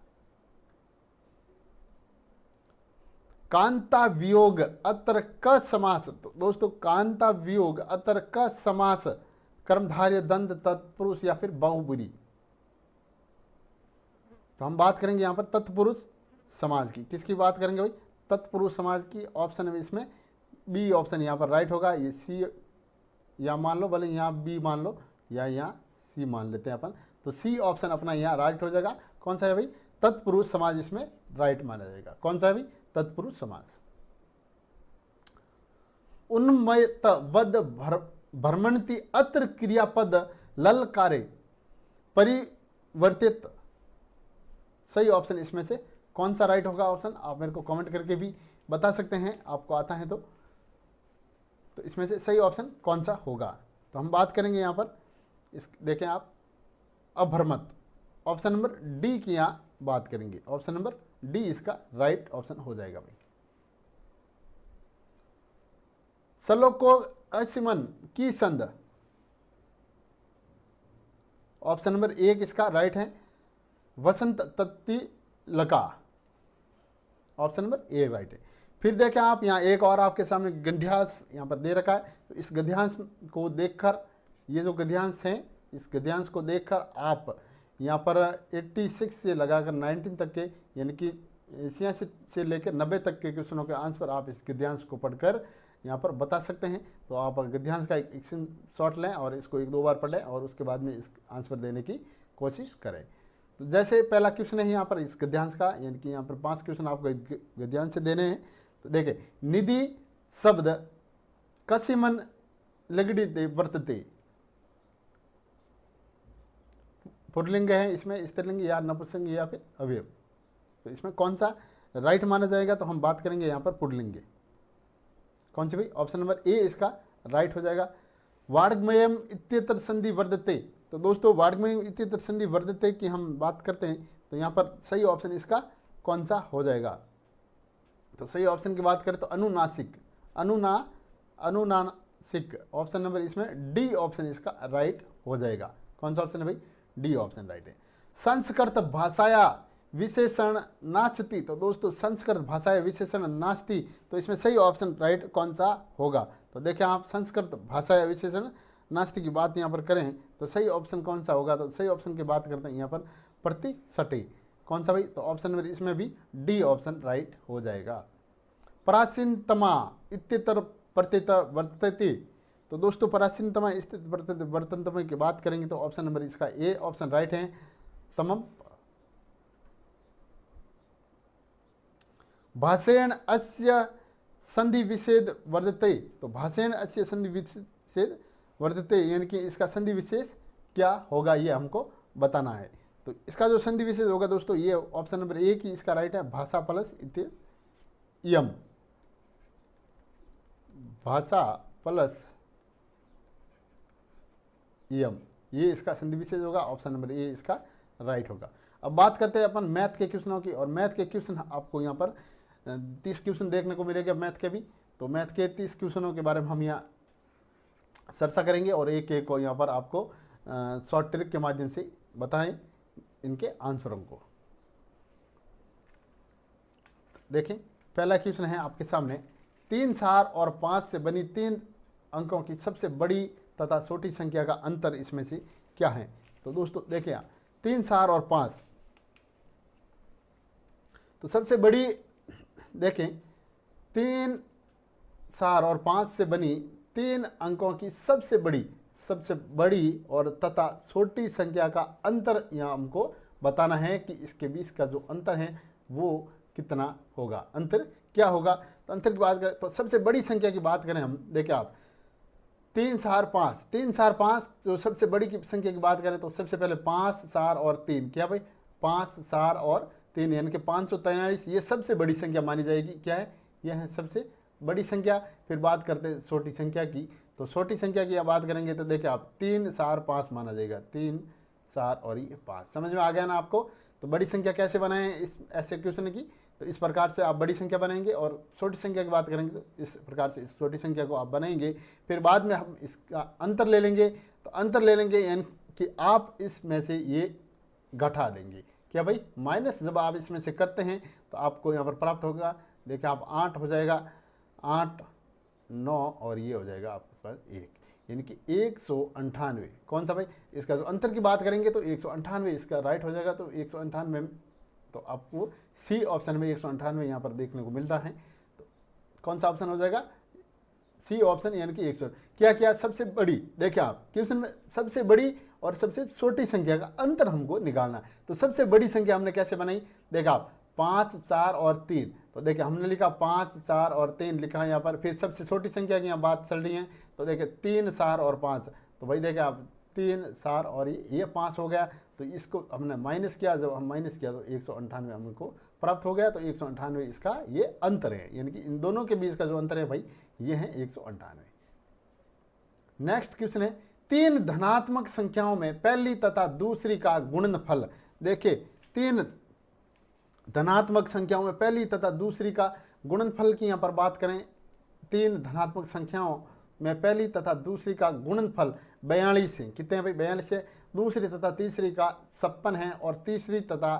कांता वियोग अत्र क समास, तो दोस्तों कांता वियोग अत्र क समास कर्मधारय दंड तत्पुरुष या फिर बहुब्रीहि, तो हम बात करेंगे यहाँ पर तत्पुरुष समाज की। किसकी बात करेंगे भाई, तत्पुरुष समाज की। ऑप्शन में इसमें बी ऑप्शन यहाँ पर राइट होगा। ये सी या मान लो, भले यहाँ बी मान लो या यहाँ सी मान लेते हैं अपन, तो सी ऑप्शन अपना यहाँ राइट हो जाएगा। कौन सा है भाई, तत्पुरुष समाज इसमें राइट माना जाएगा। कौन सा है भाई, तत्पुरुष समाज। उन्मयत वद भ्रमणति अत्र क्रियापद ललकारे परिवर्तित, सही ऑप्शन इसमें से कौन सा राइट होगा ऑप्शन, आप मेरे को कमेंट करके भी बता सकते हैं, आपको आता है तो इसमें से सही ऑप्शन कौन सा होगा। तो हम बात करेंगे यहाँ पर, इस देखें आप, अभ्रमत, ऑप्शन नंबर डी की यहाँ बात करेंगे। ऑप्शन नंबर डी इसका राइट ऑप्शन हो जाएगा भाई। श्लोको असिमन की संध, ऑप्शन नंबर 1 इसका राइट है। वसंत तत्ति लका, ऑप्शन नंबर ए राइट है। फिर देखें आप, यहाँ एक और आपके सामने गद्यांश यहाँ पर दे रखा है, तो इस गद्यांश को देखकर, ये जो गद्यांश हैं, इस गद्यांश को देखकर आप यहाँ पर 86 से लगाकर 19 तक के, यानी कि 86 से लेकर 90 तक के क्वेश्चनों के आंसर आप इस गद्यांश को पढ़कर यहाँ पर बता सकते हैं। तो आप गद्यांश का एक शॉट लें और इसको 1-2 बार पढ़ लें और उसके बाद में इस आंसर देने की कोशिश करें। तो जैसे पहला क्वेश्चन है यहाँ पर इस गद्यांश का, यानी कि यहाँ पर 5 क्वेश्चन आपको गद्यांश से देने हैं। तो देखें, निधि शब्द कसिमन लगड़ीते वर्तते, पुल्लिंग है इसमें, स्त्रीलिंग या नपुंसक या फिर अवयव, तो इसमें कौन सा राइट माना जाएगा, तो हम बात करेंगे यहाँ पर पुल्लिंग। कौन सी भाई, ऑप्शन नंबर ए इसका राइट हो जाएगा। वार्गमयम इत्यत्र संधि वर्धते, तो दोस्तों वार्गमयम इत्यत्र संधि वर्धते की हम बात करते हैं, तो यहाँ पर सही ऑप्शन इसका कौन सा हो जाएगा। तो सही ऑप्शन की बात करें तो अनुनासिक, अनुनासिक, ऑप्शन नंबर इसमें डी ऑप्शन इसका राइट हो जाएगा। कौन सा ऑप्शन है भाई, डी ऑप्शन राइट है। संस्कृत भाषाया विशेषण नास्ति, तो दोस्तों संस्कृत भाषाया विशेषण नास्ति, तो इसमें सही ऑप्शन राइट कौन सा होगा। तो देखें आप, संस्कृत भाषाया विशेषण नास्ति की बात यहाँ पर करें तो सही ऑप्शन कौन सा होगा, तो सही ऑप्शन की बात करते हैं यहाँ पर प्रतिशटे। कौन सा भाई, तो ऑप्शन नंबर इसमें भी डी ऑप्शन राइट हो जाएगा। प्राचीनतमा इत्यतर प्रत्यत वर्तते, तो दोस्तों प्राचीनतम स्थित वर्तनतम की बात करेंगे तो ऑप्शन नंबर इसका ए ऑप्शन राइट है। तमम भाषेण अस्य संधि विच्छेद वर्धते, तो भाषेण अस्य संधि विच्छेद वर्धते यानी कि इसका संधि विशेष क्या होगा ये हमको बताना है। तो इसका जो संधि विशेष होगा दोस्तों ये ऑप्शन नंबर ए की इसका राइट है, भाषा प्लस इयम, भाषा प्लस इयम, ये इसका संधि विशेष होगा, ऑप्शन नंबर ए इसका राइट होगा। अब बात करते हैं अपन मैथ के क्वेश्चनों की, और मैथ के क्वेश्चन आपको यहाँ पर 30 क्वेश्चन देखने को मिलेगा मैथ के भी। तो मैथ के 30 क्वेश्चनों के बारे में हम यहाँ चर्चा करेंगे और एक एक को यहाँ पर आपको शॉर्ट ट्रिक के माध्यम से बताएं इनके आंसरों को। देखें पहला क्वेश्चन है आपके सामने, 3 4 और 5 से बनी 3 अंकों की सबसे बड़ी तथा छोटी संख्या का अंतर इसमें से क्या है। तो दोस्तों देखिए 3 4 और 5, तो सबसे बड़ी देखें 3 4 और 5 से बनी 3 अंकों की सबसे बड़ी और तथा छोटी संख्या का अंतर यहाँ हमको बताना है कि इसके बीच का जो अंतर है वो कितना होगा, अंतर क्या होगा। तो अंतर की बात करें तो सबसे बड़ी संख्या की बात करें हम, देखिए आप 3 4 5, 3 4 5 जो सबसे बड़ी की संख्या की बात करें तो सबसे पहले 5 4 और 3, क्या भाई 5 4 और 3 यानी कि 543, ये सबसे बड़ी संख्या मानी जाएगी। क्या है, यह है सबसे बड़ी संख्या। फिर बात करते हैं छोटी संख्या की, तो छोटी संख्या की बात करेंगे तो देखिए आप 3 4 5 माना जाएगा, 3 4 और ये 5। समझ में आ गया ना आपको। तो बड़ी संख्या कैसे बनाएं इस ऐसे क्वेश्चन की, तो इस प्रकार से आप बड़ी संख्या बनाएंगे, और छोटी संख्या की बात करेंगे तो इस प्रकार से इस छोटी संख्या को आप बनाएंगे। फिर बाद में हम इसका अंतर ले लेंगे, तो अंतर ले लेंगे यानी कि आप इसमें से ये घटा देंगे। क्या भाई, माइनस जब आप इसमें से करते हैं तो आपको यहाँ पर प्राप्त होगा, देखिए आप 8 हो जाएगा, 8 9 और ये हो जाएगा आपके पास 1, यानी कि 198। कौन सा भाई, इसका जो अंतर की बात करेंगे तो 198 इसका राइट हो जाएगा। तो 198 तो आपको सी ऑप्शन में 198 यहाँ पर देखने को मिल रहा है। तो कौन सा ऑप्शन हो जाएगा, सी ऑप्शन, यानी कि 100। क्या क्या सबसे बड़ी, देखिए आप क्वेश्चन में सबसे बड़ी और सबसे छोटी संख्या का अंतर हमको निकालना है। तो सबसे बड़ी संख्या हमने कैसे बनाई, देखा आप 5 4 और 3, तो देखिए हमने लिखा 5 4 और 3 लिखा है यहाँ पर। फिर सबसे छोटी संख्या की यहाँ बात चल रही है, तो देखिए 3 4 और 5, तो भाई देखिए आप 3 4 और ये 5 हो गया। तो इसको हमने माइनस किया, जब हम माइनस किया तो 198 हमको प्राप्त हो गया। तो 198 इसका ये अंतर है, यानी कि इन दोनों के बीच का जो अंतर है भाई ये है 198। नेक्स्ट क्वेश्चन है, 3 धनात्मक संख्याओं में पहली तथा दूसरी का गुणनफल। देखिए 3 धनात्मक संख्याओं में पहली तथा दूसरी का गुणनफल की यहाँ पर बात करें, 3 धनात्मक संख्याओं में पहली तथा दूसरी का गुणनफल 42 है। कितने हैं भाई, 42 है। दूसरी तथा तीसरी का 56 है, और तीसरी तथा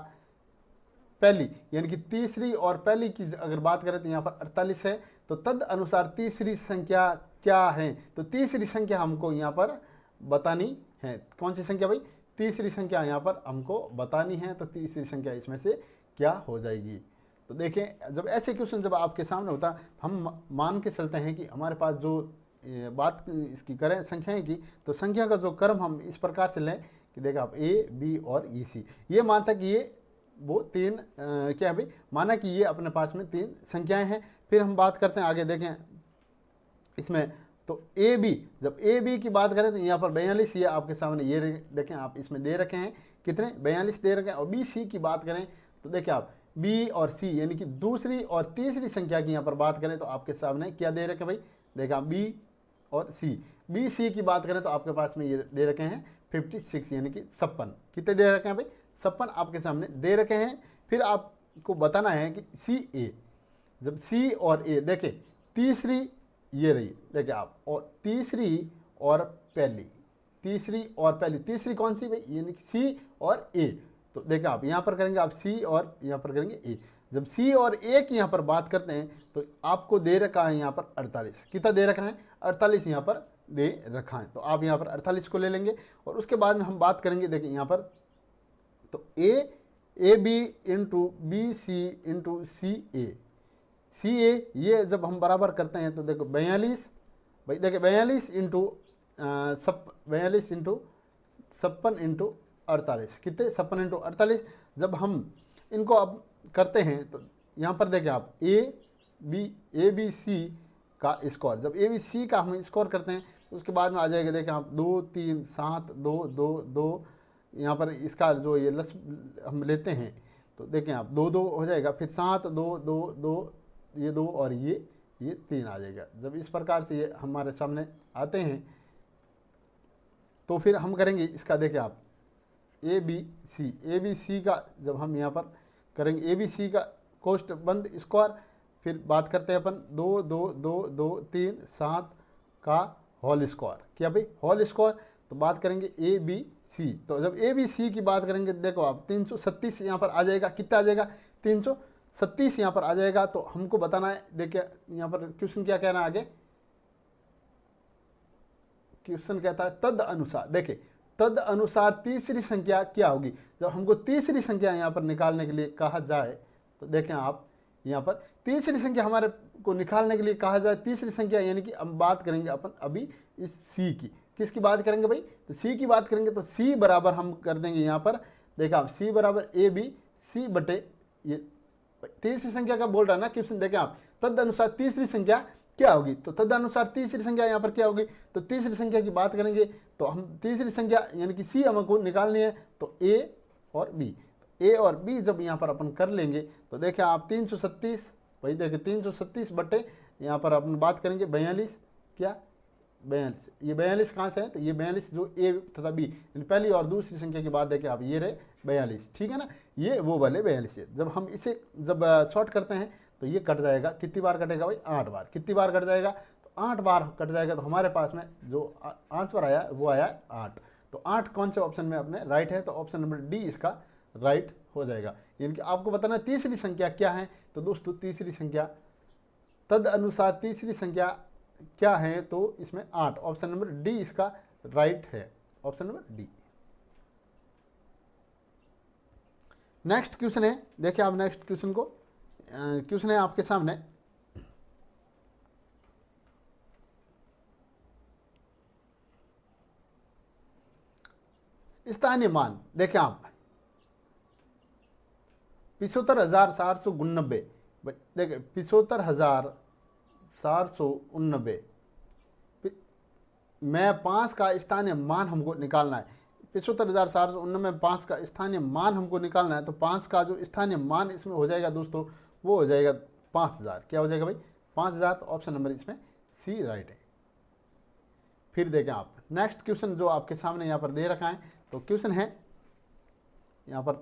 पहली यानी कि तीसरी और पहली की अगर बात करें तो यहाँ पर 48 है। तो तद अनुसार तीसरी संख्या क्या है, तो तीसरी संख्या हमको यहाँ पर बतानी है। कौन सी संख्या भाई, तीसरी संख्या यहाँ पर हमको बतानी है। तो तीसरी संख्या इसमें से क्या हो जाएगी। तो देखें जब ऐसे क्वेश्चन जब आपके सामने होता हम मान के चलते हैं कि हमारे पास जो बात इसकी करें संख्याएं की, तो संख्या का जो क्रम हम इस प्रकार से लें कि देखा आप ए बी और ई सी, ये मानता कि ये वो 3 क्या है भाई, माना कि ये अपने पास में 3 संख्याएं हैं। फिर हम बात करते हैं आगे, देखें इसमें तो ए बी, जब ए बी की बात करें तो यहाँ पर 42 ये आपके सामने ये देखें आप इसमें दे रखे हैं, कितने 42 दे रखे हैं। और बी सी की बात करें तो देखिए आप बी और सी यानी कि दूसरी और तीसरी संख्या की यहाँ पर बात करें तो आपके सामने क्या दे रखे भाई, देखा बी और सी। बी सी की बात करें तो आपके पास में ये दे रखे हैं 56 यानी कि 56। कितने दे रखे हैं भाई, 56 आपके सामने दे रखे हैं। फिर आपको बताना है कि सी ए, जब सी और ए देखें तीसरी ये रही, देखिए आप, और तीसरी और पहली, तीसरी और पहली, तीसरी कौन सी भाई, यानी कि सी और ए। तो देखिए आप यहाँ पर करेंगे आप सी और यहाँ पर करेंगे ए। जब सी और ए की यहाँ पर बात करते हैं तो आपको दे रखा है यहाँ पर 48। कितना दे रखा है, 48 यहाँ पर दे रखा है। तो आप यहाँ पर 48 को ले लेंगे, और उसके बाद में हम बात करेंगे देखिए यहाँ पर तो A B into B C into C A, ये जब हम बराबर करते हैं तो देखो 42 भाई देखिए 42 कितने 56 × 48। जब हम इनको अब करते हैं तो यहाँ पर देखें आप ए बी सी का स्कोर, जब ए बी सी का हम स्कोर करते हैं तो उसके बाद में आ जाएगा देखें आप 2 3 7 2 2 2। यहाँ पर इसका जो ये लस हम लेते हैं तो देखें आप 2 2 हो जाएगा, फिर 7 2 2 2 ये 2 और ये 3 आ जाएगा। जब इस प्रकार से ये हमारे सामने आते हैं तो फिर हम करेंगे इसका देखें आप ए बी सी का जब हम यहाँ पर करेंगे ए बी सी का कोष्ठ बंद स्क्वायर, फिर बात करते हैं अपन 2 2 2 2 3 7 का होल स्क्वायर, क्या भाई होल स्क्वायर। तो बात करेंगे ए बी सी, तो जब ए बी सी की बात करेंगे देखो आप 336 यहाँ पर आ जाएगा, कितना आ जाएगा 336 यहाँ पर आ जाएगा। तो हमको बताना है, देखिए यहाँ पर क्वेश्चन क्या कहना है आगे, क्वेश्चन कहता है तद अनुसार, देखिए तद अनुसार तीसरी संख्या क्या होगी। जब हमको तीसरी संख्या यहाँ पर निकालने के लिए कहा जाए तो देखें आप यहाँ पर तीसरी संख्या हमारे को निकालने के लिए कहा जाए, तीसरी संख्या यानी कि हम बात करेंगे अपन अभी इस सी की, किसकी बात करेंगे भाई, तो सी की बात करेंगे। तो सी बराबर हम कर देंगे यहाँ पर देखा आप सी बराबर ए बी सी बटे ये तीसरी संख्या का बोल रहा है ना क्वेश्चन, देखें आप तद अनुसार तीसरी संख्या क्या होगी। तो तदनुसार तीसरी संख्या यहाँ पर क्या होगी, तो तीसरी संख्या की बात करेंगे तो हम तीसरी संख्या यानी कि सी हमको निकालनी है, तो ए और बी, ए और बी जब यहाँ पर अपन कर लेंगे तो देखिए आप 336, वही देखिए 336 बटे यहाँ पर अपन बात करेंगे 42, क्या 42, ये 42 कहाँ से है, तो ये 42 जो ए तथा बी यानी पहली और दूसरी संख्या की बात देखिए आप ये रहे 42, ठीक है ना, ये वो वाले 42 है। जब हम इसे जब शॉर्ट करते हैं तो ये कट जाएगा, कितनी बार कटेगा भाई 8 बार, कितनी बार कट जाएगा, तो 8 बार कट जाएगा। तो हमारे पास में जो आंसर आया वो आया 8। तो 8 कौन से ऑप्शन में अपने राइट है, तो ऑप्शन नंबर डी इसका राइट हो जाएगा। यानी कि आपको बताना तीसरी संख्या क्या है, तो दोस्तों तीसरी संख्या तद अनुसार तीसरी संख्या क्या है, तो इसमें 8, ऑप्शन नंबर डी इसका राइट है, option number D. Next question है, देखिए आप नेक्स्ट क्वेश्चन को, क्वेश्चन है आपके सामने, स्थानीय मान देखिए आप 75,499, देखिए 75,499 में 5 का स्थानीय मान हमको निकालना है। 75,499 में 5 का स्थानीय मान हमको निकालना है, तो 5 का जो स्थानीय मान इसमें हो जाएगा दोस्तों वो हो जाएगा 5,000, क्या हो जाएगा भाई 5,000। तो ऑप्शन नंबर इसमें सी राइट है। फिर देखें आप नेक्स्ट क्वेश्चन जो आपके सामने यहाँ पर दे रखा है, तो क्वेश्चन है यहाँ पर,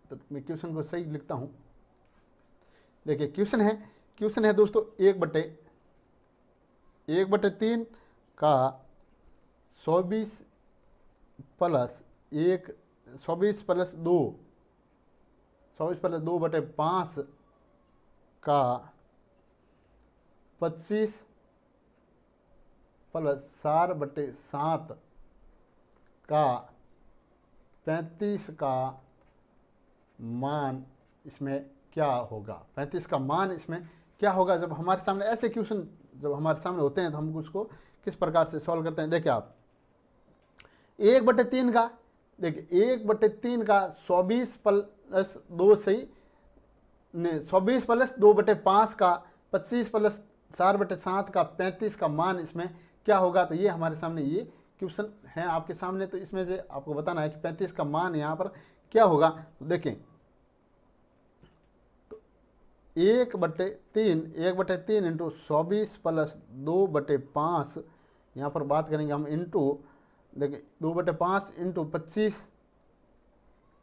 तो मैं क्वेश्चन को सही लिखता हूँ। देखिए क्वेश्चन है दोस्तों 1/3 का 24 प्लस 1 24 प्लस 2 बटे 5 का 25 प्लस 4 बटे 7 का 35 का मान इसमें क्या होगा, 35 का मान इसमें क्या होगा। जब हमारे सामने ऐसे क्वेश्चन जब हमारे सामने होते हैं तो हम उसको किस प्रकार से सॉल्व करते हैं, देखिए आप 1/3 का, देखिए 1/3 का 24 प्लस 2 सही 24 प्लस 2 बटे 5 का 25 प्लस 4 बटे 7 का 35 का मान इसमें क्या होगा। तो ये हमारे सामने ये क्वेश्चन है आपके सामने, तो इसमें से आपको बताना है कि 35 का मान यहाँ पर क्या होगा। तो देखें तो 1/3 इंटू 24 प्लस 2 बटे 5 यहाँ पर बात करेंगे हम इंटू, देखिए 2 बटे 5 इंटू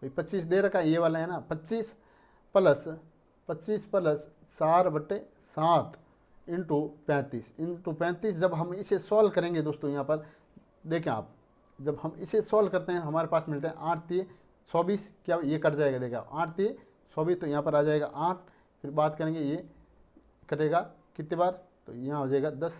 25 दे रखा है ये वाला है ना, 25 प्लस 4 बटे 7 इंटू 35 जब हम इसे सॉल्व करेंगे दोस्तों यहाँ पर देखें आप, जब हम इसे सॉल्व करते हैं हमारे पास मिलते हैं 8 3 24, क्या ये कट जाएगा, देखिए 8 3 24, तो यहाँ पर आ जाएगा 8, फिर बात करेंगे ये कटेगा कितने बार, तो यहाँ हो जाएगा 10,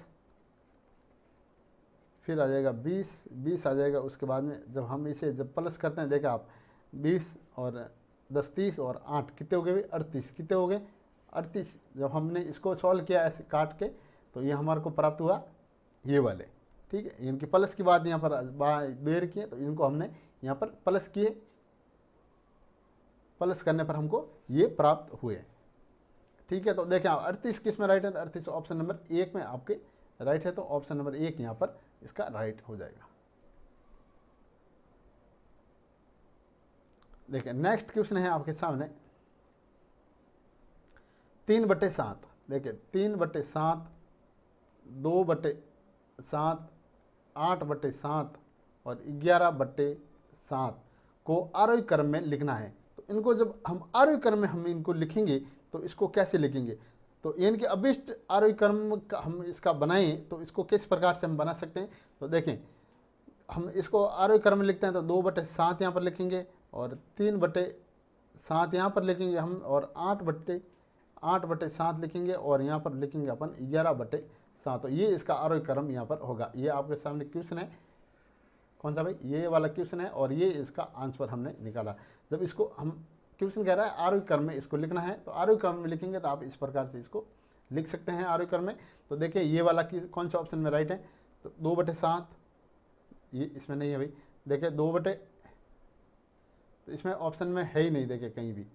फिर आ जाएगा 20 आ जाएगा। उसके बाद में जब हम इसे जब प्लस करते हैं देखिए आप 20 और 10 30 और 8 कितने हो गए भाई 38, कितने हो गए 38। जब हमने इसको सॉल्व किया ऐसे काट के तो ये हमारे को प्राप्त हुआ ये वाले, ठीक है। इनकी प्लस की बात यहाँ पर दे रखी है, तो इनको हमने यहाँ पर प्लस किए, प्लस करने पर हमको ये प्राप्त हुए, ठीक है। तो देखें आप 38 किस में राइट है, तो 38 ऑप्शन नंबर 1 में आपके राइट है, तो ऑप्शन नंबर 1 यहाँ पर इसका राइट हो जाएगा। देखिए नेक्स्ट क्वेश्चन है आपके सामने 3/7। देखिए 3/7, 2/7, 8/7 और 11/7 को आरोही क्रम में लिखना है। तो इनको जब हम आरोही क्रम में हम इनको लिखेंगे तो इसको कैसे लिखेंगे, तो यानी कि अभिष्ट आरोही क्रम का हम इसका बनाएं तो इसको किस प्रकार से हम बना सकते हैं। तो देखें हम इसको आरोही क्रम में लिखते हैं, तो 2/7 यहाँ पर लिखेंगे और 3/7 यहाँ पर लिखेंगे हम, और 8/7 लिखेंगे और यहाँ पर लिखेंगे अपन 11/7। तो ये इसका आरोही क्रम यहाँ पर होगा। ये आपके सामने क्वेश्चन है, कौन सा भाई, ये वाला क्वेश्चन है, और ये इसका आंसर हमने निकाला। जब इसको हम क्वेश्चन कह रहा है आरोही क्रम में इसको लिखना है, तो आरोही क्रम में लिखेंगे तो आप इस प्रकार से इसको लिख सकते हैं आरोही क्रम में। तो देखिए ये वाला कौन से ऑप्शन में राइट है, तो 2/7, ये इसमें नहीं है भाई। देखिए तो इसमें ऑप्शन में है ही नहीं, देखिए कहीं भी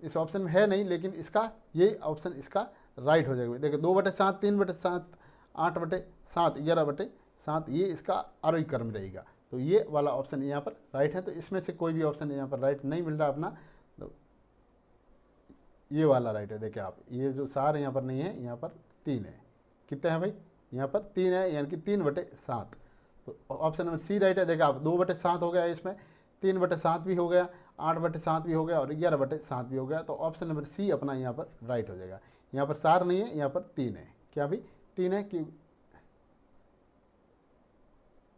इस ऑप्शन में है नहीं, लेकिन इसका ये ऑप्शन इसका राइट हो जाएगा। देखिए 2/7, 3/7, 8/7, 11/7, ये इसका आरोही क्रम रहेगा। तो ये वाला ऑप्शन यहाँ पर राइट है। तो इसमें से कोई भी ऑप्शन यहाँ पर राइट नहीं मिल रहा अपना, तो ये वाला राइट है। देखिए आप ये जो सार यहाँ पर नहीं है, यहाँ पर 3 है। कितने हैं भाई, यहाँ पर 3 है, यानी कि 3/7। तो ऑप्शन नंबर सी राइट है। देखिए आप 2/7 हो गया, इसमें 3/7 भी हो गया, 8/7 भी हो गया और 11/7 भी हो गया। तो ऑप्शन नंबर सी अपना यहाँ पर राइट हो जाएगा। यहाँ पर 4 नहीं है, यहाँ पर 3 है। क्या भाई 3 है, कि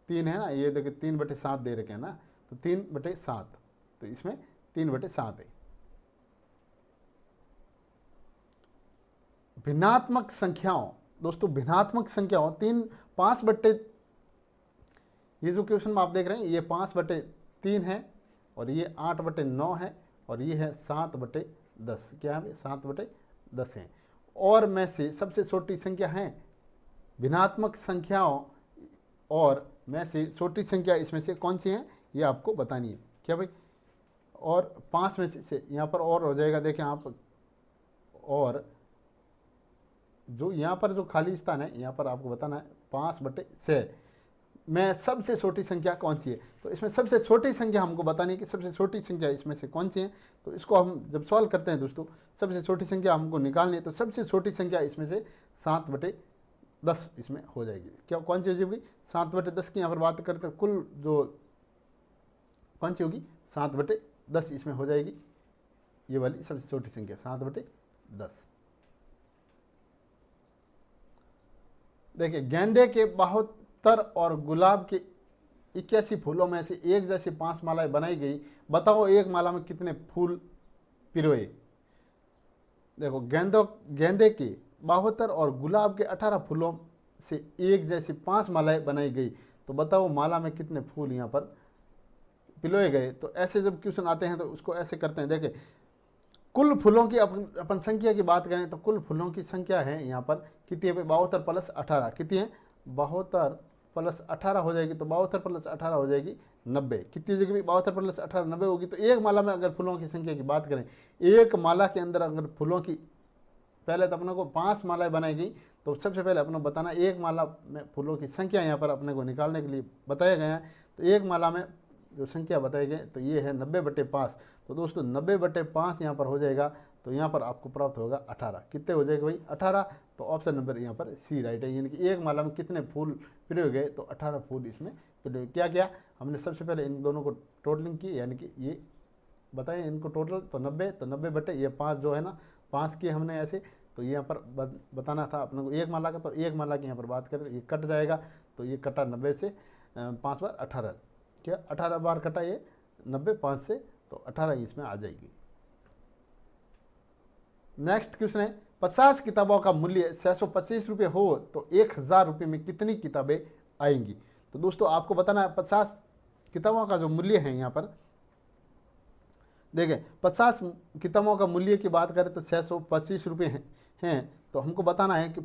3 है ना, ये देखिए 3/7 दे रखे हैं ना, तो 3/7, तो इसमें 3/7 है। भिन्नात्मक संख्याओं, दोस्तों भिन्नात्मक संख्याओं 5/, ये जो क्वेश्चन आप देख रहे हैं ये 5/3 है, और ये 8/9 है, और ये है 7/10। क्या है, 7/10 है। और में से सबसे छोटी संख्या है भिन्नात्मक संख्याओं, और में से छोटी संख्या इसमें से कौन सी है, ये आपको बतानी है। क्या भाई, और 5 में से यहाँ पर और हो जाएगा। देखें आप, और जो यहाँ पर जो खाली स्थान है यहाँ पर आपको बताना है 5/6 में सबसे छोटी संख्या कौन सी है। तो इसमें सबसे छोटी संख्या हमको बतानी है कि सबसे छोटी संख्या इसमें से कौन सी है। तो इसको हम जब सॉल्व करते हैं दोस्तों, सबसे छोटी संख्या हमको निकालनी है, तो सबसे छोटी संख्या इसमें से 7/10 इसमें हो जाएगी। क्या कौन सी हो जाएगी, 7/10 की यहाँ पर बात करते हैं, कुल जो कौन सी होगी 7/10 इसमें हो जाएगी। ये वाली सबसे छोटी संख्या 7/10। देखिए गेंदे के 72 और गुलाब के 81 फूलों में से एक जैसी 5 मालाएं बनाई गई, बताओ एक माला में कितने फूल पिरोए। देखो गेंदे के 72 और गुलाब के 18 फूलों से एक जैसी 5 मालाएं बनाई गई, तो बताओ माला में कितने फूल यहाँ पर पिलोए गए। तो ऐसे जब क्वेश्चन आते हैं तो उसको ऐसे करते हैं। देखिए कुल फूलों की अपन संख्या की बात करें तो कुल फूलों की संख्या है यहाँ पर कितनी है, 72 + 18 कितनी है, 72 + 18 हो जाएगी। तो 72 + 18 हो जाएगी 90। कितनी हो जाएगी, 72 + 18 90 होगी। तो एक माला में अगर फूलों की संख्या की बात करें, एक माला के अंदर अगर फूलों की, पहले तो अपने को 5 मालाएं बनाई गई, तो सबसे पहले अपने बताना एक माला में फूलों की संख्या यहाँ पर अपने को निकालने के लिए बताया गया है। तो एक माला में जो संख्या बताई गई तो ये है 90/5। तो दोस्तों 90/5 यहाँ पर हो जाएगा, तो यहाँ पर आपको प्राप्त होगा 18। कितने हो जाएगा भाई, 18। तो ऑप्शन नंबर यहाँ पर सी राइट है, यानी कि एक माला में कितने फूल पिरोए गए, तो 18 फूल इसमें पिरोए। क्या किया हमने, सबसे पहले इन दोनों को टोटलिंग की, यानी कि ये बताएं इनको टोटल, तो 90, तो 90/5 जो है ना, 5 किए हमने ऐसे। तो यहाँ पर बताना था अपने को एक माला का, तो एक माला की यहाँ पर बात करें ये कट जाएगा। तो ये कटा 90 से 5 बार 18, क्या 18 बार कटा ये 90 5 से, तो 18 इसमें आ जाएगी। नेक्स्ट क्वेश्चन है 50 किताबों का मूल्य 625 रुपये हो तो 1000 रुपये में कितनी किताबें आएंगी। तो दोस्तों आपको बताना है 50 किताबों का जो मूल्य है यहाँ पर, देखें 50 किताबों का मूल्य की बात करें तो 625 रुपये हैं। तो हमको बताना है कि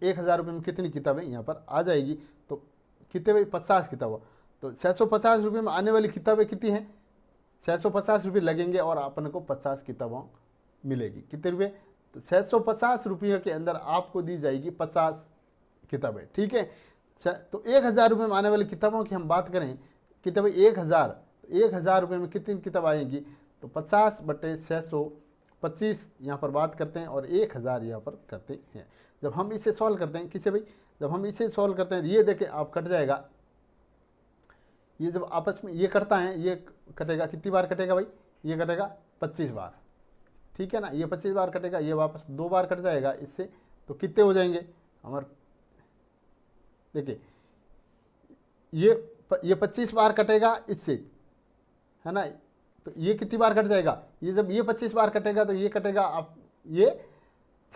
1000 रुपये में कितनी किताबें यहाँ पर आ जाएगी, तो कितने भाई 50 किताबें, तो 650 रुपये में आने वाली किताबें कितनी हैं, 650 रुपये लगेंगे और अपन को 50 किताबों मिलेगी। कितने रुपये, तो 650 रुपये के अंदर आपको दी जाएगी 50 किताबें, ठीक है। तो 1000 रुपये में आने वाली किताबों की हम बात करें, किताबें 1000, तो 1000 रुपये में कितनी किताब आएंगी, तो 50/625 यहाँ पर बात करते हैं और 1000 यहाँ पर करते हैं। जब हम इसे सॉल्व करते हैं, किसे भाई, जब हम इसे सॉल्व करते हैं, ये देखें आप कट जाएगा, ये जब आपस में ये कटता है, ये कटेगा, कितनी बार कटेगा भाई, ये कटेगा 25 बार, ठीक है ना, ये 25 बार कटेगा, ये वापस 2 बार कट जाएगा इससे, तो कितने हो जाएंगे हमारे, देखिए ये 25 बार कटेगा इससे, है ना, तो ये कितनी बार कट जाएगा, ये जब ये 25 बार कटेगा तो ये कटेगा आप ये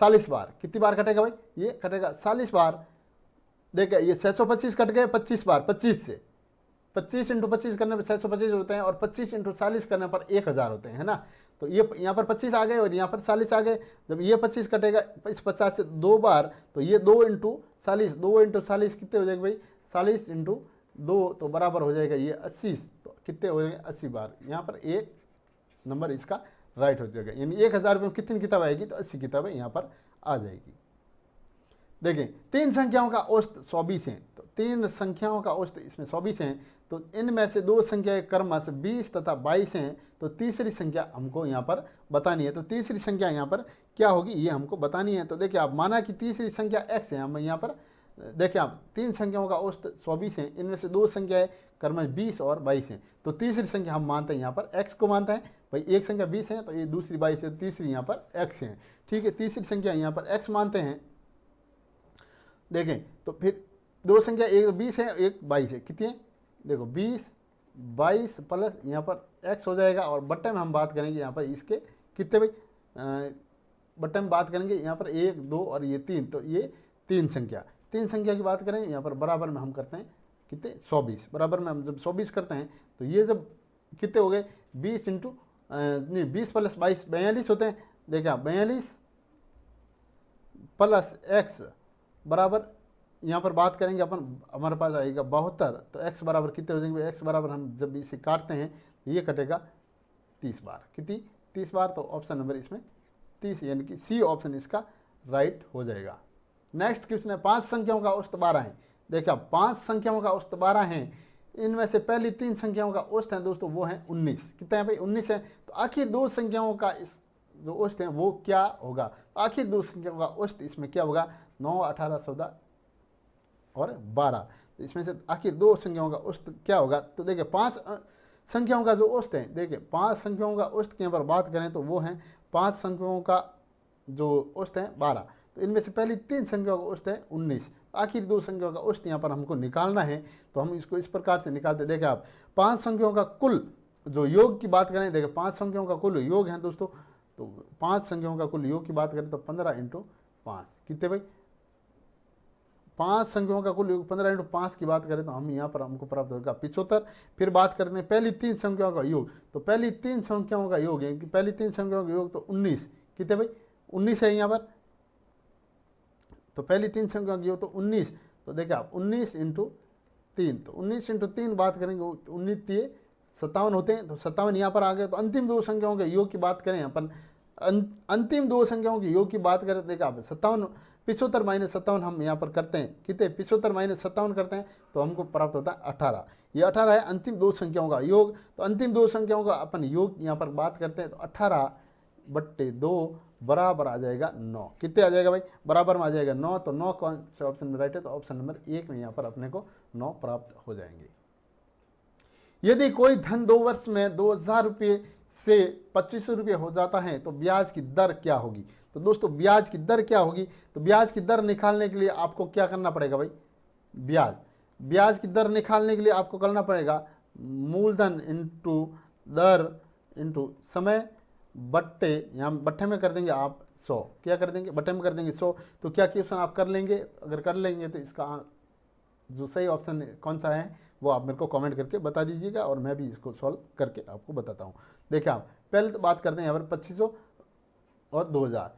40 बार, कितनी बार कटेगा भाई, ये कटेगा 40 बार। देखिए ये 625 कट गए 25 बार, 25 से 25 × 25 करने पर 625 होते हैं और 25 × 40 करने पर 1000 होते हैं, है ना। तो ये यहाँ पर 25 आ गए और यहाँ पर 40 आ गए। जब ये 25 कटेगा इस 50 से 2 बार, तो ये 2 × 40, 2 × 40 कितने हो जाएगा भाई, 40 × 2 तो बराबर हो जाएगा ये 80, तो कितने हो जाएंगे 80 बार। यहाँ पर एक नंबर इसका राइट हो जाएगा, यानी 1000 रुपये में कितनी किताब आएगी, तो 80 किताबें यहाँ पर आ जाएगी। देखें 3 संख्याओं का औसत 120 है, तो 3 संख्याओं का औसत इसमें 120 हैं, तो इनमें से 2 संख्याएं क्रमशः 20 तथा 22 हैं, तो तीसरी संख्या हमको यहाँ पर बतानी है। तो तीसरी संख्या यहाँ पर क्या होगी, ये हमको बतानी है। तो देखिए आप माना कि तीसरी संख्या x है, हम यहाँ पर देखिए आप 3 संख्याओं का औसत 24 है, इनमें से 2 संख्याएं क्रमशः 20 और 22 हैं, तो तीसरी संख्या हम मानते हैं यहाँ पर x को मानते हैं भाई, एक संख्या 20 है तो ये दूसरी 22 है, तीसरी यहाँ पर x है, ठीक है। तीसरी संख्या यहाँ पर x मानते हैं। देखें तो फिर 2 संख्या, एक 20 है एक 22 है, कितनी है, देखो 20 22 प्लस यहाँ पर x हो जाएगा, और बट्टे में हम बात करेंगे यहाँ पर इसके कितने भाई, बट्टे में बात करेंगे यहाँ पर 1 2 और ये 3, तो ये 3 संख्या की बात करें यहाँ पर बराबर में हम करते हैं कितने 24, बराबर में हम जब 24 करते हैं तो ये जब कितने हो गए 20 × नहीं 20 + 22 42 होते हैं। देखिए आप 42 प्लस x बराबर यहाँ पर बात करेंगे अपन, हमारे पास आएगा 72, तो x बराबर कितने हो जाएंगे, x बराबर हम जब इसे काटते हैं तो ये कटेगा 30 बार, कितनी 30 बार, तो ऑप्शन नंबर इसमें 30 यानी कि सी ऑप्शन इसका राइट हो जाएगा। नेक्स्ट क्वेश्चन है 5 संख्याओं का औसत 12 है। देखिए आप 5 संख्याओं का औसत 12 है, इनमें से पहली 3 संख्याओं का औसत है दोस्तों वो है 19, कितना है भाई 19 है, तो आखिर 2 संख्याओं का इस जो औसत है वो क्या होगा, आखिर 2 संख्याओं का औसत इसमें क्या होगा, 9 18 14 और 12, तो इसमें से आखिर 2 संख्याओं का औसत क्या होगा। तो देखिए 5 संख्याओं का जो औसत है, देखिए 5 संख्याओं का औसत के यहाँ पर बात करें तो वो है 5 संख्याओं का जो औसत है 12, तो इनमें से पहली 3 संख्याओं का औसत है 19, आखिर 2 संख्याओं का औसत यहाँ पर हमको निकालना है, तो हम इसको इस प्रकार से निकालते। देखिए आप 5 संख्याओं का कुल जो योग की बात करें, देखिए 5 संख्याओं का कुल योग है दोस्तों, तो 5 संख्याओं का कुल योग की बात करें तो 15 × 5 कितने भाई, 5 संख्याओं का कुल योग 15 × 5 की बात करें तो हम यहाँ पर हमको प्राप्त होगा 75। फिर बात करते हैं पहली 3 संख्याओं का योग, तो पहली 3 संख्याओं का योग है कि पहली 3 संख्याओं का योग तो 19, कितने भाई 19 है यहाँ पर, तो पहली 3 संख्याओं का योग तो 19, तो देखिए आप 19 × 3, तो 19 × 3 बात करेंगे 19 3 57 होते हैं, तो 57 यहाँ पर आ गए। तो अंतिम 2 संख्याओं के योग की बात करें अपन, अंतिम 2 संख्याओं के योग की बात करें, देखिए आप 57 75 - 57 हम यहाँ पर करते हैं, कितने 75 - 57 करते हैं तो हमको प्राप्त होता है 18, ये 18 है अंतिम 2 संख्याओं का योग। तो अंतिम 2 संख्याओं का अपन योग यहाँ पर बात करते हैं तो 18/2 बराबर आ जाएगा 9, कितने आ जाएगा भाई, बराबर में आ जाएगा 9, तो 9 कौन से ऑप्शन में राइट है, तो ऑप्शन नंबर 1 में यहाँ पर अपने को 9 प्राप्त हो जाएंगे। यदि कोई धन 2 वर्ष में 2000 रुपये से 2500 रुपये हो जाता है तो ब्याज की दर क्या होगी। तो दोस्तों ब्याज की दर क्या होगी, तो ब्याज की दर निकालने के लिए आपको क्या करना पड़ेगा भाई, ब्याज की दर निकालने के लिए आपको करना पड़ेगा मूलधन इंटू दर इंटू समय बट्टे, यहाँ बट्टे में कर देंगे आप 100, क्या कर देंगे बट्टे में कर देंगे 100। तो क्या क्वेश्चन आप कर लेंगे, अगर कर लेंगे तो इसका जो सही ऑप्शन कौन सा है वो आप मेरे को कमेंट करके बता दीजिएगा और मैं भी इसको सॉल्व करके आपको बताता हूँ। देखिए आप पहले तो बात करते हैं यहाँ पर 2500 और 2000,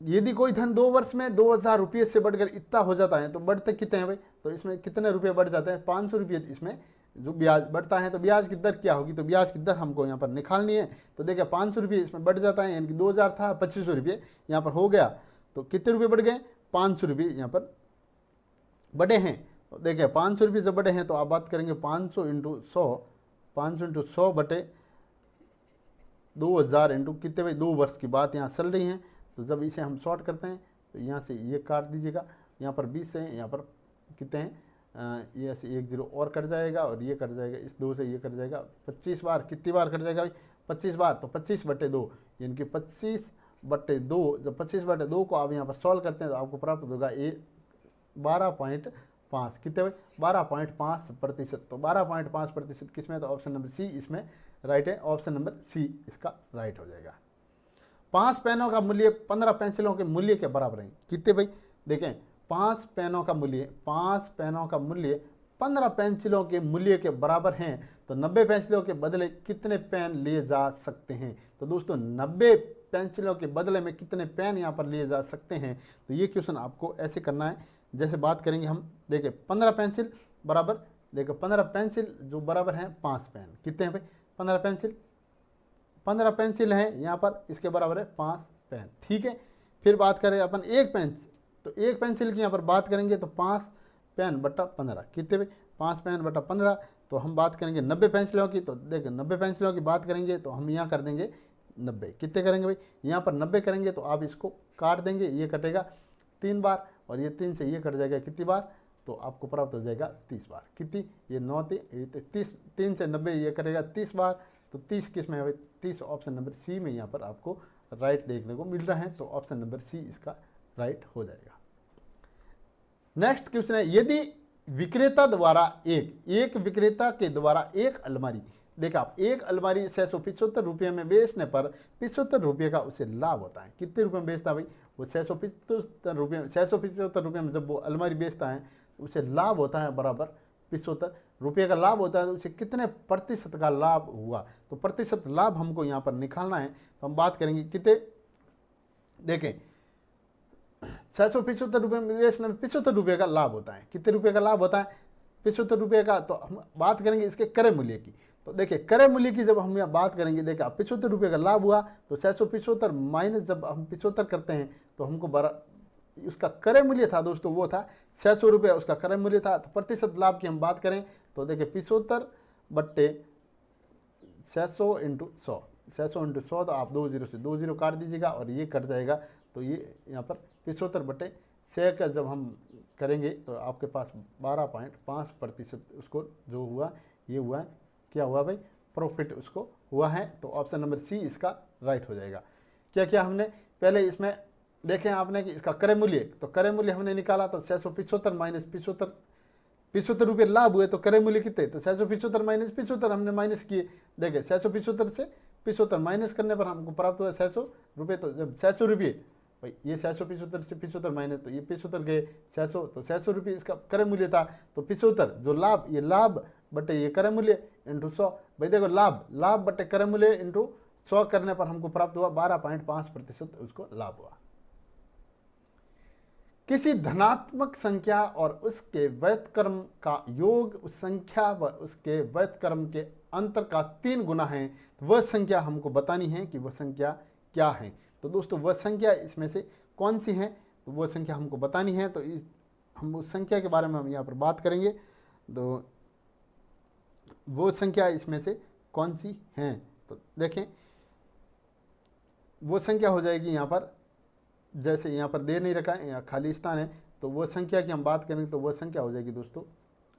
यदि कोई धन 2 वर्ष में 2,000 रुपये से बढ़कर इतना हो जाता है तो बढ़ते कितने हैं भाई, तो इसमें कितने रुपये बढ़ जाते हैं, 500 रुपये इसमें जो ब्याज बढ़ता है। तो ब्याज की दर क्या होगी, तो ब्याज की दर हमको यहाँ पर निकालनी है। तो देखिए 500 रुपये इसमें बढ़ जाता है, यानी कि 2,000 था 2,500 रुपये यहाँ पर हो गया, तो कितने रुपये बढ़ गए, 500 रुपये यहाँ पर बढ़े हैं। तो देखिए 500 रुपये जब बढ़े हैं तो आप बात करेंगे 500 इंटू 100, 500 इंटू 100 बटे 2,000 इंटू कितने भाई, 2 वर्ष की बात यहाँ चल रही है। तो जब इसे हम शॉर्ट करते हैं तो यहाँ से ये काट दीजिएगा, यहाँ पर 20 है, यहाँ पर कितने हैं, ये ऐसे 1 0 और कट जाएगा और ये कट जाएगा, इस 2 से ये कट जाएगा 25 बार, कितनी बार कट जाएगा भाई, 25 बार। तो 25 बटे 2 यानी कि 25 बटे 2, जब 25 बटे 2 को आप यहाँ पर सॉल्व करते हैं तो आपको प्राप्त होगा 12.5, कितने भाई, 12.5%। तो 12.5% किस में, तो ऑप्शन नंबर सी इसमें राइट है, ऑप्शन नंबर सी इसका राइट हो जाएगा। 5 पेनों का मूल्य 15 पेंसिलों के मूल्य के बराबर है, कितने भाई, देखें 5 पेनों का मूल्य 15 पेंसिलों के मूल्य के बराबर हैं, तो 90 पेंसिलों के बदले कितने पेन लिए जा सकते हैं। तो दोस्तों 90 पेंसिलों के बदले में कितने पेन यहाँ पर लिए जा सकते हैं, तो ये क्वेश्चन आपको ऐसे करना है। जैसे बात करेंगे हम, देखिए 15 पेंसिल बराबर, देखो 15 पेंसिल जो बराबर हैं 5 पेन, कितने हैं भाई, 15 पेंसिल हैं यहाँ पर, इसके बराबर है 5 पेन, ठीक है। फिर बात करें अपन एक पेंसिल, तो एक पेंसिल की यहाँ पर बात करेंगे तो 5 पेन बटा 15, कितने भाई, 5 पेन बटा 15। तो हम बात करेंगे 90 पेंसिलों की, तो देखिए 90 पेंसिलों की बात करेंगे तो हम यहाँ कर देंगे 90, कितने करेंगे भाई, यहाँ पर 90 करेंगे तो आप इसको काट देंगे, ये कटेगा 3 बार और ये 3 से ये कट जाएगा कितनी बार, तो आपको प्राप्त हो जाएगा 30 बार, कितनी, ये 9 30, 3 से 90 ये करेगा 30 बार। तो 30 किस में है भाई, 30 ऑप्शन नंबर सी में यहाँ पर आपको राइट देखने को मिल रहा है, तो ऑप्शन नंबर सी इसका राइट हो जाएगा। नेक्स्ट क्वेश्चन है, यदि विक्रेता द्वारा एक विक्रेता के द्वारा एक अलमारी, देखा आप, एक अलमारी 675 रुपये में बेचने पर 75 रुपये का उसे लाभ होता है, कितने रुपये में बेचता है भाई, वो 675 रुपये में जब वो अलमारी बेचता है उसे लाभ होता है बराबर 75 रुपये का लाभ होता है, तो उसे कितने प्रतिशत का लाभ हुआ। तो प्रतिशत लाभ हमको यहाँ पर निकालना है, तो हम बात करेंगे कितने, देखें 675 रुपये में बेचने में 75 रुपये का लाभ होता है, कितने रुपये का लाभ होता है, 75 रुपये का। तो हम बात करेंगे इसके क्रय मूल्य की, तो देखिए क्रय मूल्य की जब हम यहाँ बात करेंगे, देखिए 75 रुपये का लाभ हुआ, तो 675 माइनस जब हम 75 करते हैं तो हमको उसका क्रय मूल्य था दोस्तों, वो था 600 रुपये उसका क्रय मूल्य था। तो प्रतिशत लाभ की हम बात करें तो देखिए 75 बट्टे 600 इंटू 100, 600 इंटू 100, तो आप 2 0 से 2 0 काट दीजिएगा और ये कट जाएगा, तो ये यहाँ पर 75 बट्टे 100 का जब हम करेंगे तो आपके पास 12.5% उसको जो हुआ, ये हुआ है, क्या हुआ भाई, प्रॉफिट उसको हुआ है। तो ऑप्शन नंबर सी इसका राइट हो जाएगा। क्या क्या हमने पहले इसमें देखें आपने कि इसका क्रय मूल्य, तो क्रय मूल्य हमने निकाला, तो 675 माइनस 75 रुपये लाभ हुए, तो क्रय मूल्य कितने, तो 675 माइनस 75 हमने माइनस किए, देखें 675 से 75 माइनस करने पर हमको प्राप्त हुआ 600 रुपये। तो जब 600 रुपये भाई, ये 675 से 75 माइनस, तो ये 75 गए 600, तो 600 रुपये इसका क्रय मूल्य था। तो 75 जो लाभ, ये लाभ बटे ये क्रय मूल्य इंटू 100, भाई देखो लाभ बटे क्रय मूल्य इंटू 100 करने पर हमको प्राप्त हुआ 12.5% उसको लाभ हुआ। किसी धनात्मक संख्या और उसके व्युत्क्रम का योग उस संख्या व उसके व्युत्क्रम के अंतर का 3 गुना है, तो वह संख्या हमको बतानी है कि वह संख्या क्या है। तो दोस्तों वह संख्या इसमें से कौन सी है, तो वह संख्या हमको बतानी है। तो हम उस संख्या के बारे में हम यहाँ पर बात करेंगे, तो वो संख्या इसमें से कौन सी हैं, तो देखें वो संख्या हो जाएगी यहाँ पर, जैसे यहाँ पर दे नहीं रखा है, यहाँ खाली स्थान है, तो वो संख्या की हम बात करेंगे तो वो संख्या हो जाएगी दोस्तों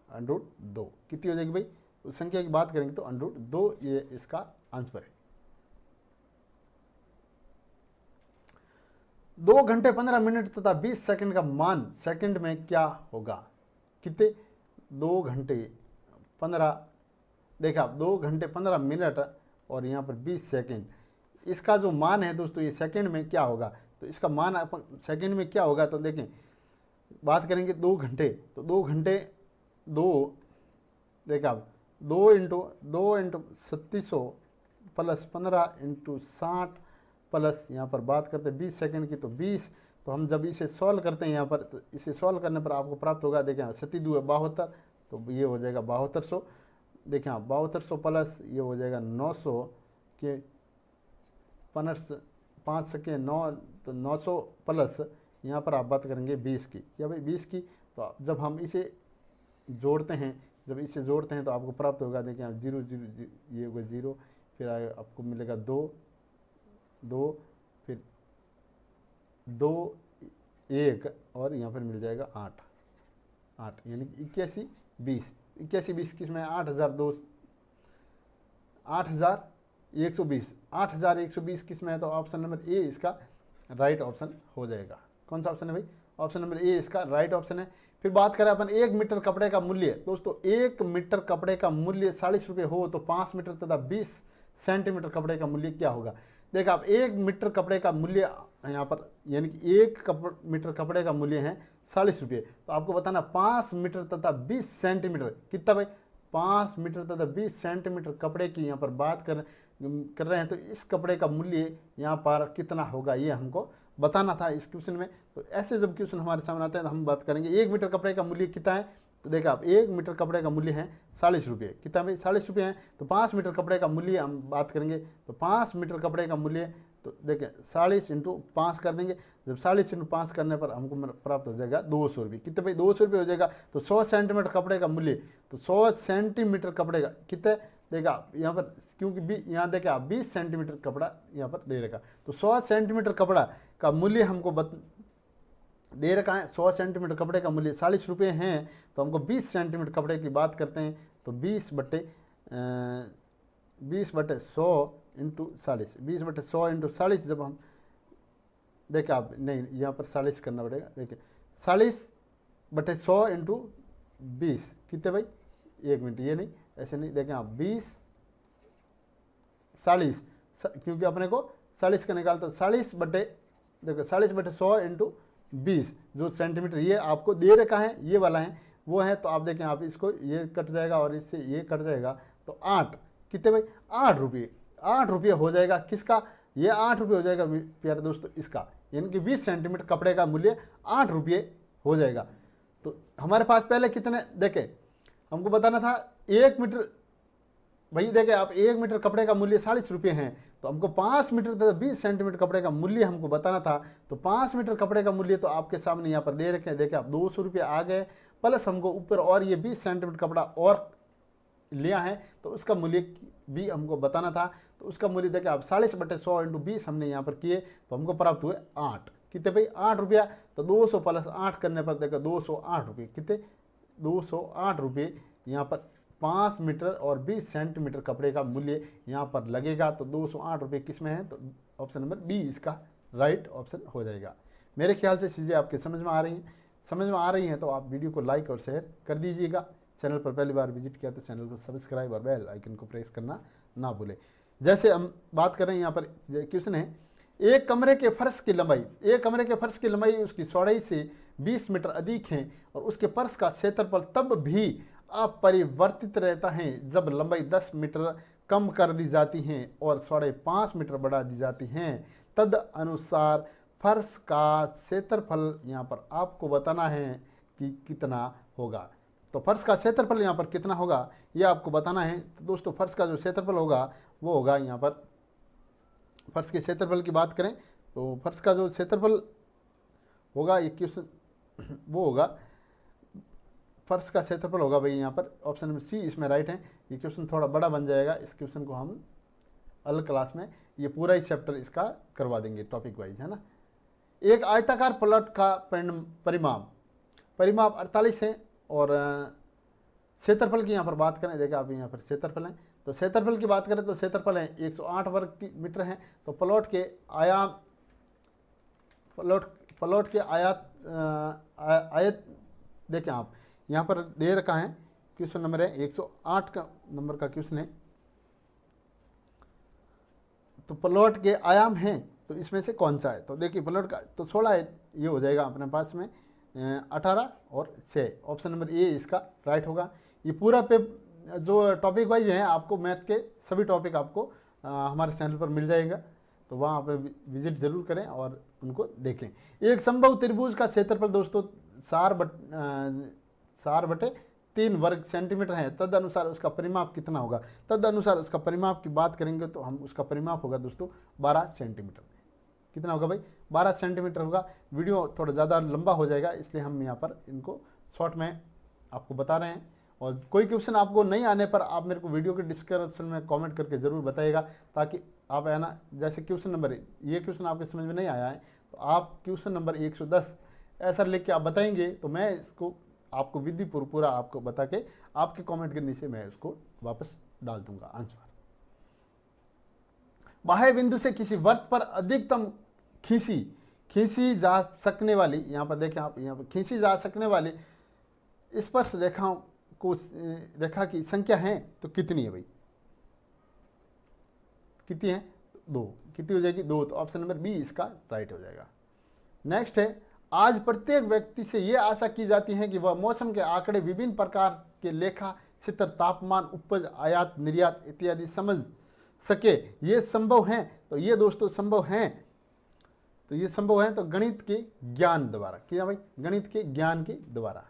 √2, कितनी हो जाएगी भाई, उस संख्या की बात करेंगे तो √2 ये इसका आंसर है। 2 घंटे 15 मिनट तथा 20 सेकंड का मान सेकंड में क्या होगा, कितने, 2 घंटे 15, देखा 2 घंटे 15 मिनट और यहाँ पर 20 सेकंड, इसका जो मान है दोस्तों ये सेकंड में क्या होगा। तो इसका मान अपन सेकंड में क्या होगा, तो देखें बात करेंगे 2 घंटे, तो 2 घंटे 2, देखा 2 इंटू 3700 प्लस 15 इंटू 60 प्लस यहाँ पर बात करते हैं 20 सेकंड की, तो 20, तो हम जब इसे सॉल्व करते हैं यहाँ पर, तो इसे सॉल्व करने पर आपको प्राप्त होगा, देखें 72 72, तो ये हो जाएगा 7200। देखें आप 7200 प्लस ये हो जाएगा 900 के 5 सेकेंड 9, तो 900 प्लस यहाँ पर आप बात करेंगे 20 की, क्या भाई 20 की। तो जब हम इसे जोड़ते हैं, तो आपको प्राप्त होगा, देखिए आप 0 0 ये होगा 0, फिर आपको मिलेगा 2 2, फिर 2 1, और यहाँ पर मिल जाएगा 8 8, यानी कि 81 20 81 20 किस में 8120 किस में है, तो ऑप्शन नंबर ए इसका राइट ऑप्शन हो जाएगा। कौन सा ऑप्शन है भाई, ऑप्शन नंबर ए इसका राइट ऑप्शन है। फिर बात करें अपन 1 मीटर कपड़े का मूल्य, दोस्तों 1 मीटर कपड़े का मूल्य 40 रुपये हो तो 5 मीटर तथा 20 सेंटीमीटर कपड़े का मूल्य क्या होगा। देखा आप 1 मीटर कपड़े का मूल्य यहाँ पर, यानी कि 1 मीटर कपड़े का मूल्य है 40 रुपये, तो आपको बताना 5 मीटर तथा 20 सेंटीमीटर कितना भाई, 5 मीटर तथा 20 सेंटीमीटर कपड़े की यहाँ पर बात कर रहे हैं, तो इस कपड़े का मूल्य यहाँ पर कितना होगा ये हमको बताना था इस क्वेश्चन में। तो ऐसे जब क्वेश्चन हमारे सामने आते हैं तो हम बात करेंगे 1 मीटर कपड़े का मूल्य कितना है, तो देखा आप 1 मीटर कपड़े का मूल्य है 40 रुपये, कितना भाई 40 रुपये हैं, तो 5 मीटर कपड़े का मूल्य हम बात करेंगे, तो 5 मीटर कपड़े का मूल्य, तो देखें 40 इंटू 5 कर देंगे, जब 40 इंटू 5 करने पर हमको प्राप्त हो जाएगा 200 रुपये, कितने भाई 200 रुपये हो जाएगा। तो 100 सेंटीमीटर कपड़े का मूल्य, तो 100 सेंटीमीटर कपड़े का कितने, देखा यहाँ पर क्योंकि यहाँ देखें आप 20 सेंटीमीटर कपड़ा यहाँ पर दे रखा, तो 100 सेंटीमीटर कपड़ा का मूल्य हमको दे रखा है, 100 सेंटीमीटर कपड़े का मूल्य 40 रुपये हैं, तो हमको 20 सेंटीमीटर कपड़े की बात करते हैं, तो 20 बटे 100 इंटू 40, 20 बटे 100 इंटू 40, जब हम देखें आप नहीं यहाँ पर 40 करना पड़ेगा, देखिए 40 बटे 100 इंटू 20 कितने भाई, 1 मिनट, ये नहीं ऐसे नहीं, देखें आप 20 40, क्योंकि अपने को 40 का निकाल, तो 40 बटे देखो 40 बटे 100 इंटू 20 जो सेंटीमीटर ये आपको दे रखा है, ये वाला है वो है, तो आप देखें आप इसको ये कट जाएगा और इससे ये कट जाएगा, तो 8 कितने भाई 8 रुपये, 8 रुपये हो जाएगा किसका, ये 8 रुपये हो जाएगा प्यारे दोस्तों इसका, यानी कि 20 सेंटीमीटर कपड़े का मूल्य 8 रुपये हो जाएगा। तो हमारे पास पहले कितने देखें हमको बताना था 1 मीटर, भाई देखें आप 1 मीटर कपड़े का मूल्य 40 रुपये हैं, तो हमको 5 मीटर तथा 20 सेंटीमीटर कपड़े का मूल्य हमको बताना था, तो 5 मीटर कपड़े का मूल्य तो आपके सामने यहाँ पर दे रखे हैं, देखें आप 200 रुपये आ गए, प्लस हमको ऊपर और ये 20 सेंटीमीटर कपड़ा और लिया है, तो उसका मूल्य भी हमको बताना था, तो उसका मूल्य देखें आप 40 बटे 100 इंटू 20 हमने यहाँ पर किए, तो हमको प्राप्त हुए 8, कितने भाई 8 रुपया, तो 200 प्लस 8 करने पर देखो 208 रुपये, कितने 208 रुपये यहाँ पर 5 मीटर और 20 सेंटीमीटर कपड़े का मूल्य यहाँ पर लगेगा, तो 208 रुपये किस में है, तो ऑप्शन नंबर बी इसका राइट ऑप्शन हो जाएगा। मेरे ख्याल से चीज़ें आपके समझ में आ रही हैं, तो आप वीडियो को लाइक और शेयर कर दीजिएगा। चैनल पर पहली बार विजिट किया तो चैनल को सब्सक्राइब और बेल आइकन को प्रेस करना ना भूलें। जैसे हम बात करें यहाँ पर क्वेश्चन है, एक कमरे के फर्श की लंबाई उसकी चौड़ाई से 20 मीटर अधिक है और उसके फर्श का क्षेत्रफल तब भी अपरिवर्तित रहता है जब लंबाई 10 मीटर कम कर दी जाती है और चौड़ाई 5 मीटर बढ़ा दी जाती है, तद अनुसार फर्श का क्षेत्रफल यहाँ पर आपको बताना है कि कितना होगा। तो फर्श का क्षेत्रफल यहाँ पर कितना होगा ये आपको बताना है। तो दोस्तों फर्श का जो क्षेत्रफल होगा वो होगा, यहाँ पर फर्श के क्षेत्रफल की बात करें तो फर्श का जो क्षेत्रफल होगा ये क्वेश्चन वो होगा, फर्श का क्षेत्रफल होगा भाई यहाँ पर ऑप्शन नंबर सी इसमें राइट है। ये क्वेश्चन थोड़ा बड़ा बन जाएगा, इस क्वेश्चन को हम अलग क्लास में ये पूरा ही इसका करवा देंगे टॉपिक वाइज, है ना। एक आयताकार प्लॉट का परिमाप 48 है और क्षेत्रफल की यहाँ पर बात करें, देखिए आप यहाँ पर क्षेत्रफल है, तो क्षेत्रफल की बात करें तो क्षेत्रफल है 108 वर्ग मीटर है। तो प्लॉट के आयत देखें आप यहाँ पर दे रखा है, क्वेश्चन नंबर है 108 का नंबर का क्वेश्चन है। तो प्लॉट के आयाम हैं तो इसमें से कौन सा है, तो देखिए प्लॉट का तो 16 है, ये हो जाएगा अपने पास में 18 और 6, ऑप्शन नंबर ए इसका राइट होगा। ये पूरा पे जो टॉपिक वाइज है आपको मैथ के सभी टॉपिक आपको हमारे चैनल पर मिल जाएगा। तो वहाँ पे विजिट जरूर करें और उनको देखें। एक संभव त्रिभुज का क्षेत्रफल दोस्तों 4/3 वर्ग सेंटीमीटर है, तद अनुसार उसका परिमाप कितना होगा। तद अनुसार उसका परिमाप की बात करेंगे तो हम उसका परिमाप होगा दोस्तों 12 सेंटीमीटर। कितना होगा भाई, 12 सेंटीमीटर होगा। वीडियो थोड़ा ज़्यादा लंबा हो जाएगा, इसलिए हम यहाँ पर इनको शॉर्ट में आपको बता रहे हैं। और कोई क्वेश्चन आपको नहीं आने पर आप मेरे को वीडियो के डिस्क्रिप्शन में कमेंट करके ज़रूर बताइएगा, ताकि आप है ना, जैसे क्वेश्चन नंबर ये क्वेश्चन आपके समझ में नहीं आया है तो आप क्वेश्चन नंबर 110 ऐसा लिख के आप बताएंगे तो मैं इसको आपको विधि पूरा आपको बता के आपके कमेंट के नीचे मैं उसको वापस डाल दूंगा आंसर। बाह्य बिंदु से किसी वृत्त पर अधिकतम खींची जा सकने वाली, यहाँ पर देखें आप, यहाँ पर खींची जा सकने वाली स्पर्श रेखाओं को रेखा की संख्या है तो कितनी है भाई, कितनी है, 2। कितनी हो जाएगी, 2। तो ऑप्शन नंबर बी इसका राइट हो जाएगा। नेक्स्ट है, आज प्रत्येक व्यक्ति से यह आशा की जाती है कि वह मौसम के आंकड़े, विभिन्न प्रकार के लेखा चित्र, तापमान, उपज, आयात निर्यात इत्यादि समझ सके। ये संभव है, तो ये दोस्तों संभव है, तो ये संभव है तो गणित के ज्ञान द्वारा। क्या भाई, गणित के ज्ञान के द्वारा।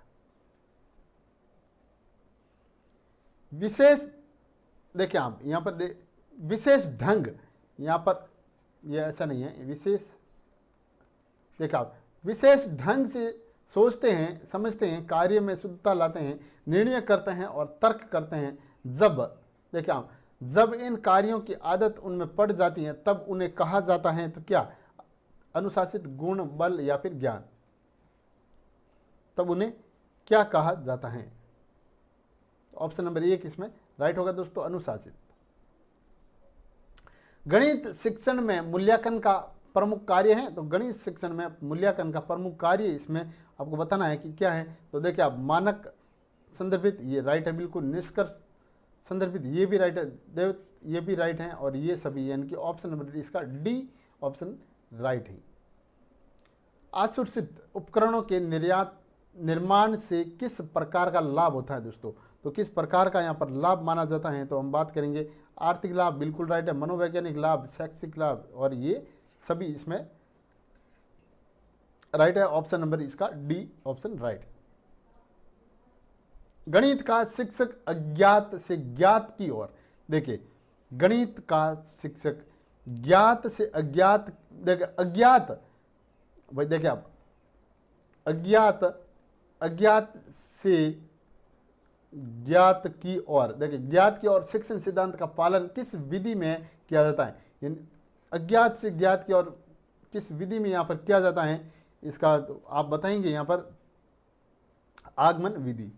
विशेष देखिए आप यहाँ पर विशेष ढंग, यहाँ पर ये ऐसा नहीं है, विशेष देखिए आप विशेष ढंग से सोचते हैं, समझते हैं, कार्य में शुद्धता लाते हैं, निर्णय करते हैं और तर्क करते हैं। जब देखिए आप, जब इन कार्यों की आदत उनमें पड़ जाती है तब उन्हें कहा जाता है तो क्या, अनुशासित, गुण, बल या फिर ज्ञान। तब उन्हें क्या कहा जाता है। ऑप्शन नंबर 1 इसमें राइट होगा दोस्तों, अनुशासित। गणित शिक्षण में मूल्यांकन का प्रमुख कार्य है, तो गणित शिक्षण में मूल्यांकन का प्रमुख कार्य इसमें आपको बताना है कि क्या है। तो देखिए आप, मानक संदर्भित, ये राइट है बिल्कुल। निष्कर्ष संदर्भित, ये भी राइट है, ये भी राइट है, और ये सभी, यानी कि ऑप्शन नंबर इसका डी ऑप्शन राइट है। असुरक्षित उपकरणों के निर्माण से किस प्रकार का लाभ होता है दोस्तों, तो किस प्रकार का यहाँ पर लाभ माना जाता है, तो हम बात करेंगे आर्थिक लाभ, बिल्कुल राइट है। मनोवैज्ञानिक लाभ, शैक्षिक लाभ, और ये सभी इसमें राइट है। ऑप्शन नंबर इसका डी ऑप्शन राइट। गणित का शिक्षक अज्ञात से ज्ञात की ओर, देखिए गणित का शिक्षक ज्ञात से अज्ञात, देखिए अज्ञात भाई, देखिए आप अज्ञात से ज्ञात की ओर, देखिए ज्ञात की ओर शिक्षण सिद्धांत का पालन किस विधि में किया जाता है। यानी अज्ञात से ज्ञात की ओर किस विधि में यहाँ पर किया जाता है, इसका तो आप बताएंगे यहाँ पर आगमन विधि।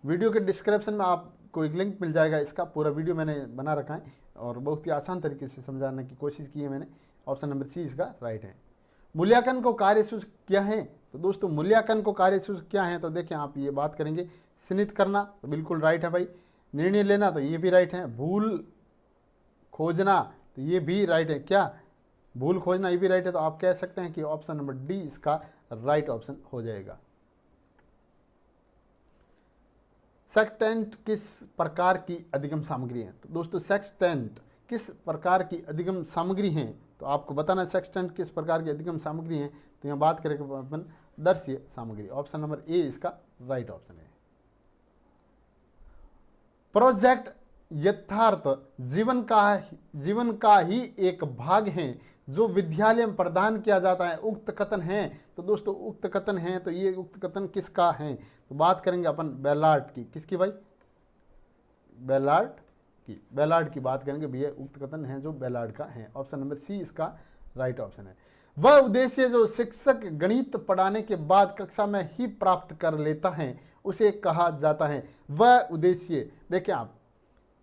वीडियो के डिस्क्रिप्शन में आपको एक लिंक मिल जाएगा, इसका पूरा वीडियो मैंने बना रखा है और बहुत ही आसान तरीके से समझाने की कोशिश की है मैंने। ऑप्शन नंबर सी इसका राइट है। मूल्यांकन को कार्यसूचक क्या है, तो दोस्तों मूल्यांकन को कार्यसूचक क्या है, तो देखें आप ये बात करेंगे, चिन्हित करना तो बिल्कुल राइट है भाई। निर्णय लेना तो ये भी राइट है। भूल खोजना तो ये भी राइट है। क्या, भूल खोजना ये भी राइट है। तो आप कह सकते हैं कि ऑप्शन नंबर डी इसका राइट ऑप्शन हो जाएगा। सेक्सटेंट किस प्रकार की अधिगम सामग्री है, तो दोस्तों सेक्सटेंट किस प्रकार की अधिगम सामग्री है, तो आपको बताना सेक्सटेंट किस प्रकार की अधिगम सामग्री है। तो यहाँ बात करेंगे अपन दर्शीय सामग्री। ऑप्शन नंबर ए इसका राइट ऑप्शन है। प्रोजेक्ट यथार्थ जीवन का ही एक भाग है जो विद्यालय में प्रदान किया जाता है। उक्त कथन है, तो दोस्तों उक्त कथन है, तो ये उक्त कथन किसका है, तो बात करेंगे अपन बेलार्ड की। किसकी भाई, बेलार्ड की बात करेंगे भैया। उक्त कथन है जो बेलार्ड का है। ऑप्शन नंबर सी इसका राइट ऑप्शन है। वह उद्देश्य जो शिक्षक गणित पढ़ाने के बाद कक्षा में ही प्राप्त कर लेता है उसे कहा जाता है। वह उद्देश्य, देखिए आप,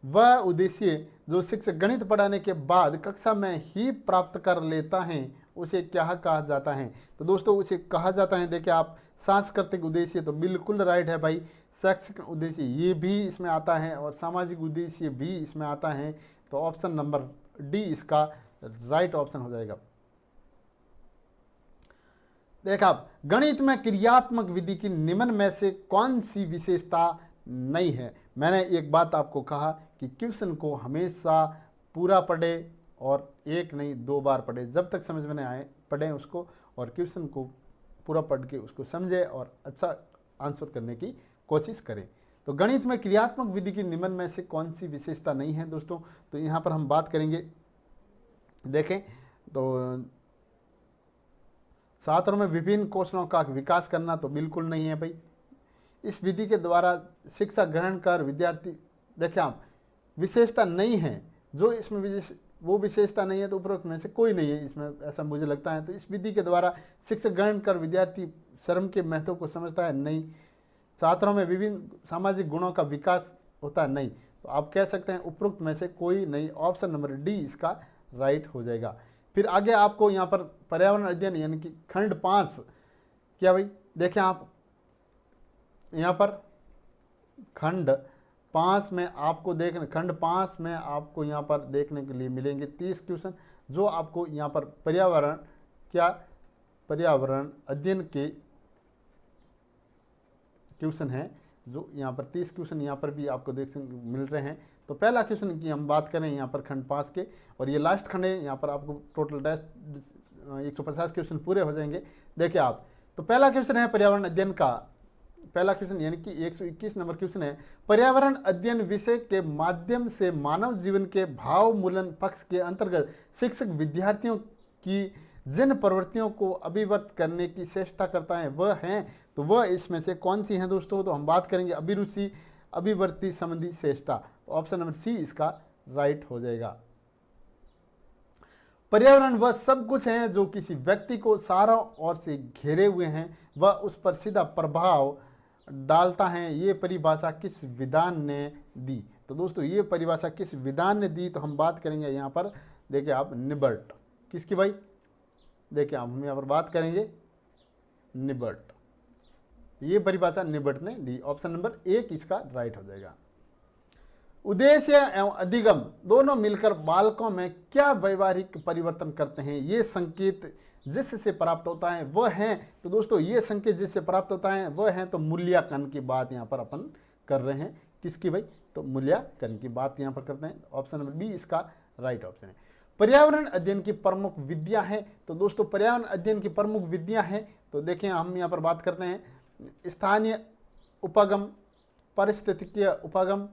वह उद्देश्य जो शिक्षक गणित पढ़ाने के बाद कक्षा में ही प्राप्त कर लेता है उसे क्या कहा जाता है, तो दोस्तों उसे कहा जाता है, देखिए आप, सांस्कृतिक उद्देश्य, तो बिल्कुल राइट है भाई। शैक्षिक उद्देश्य ये भी इसमें आता है और सामाजिक उद्देश्य भी इसमें आता है। तो ऑप्शन नंबर डी इसका राइट ऑप्शन हो जाएगा। देखा आप, गणित में क्रियात्मक विधि की निम्न में से कौन सी विशेषता नहीं है। मैंने एक बात आपको कहा कि क्वेश्चन को हमेशा पूरा पढ़े, और एक नहीं 2 बार पढ़े, जब तक समझ में नहीं आए पढ़ें उसको, और क्वेश्चन को पूरा पढ़ के उसको समझे और अच्छा आंसर करने की कोशिश करें। तो गणित में क्रियात्मक विधि की निम्न में से कौन सी विशेषता नहीं है दोस्तों? तो यहाँ पर हम बात करेंगे, देखें तो छात्रों में विभिन्न कौशलों का विकास करना तो बिल्कुल नहीं है भाई। इस विधि के द्वारा शिक्षा ग्रहण कर विद्यार्थी, देखिए आप, विशेषता नहीं है जो इसमें वो विशेषता नहीं है तो उपरोक्त में से कोई नहीं है इसमें, ऐसा मुझे लगता है। तो इस विधि के द्वारा शिक्षा ग्रहण कर विद्यार्थी श्रम के महत्व को समझता है, नहीं। छात्रों में विभिन्न सामाजिक गुणों का विकास होता है, नहीं। तो आप कह सकते हैं उपरोक्त में से कोई नहीं, ऑप्शन नंबर डी इसका राइट हो जाएगा। फिर आगे आपको यहाँ पर पर्यावरण अध्ययन यानी कि खंड 5, क्या भाई, देखें आप यहाँ पर खंड 5 में आपको खंड 5 में आपको यहाँ पर देखने के लिए मिलेंगे 30 क्वेश्चन, जो आपको यहाँ पर पर्यावरण अध्ययन के क्वेश्चन हैं, जो यहाँ पर 30 क्वेश्चन यहाँ पर भी आपको मिल रहे हैं। तो पहला क्वेश्चन की हम बात करें यहाँ पर खंड 5 के, और ये लास्ट खंड है, यहाँ पर आपको टोटल 150 क्वेश्चन पूरे हो जाएंगे। देखिए आप, तो पहला क्वेश्चन है पर्यावरण अध्ययन का, पहला क्वेश्चन यानी कि 121 नंबर क्वेश्चन है, पर्यावरण अध्ययन विषय के माध्यम से मानव जीवन के भावमूलन पक्ष के अंतर्गत शिक्षक विद्यार्थियों की जिन प्रवृत्तियों को अभिव्यक्त करने की चेष्टा करता है वह हैं, तो वह इसमें से कौन सी हैं दोस्तों? तो हम बात करेंगे अभिरुचि अभिवृत्ति संबंधी चेष्टा, तो ऑप्शन नंबर सी इसका राइट हो जाएगा। पर्यावरण वह सब कुछ है जो किसी व्यक्ति को चारों ओर से घेरे हुए हैं, वह उस पर सीधा प्रभाव डालता है। ये परिभाषा किस विधान ने दी? तो दोस्तों ये परिभाषा किस विधान ने दी? तो हम बात करेंगे यहाँ पर, देखिए आप, निबर्ट। किसकी भाई? देखिए हम यहाँ पर बात करेंगे निबर्ट, ये परिभाषा निबर्ट ने दी। ऑप्शन नंबर 1 इसका राइट हो जाएगा। उद्देश्य एवं अधिगम दोनों मिलकर बालकों में क्या व्यवहारिक परिवर्तन करते हैं? ये संकेत जिससे प्राप्त होता है वह है, तो दोस्तों ये संकेत जिससे प्राप्त होता है वह है, तो मूल्यांकन की बात यहाँ पर अपन कर रहे हैं। किसकी भाई? तो मूल्यांकन की बात यहाँ पर करते हैं। ऑप्शन नंबर बी इसका राइट ऑप्शन है। पर्यावरण अध्ययन की प्रमुख विद्या है, तो दोस्तों पर्यावरण अध्ययन की प्रमुख विद्या है, तो देखें हम यहाँ पर बात करते हैं स्थानीय उपागम, पारिस्थितिकीय उपागम,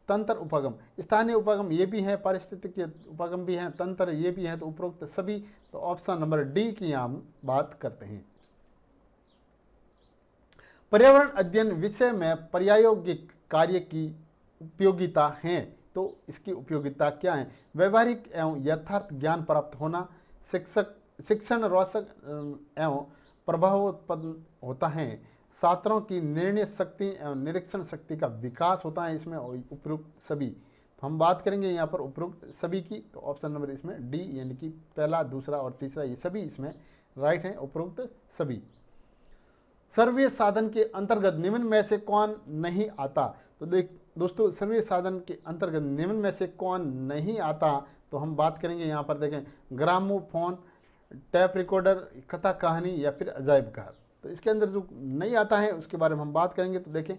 तंत्र उपागम। स्थानीय उपागम ये भी है, पारिस्थितिकीय उपागम भी है, तंत्र ये भी है, तो उपरोक्त सभी, तो ऑप्शन नंबर डी की हम बात करते हैं। पर्यावरण अध्ययन विषय में प्रायोगिक कार्य की उपयोगिता है, तो इसकी उपयोगिता क्या है? व्यवहारिक एवं यथार्थ ज्ञान प्राप्त होना, शिक्षण रोचक एवं प्रभावोत्पन्न होता है, छात्रों की निर्णय शक्ति एवं निरीक्षण शक्ति का विकास होता है इसमें, उपयुक्त सभी। तो हम बात करेंगे यहाँ पर उपयुक्त सभी की, तो ऑप्शन नंबर इसमें डी यानी कि पहला, दूसरा और तीसरा ये सभी इसमें राइट हैं, उपयुक्त सभी। सर्वे साधन के अंतर्गत निम्न में से कौन नहीं आता? तो दोस्तों सर्वे साधन के अंतर्गत निम्न में से कौन नहीं आता? तो हम बात करेंगे यहाँ पर, देखें, ग्रामोफोन, टैप रिकॉर्डर, कथा कहानी या फिर अजायब घर। तो इसके अंदर जो नहीं आता है उसके बारे में हम बात करेंगे। तो देखें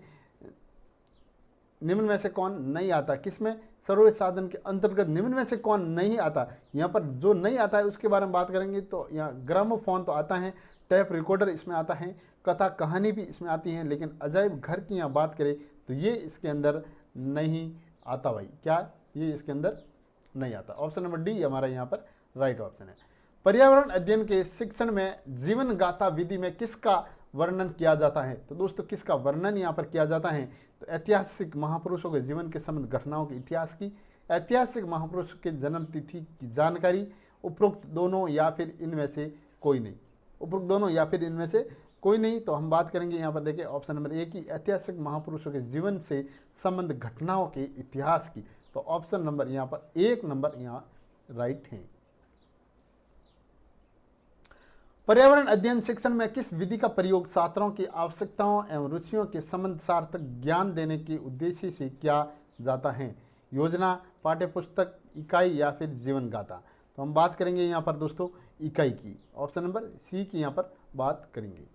निम्न में से कौन नहीं आता, किसमें? सर्वे साधन के अंतर्गत निम्न में से कौन नहीं आता, यहाँ पर जो नहीं आता है उसके बारे में बात करेंगे। तो यहाँ ग्रामोफोन तो आता है, टैप रिकॉर्डर इसमें आता है, कथा कहानी भी इसमें आती है, लेकिन अजायब घर की यहाँ बात करें तो ये इसके अंदर नहीं आता भाई। क्या? ये इसके अंदर नहीं आता। ऑप्शन नंबर डी हमारा यहाँ पर राइट ऑप्शन है। पर्यावरण अध्ययन के शिक्षण में जीवन गाथा विधि में किसका वर्णन किया जाता है? तो दोस्तों किसका वर्णन यहाँ पर किया जाता है? तो ऐतिहासिक महापुरुषों के जीवन के संबंध घटनाओं के इतिहास की, ऐतिहासिक महापुरुष के जन्म तिथि की जानकारी, उपरोक्त दोनों या फिर इनमें से कोई नहीं। उपरोक्त दोनों या फिर इनमें से कोई नहीं, तो हम बात करेंगे यहाँ पर, देखिए ऑप्शन नंबर 1 की ऐतिहासिक महापुरुषों के जीवन से संबंध घटनाओं के इतिहास की, तो ऑप्शन नंबर यहाँ पर 1 नंबर यहाँ राइट है। पर्यावरण अध्ययन शिक्षण में किस विधि का प्रयोग छात्रों की आवश्यकताओं एवं रुचियों के संबंध सार्थक ज्ञान देने के उद्देश्य से किया जाता है? योजना, पाठ्यपुस्तक, इकाई या फिर जीवन गाथा? तो हम बात करेंगे यहाँ पर दोस्तों इकाई की, ऑप्शन नंबर सी की यहाँ पर बात करेंगे।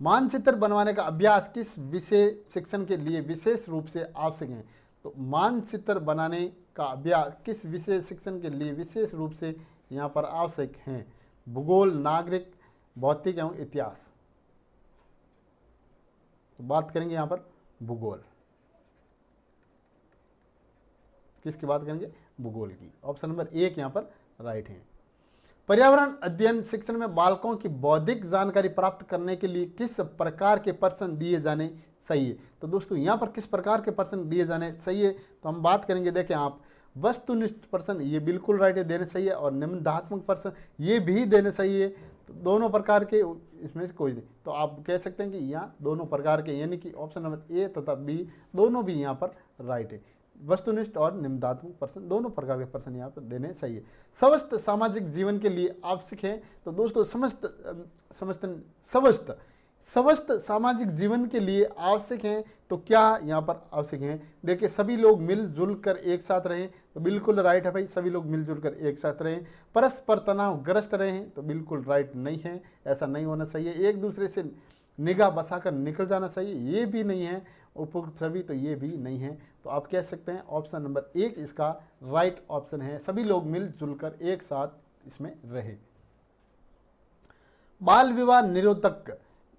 मानचित्र बनवाने का अभ्यास किस विषय शिक्षण के लिए विशेष रूप से आवश्यक है? तो मानचित्र बनाने का अभ्यास किस विशेष शिक्षण के लिए विशेष रूप से यहाँ पर आवश्यक हैं? भूगोल, नागरिक, भौतिक एवं इतिहास। तो बात करेंगे यहाँ पर भूगोल। किसकी बात करेंगे? भूगोल की। ऑप्शन नंबर 1 यहाँ पर राइट है। पर्यावरण अध्ययन शिक्षण में बालकों की बौद्धिक जानकारी प्राप्त करने के लिए किस प्रकार के प्रश्न दिए जाने चाहिए? तो दोस्तों यहाँ पर किस प्रकार के प्रश्न दिए जाने चाहिए, तो हम बात करेंगे। देखें आप, वस्तुनिष्ठ प्रश्न ये बिल्कुल राइट है, देने चाहिए, और निबंधात्मक प्रश्न ये भी देने चाहिए। तो दोनों प्रकार के इसमें से कोई नहीं, तो आप कह सकते हैं कि यहाँ दोनों प्रकार के, यानी कि ऑप्शन नंबर ए तथा बी दोनों भी यहाँ पर राइट है। वस्तुनिष्ठ और निबंधात्मक प्रश्न दोनों प्रकार के प्रश्न यहाँ पर देने चाहिए। समस्त सामाजिक जीवन के लिए आवश्यक है। तो दोस्तों समस्त सामाजिक जीवन के लिए आवश्यक हैं, तो क्या यहाँ पर आवश्यक हैं? देखिए, सभी लोग मिलजुल कर एक साथ रहें, तो बिल्कुल राइट है भाई, सभी लोग मिलजुल कर एक साथ रहें। परस्पर तनावग्रस्त रहें, तो बिल्कुल राइट नहीं है, ऐसा नहीं होना चाहिए। एक दूसरे से निगाह बसाकर निकल जाना चाहिए, ये भी नहीं है। उपयुक्त सभी, तो ये भी नहीं है। तो आप कह सकते हैं ऑप्शन नंबर 1 इसका राइट ऑप्शन है, सभी लोग मिलजुल कर एक साथ इसमें रहे। बाल विवाह निरोधक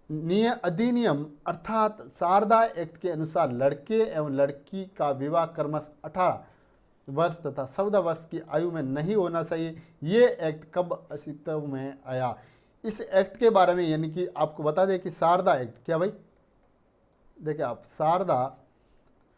अधिनियम अर्थात शारदा एक्ट के अनुसार लड़के एवं लड़की का विवाह क्रमशः 18 वर्ष तथा 14 वर्ष की आयु में नहीं होना चाहिए। ये एक्ट कब अस्तित्व में आया? इस एक्ट के बारे में, यानी कि आपको बता दें कि शारदा एक्ट, क्या भाई? देखिए आप,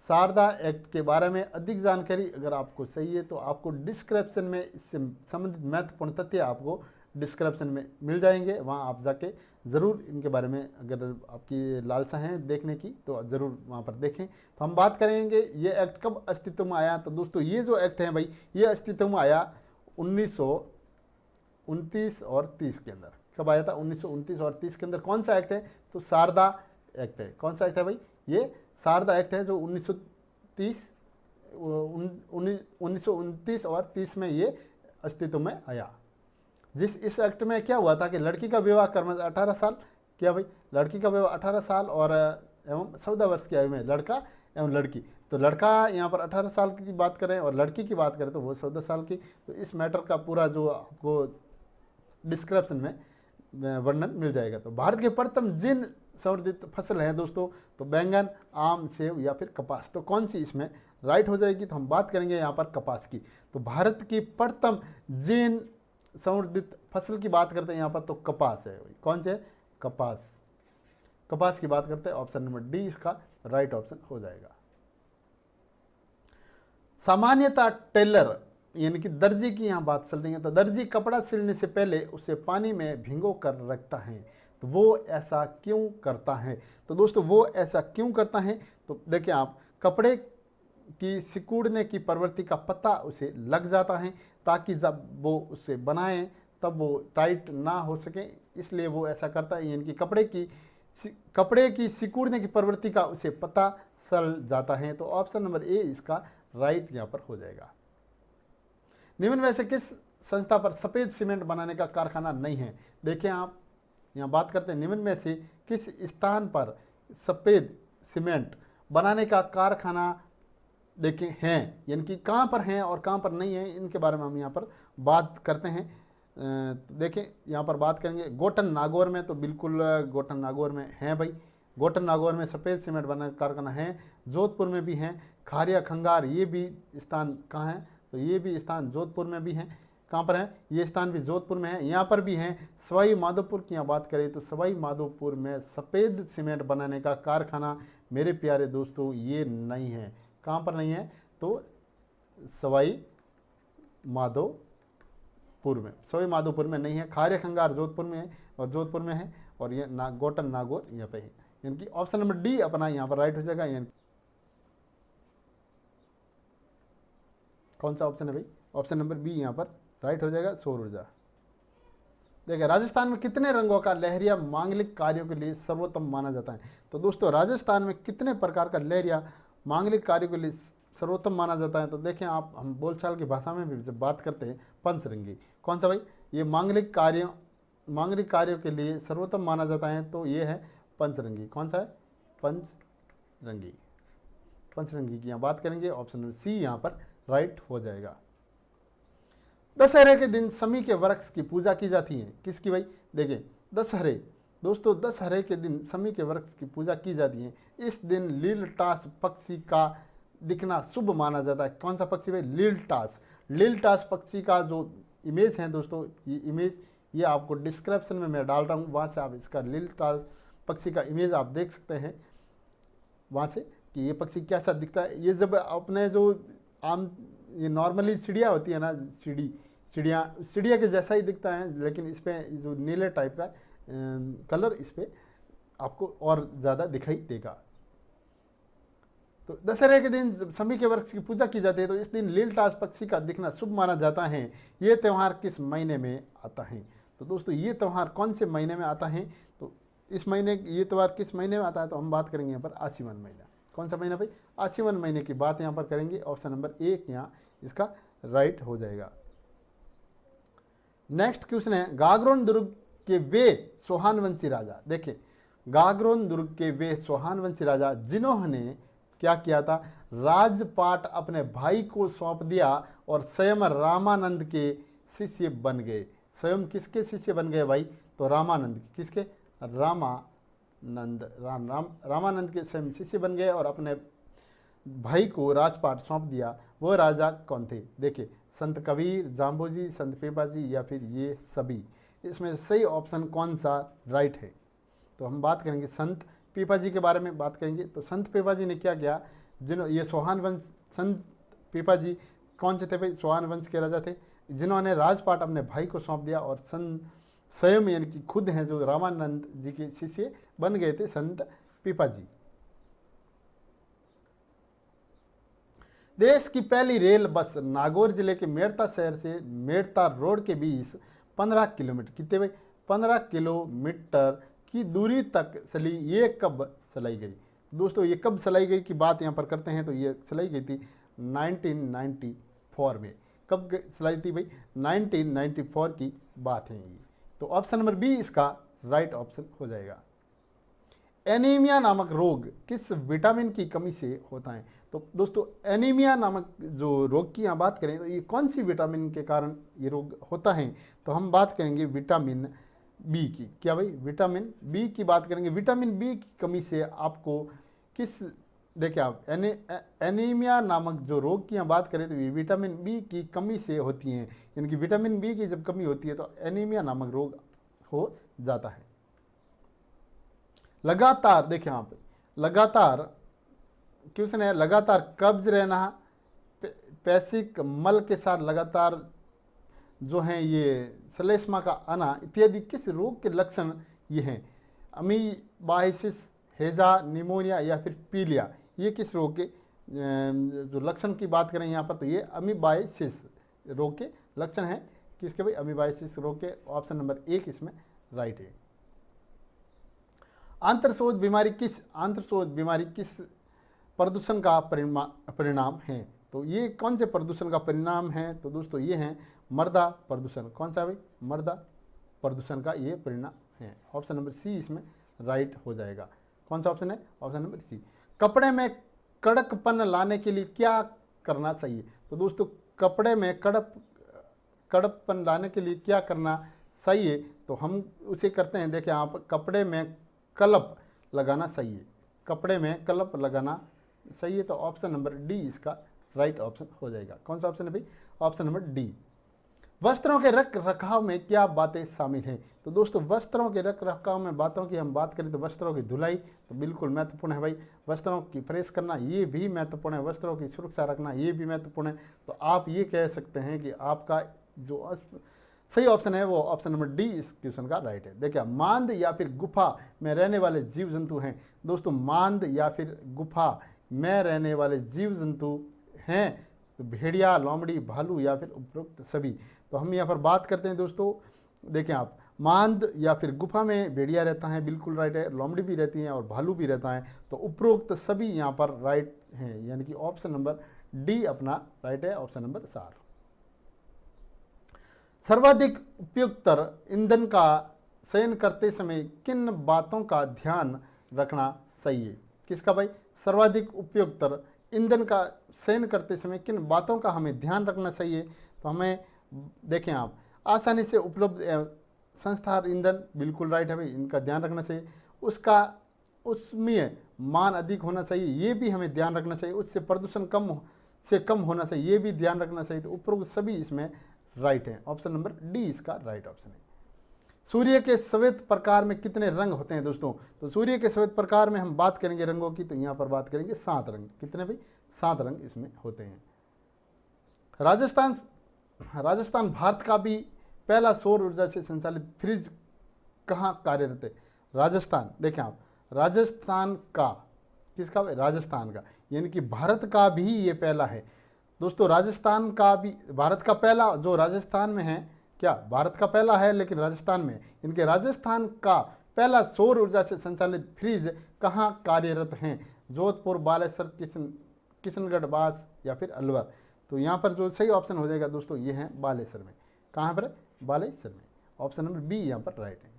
शारदा एक्ट के बारे में अधिक जानकारी अगर आपको चाहिए तो आपको डिस्क्रिप्शन में इससे संबंधित महत्वपूर्ण तथ्य आपको डिस्क्रिप्शन में मिल जाएंगे, वहाँ आप जाके ज़रूर इनके बारे में अगर आपकी लालसा है देखने की तो ज़रूर वहाँ पर देखें। तो हम बात करेंगे ये एक्ट कब अस्तित्व में आया। तो दोस्तों ये जो एक्ट है भाई, ये अस्तित्व में आया 1929 और 30 के अंदर। कब आया था? 1929 और 30 के अंदर। कौन सा एक्ट है? तो शारदा एक्ट है। कौन सा एक्ट है भाई? ये शारदा एक्ट है, जो 1929 और 30 में ये अस्तित्व में आया। इस एक्ट में क्या हुआ था कि लड़की का विवाह क्रमशः 18 साल, क्या भाई? लड़की का विवाह 18 साल और एवं 14 वर्ष की आयु में लड़का एवं लड़की। तो लड़का यहाँ पर 18 साल की बात करें और लड़की की बात करें तो वो 14 साल की। तो इस मैटर का पूरा जो आपको डिस्क्रिप्शन में वर्णन मिल जाएगा। तो भारत के प्रथम जिन संवर्धित फसल हैं दोस्तों, तो बैंगन, आम, सेब या फिर कपास। तो कौन सी इसमें राइट हो जाएगी? तो हम बात करेंगे यहाँ पर कपास की। तो भारत की प्रथम जिन संवर्धित फसल की बात करते हैं यहाँ पर, तो कपास है। कौन से? कपास की बात करते हैं। ऑप्शन नंबर डी इसका राइट ऑप्शन हो जाएगा। सामान्यतः टेलर यानी कि दर्जी की यहाँ बात चल रही है, तो दर्जी कपड़ा सिलने से पहले उसे पानी में भिगो कर रखता है, तो वो ऐसा क्यों करता है? तो दोस्तों वो ऐसा क्यों करता है? तो देखिए आप, कपड़े की सिकुड़ने की प्रवृत्ति का पता उसे लग जाता है, ताकि जब वो उसे बनाए तब वो टाइट ना हो सके, इसलिए वो ऐसा करता है। यानी कि कपड़े की सिकुड़ने की प्रवृत्ति का उसे पता चल जाता है। तो ऑप्शन नंबर ए इसका राइट यहाँ पर हो जाएगा। निम्न में से किस संस्था पर सफ़ेद सीमेंट बनाने का कारखाना नहीं है? देखें आप, यहाँ बात करते हैं निम्न में से किस स्थान पर सफ़ेद सीमेंट बनाने का कारखाना देखें हैं, यानी कि कहाँ पर हैं और कहाँ पर नहीं है, इनके बारे में हम यहाँ पर बात करते हैं। देखें यहाँ पर बात करेंगे गोटन नागौर में, तो बिल्कुल गोटन नागौर में है भाई। गोटन नागौर में सफ़ेद सीमेंट बनाने का कारखाना है। जोधपुर में भी हैं। खारिया खंगार ये भी स्थान कहाँ है? तो ये भी स्थान जोधपुर में भी हैं। कहाँ पर है? ये स्थान भी जोधपुर में है। यहाँ पर भी हैं। सवाई माधोपुर की यहाँ बात करें तो सवाई माधोपुर में सफ़ेद सीमेंट बनाने का कारखाना मेरे प्यारे दोस्तों ये नहीं है। कहाँ पर नहीं है? तो सवाई माधोपुर में नहीं है। खारिया खंगार जोधपुर में है और जोधपुर में है, और ये गोटन नागौर यहाँ पे है। यानी कि ऑप्शन नंबर डी अपना यहाँ पर राइट हो जाएगा। यानी कौन सा ऑप्शन है भाई? ऑप्शन नंबर बी यहाँ पर राइट हो जाएगा, सौर ऊर्जा। देखिए राजस्थान में कितने रंगों का लहरिया मांगलिक कार्यों के लिए सर्वोत्तम माना जाता है? तो दोस्तों राजस्थान में कितने प्रकार का लहरिया मांगलिक कार्यों के लिए सर्वोत्तम माना जाता है? तो देखें आप, हम बोलचाल की भाषा में भी जब बात करते हैं पंचरंगी। कौन सा भाई? ये मांगलिक कार्यों के लिए सर्वोत्तम माना जाता है, तो ये है पंचरंगी। कौन सा है? पंचरंगी की यहाँ बात करेंगे। ऑप्शन नंबर सी यहाँ पर राइट हो जाएगा। दशहरे के दिन समी के वृक्ष की पूजा की जाती है, किसकी भाई? देखिए दशहरे, दोस्तों दशहरे के दिन समी के वृक्ष की पूजा की जाती है। इस दिन लीलटास पक्षी का दिखना शुभ माना जाता है। कौन सा पक्षी भाई? लीलटास। लीलटास पक्षी का जो इमेज है दोस्तों, ये इमेज ये आपको डिस्क्रिप्शन में मैं डाल रहा हूँ, वहाँ से आप इसका लीलटास पक्षी का इमेज आप देख सकते हैं वहाँ से कि ये पक्षी कैसा दिखता है। ये जब अपने जो आम ये नॉर्मली चिड़िया होती है ना, चिड़िया के जैसा ही दिखता है, लेकिन इस पर जो नीले टाइप का कलर इस पर आपको और ज़्यादा दिखाई देगा। तो दशहरे के दिन जब समी के वृक्ष की पूजा की जाती है, तो इस दिन लीलटास पक्षी का दिखना शुभ माना जाता है। ये त्यौहार किस महीने में आता है? तो दोस्तों ये त्यौहार कौन से महीने में आता है? तो इस महीने ये त्यौहार किस महीने में आता है? तो हम बात करेंगे यहाँ पर आश्विन महीना। कौन सा महीना भाई? आश्विन महीने की बात यहाँ पर करेंगे। ऑप्शन नंबर 1 यहाँ इसका राइट हो जाएगा। नेक्स्ट क्वेश्चन है, गागरोन दुर्ग के वे सोहान वंशी राजा। देखिए गागरोन दुर्ग के वे सोहान वंशी राजा जिन्होंने क्या किया था? राजपाट अपने भाई को सौंप दिया और स्वयं रामानंद के शिष्य बन गए। स्वयं किसके शिष्य बन गए भाई? तो रामानंद के। किसके? रामानंद के स्वयं शिष्य बन गए और अपने भाई को राजपाट सौंप दिया। वो राजा कौन थे? देखिए संत कबीर, जाम्बोजी, संत पीपाजी या फिर ये सभी। इसमें सही ऑप्शन कौन सा राइट है? तो हम बात करेंगे संत पीपाजी के बारे में बात करेंगे। तो संत पीपाजी ने क्या किया? ये सोहान वंश, संत पीपाजी कौन से थे भाई? सोहान वंश के राजा थे, जिन्होंने राजपाट अपने भाई को सौंप दिया और स्वयं यानी कि खुद हैं जो रामानंद जी के शिष्य बन गए थे संत पीपाजी। देश की पहली रेल बस नागौर जिले के मेड़ता शहर से मेड़ता रोड के बीच 15 किलोमीटर, कितने भाई? 15 किलोमीटर की दूरी तक चली। ये कब चलाई गई? दोस्तों ये कब चलाई गई की बात यहाँ पर करते हैं, तो ये चलाई गई थी 1994 में। कब चलाई थी भाई? 1994 की बात है ये। तो ऑप्शन नंबर बी इसका राइट ऑप्शन हो जाएगा। एनीमिया नामक रोग किस विटामिन की कमी से होता है? तो दोस्तों एनीमिया नामक जो रोग की यहाँ बात करें, तो ये कौन सी विटामिन के कारण ये रोग होता है? तो हम बात करेंगे विटामिन बी की। क्या भाई? विटामिन बी की बात करेंगे। विटामिन बी की कमी से आपको किस, देखिए आप एनीमिया नामक जो रोग की यहाँ बात करें, तो ये विटामिन बी की कमी से होती हैं। यानी कि विटामिन बी की जब कमी होती है तो एनीमिया नामक रोग हो जाता है। लगातार, देखिए यहाँ पे लगातार क्वेश्चन है, लगातार कब्ज रहना, पैसिक मल के साथ लगातार जो हैं ये श्लेष्मा का आना इत्यादि किस रोग के लक्षण ये हैं? अमीबाइसिस, हेजा, निमोनिया या फिर पीलिया, ये किस रोग के जो लक्षण की बात करें यहाँ पर, तो ये अमीबाइसिस रोग के लक्षण हैं। किसके भाई? अमीबाइसिस रोग के। ऑप्शन नंबर 1 इसमें राइट है। आंत्रशोथ बीमारी किस प्रदूषण का परिणाम है? तो ये कौन से प्रदूषण का परिणाम है? तो दोस्तों ये हैं मृदा प्रदूषण। कौन सा भाई? मृदा प्रदूषण का ये परिणाम है। ऑप्शन नंबर सी इसमें राइट हो जाएगा। कौन सा ऑप्शन है? Option number C. कपड़े में कड़कपन लाने के लिए क्या करना चाहिए? तो दोस्तों कपड़े में कड़कपन लाने के लिए क्या करना चाहिए? तो हम उसे करते हैं, देखिए आप, कपड़े में कलप लगाना चाहिए। कपड़े में कलप लगाना चाहिए। तो ऑप्शन नंबर डी इसका राइट ऑप्शन हो जाएगा। कौन सा ऑप्शन है भाई? Option number D. वस्त्रों के रख रखाव में क्या बातें शामिल हैं? तो दोस्तों वस्त्रों के रख रखाव में बातों की हम बात करें तो वस्त्रों की धुलाई तो बिल्कुल महत्वपूर्ण है भाई। वस्त्रों की प्रेस करना ये भी महत्वपूर्ण है। वस्त्रों की सुरक्षा रखना ये भी महत्वपूर्ण है। तो आप ये कह सकते हैं कि आपका जो सही ऑप्शन है वो ऑप्शन नंबर डी इस क्वेश्चन का राइट है। देखिए मांद या फिर गुफा में रहने वाले जीव जंतु हैं। दोस्तों मांद या फिर गुफा में रहने वाले जीव जंतु हैं तो भेड़िया, लोमड़ी, भालू या फिर उपरोक्त सभी। तो हम यहाँ पर बात करते हैं दोस्तों, देखें आप, मांद या फिर गुफा में भेड़िया रहता है, बिल्कुल राइट है। लोमड़ी भी रहती हैं और भालू भी रहता है। तो उपरोक्त सभी यहाँ पर राइट हैं, यानी कि ऑप्शन नंबर डी अपना राइट है। Option number 4। सर्वाधिक उपयुक्त ईंधन का चयन करते समय किन बातों का ध्यान रखना चाहिए? किसका भाई? सर्वाधिक उपयुक्त ईंधन का चयन करते समय किन बातों का हमें ध्यान रखना चाहिए, तो हमें देखें आप, आसानी से उपलब्ध संस्थान ईंधन बिल्कुल राइट है भाई, इनका ध्यान रखना चाहिए। उसका उसमें मान अधिक होना चाहिए, ये भी हमें ध्यान रखना चाहिए। उससे प्रदूषण कम होना चाहिए, ये भी ध्यान रखना चाहिए। तो उपरोक्त सभी इसमें राइट हैं। ऑप्शन नंबर डी इसका राइट ऑप्शन है। सूर्य के श्वेत प्रकार में कितने रंग होते हैं दोस्तों? तो सूर्य के श्वेत प्रकार में हम बात करेंगे रंगों की, तो यहाँ पर बात करेंगे 7 रंग। कितने भाई? 7 रंग इसमें होते हैं। राजस्थान भारत का भी पहला सौर ऊर्जा से संचालित फ्रिज कहाँ कार्यरत है? राजस्थान, देखें आप, राजस्थान का, किसका? राजस्थान का, यानी कि भारत का भी ये पहला है दोस्तों। राजस्थान का भी भारत का पहला, जो राजस्थान में है, क्या भारत का पहला है लेकिन राजस्थान में, इनके राजस्थान का पहला सौर ऊर्जा से संचालित फ्रिज कहाँ कार्यरत हैं? जोधपुर, बालेश्वर, किशनगढ़, बास या फिर अलवर। तो यहाँ पर जो सही ऑप्शन हो जाएगा दोस्तों, ये है बालेश्वर में। कहाँ पर? बालेश्वर में। ऑप्शन नंबर बी यहाँ पर राइट है।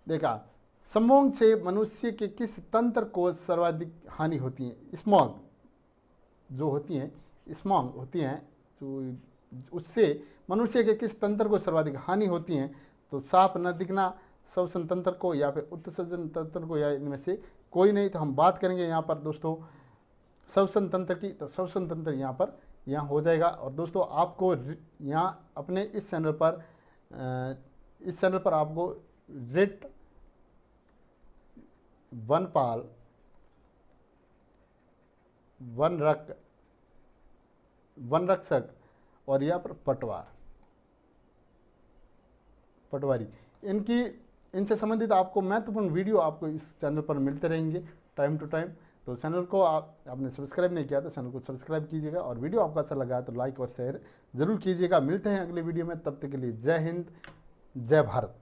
देखा, स्मॉग से मनुष्य के किस तंत्र को सर्वाधिक हानि होती है? स्मॉग जो होती हैं, स्मॉग होती हैं, तो उससे मनुष्य के किस तंत्र को सर्वाधिक हानि होती हैं? तो साफ न दिखना, श्वसन तंत्र को, या फिर उत्सर्जन तंत्र को, या इनमें से कोई नहीं। तो हम बात करेंगे यहाँ पर दोस्तों श्वसन तंत्र की। तो श्वसन तंत्र यहाँ हो जाएगा। और दोस्तों आपको यहाँ अपने इस चैनल पर आपको रेट वनपाल, वनरक्षक और यहाँ पर पटवारी, इनसे संबंधित आपको महत्वपूर्ण वीडियो आपको इस चैनल पर मिलते रहेंगे टाइम टू टाइम। तो चैनल को आपने सब्सक्राइब नहीं किया तो चैनल को सब्सक्राइब कीजिएगा, और वीडियो आपको अच्छा लगा तो लाइक और शेयर जरूर कीजिएगा। मिलते हैं अगले वीडियो में, तब तक के लिए जय हिंद, जय भारत।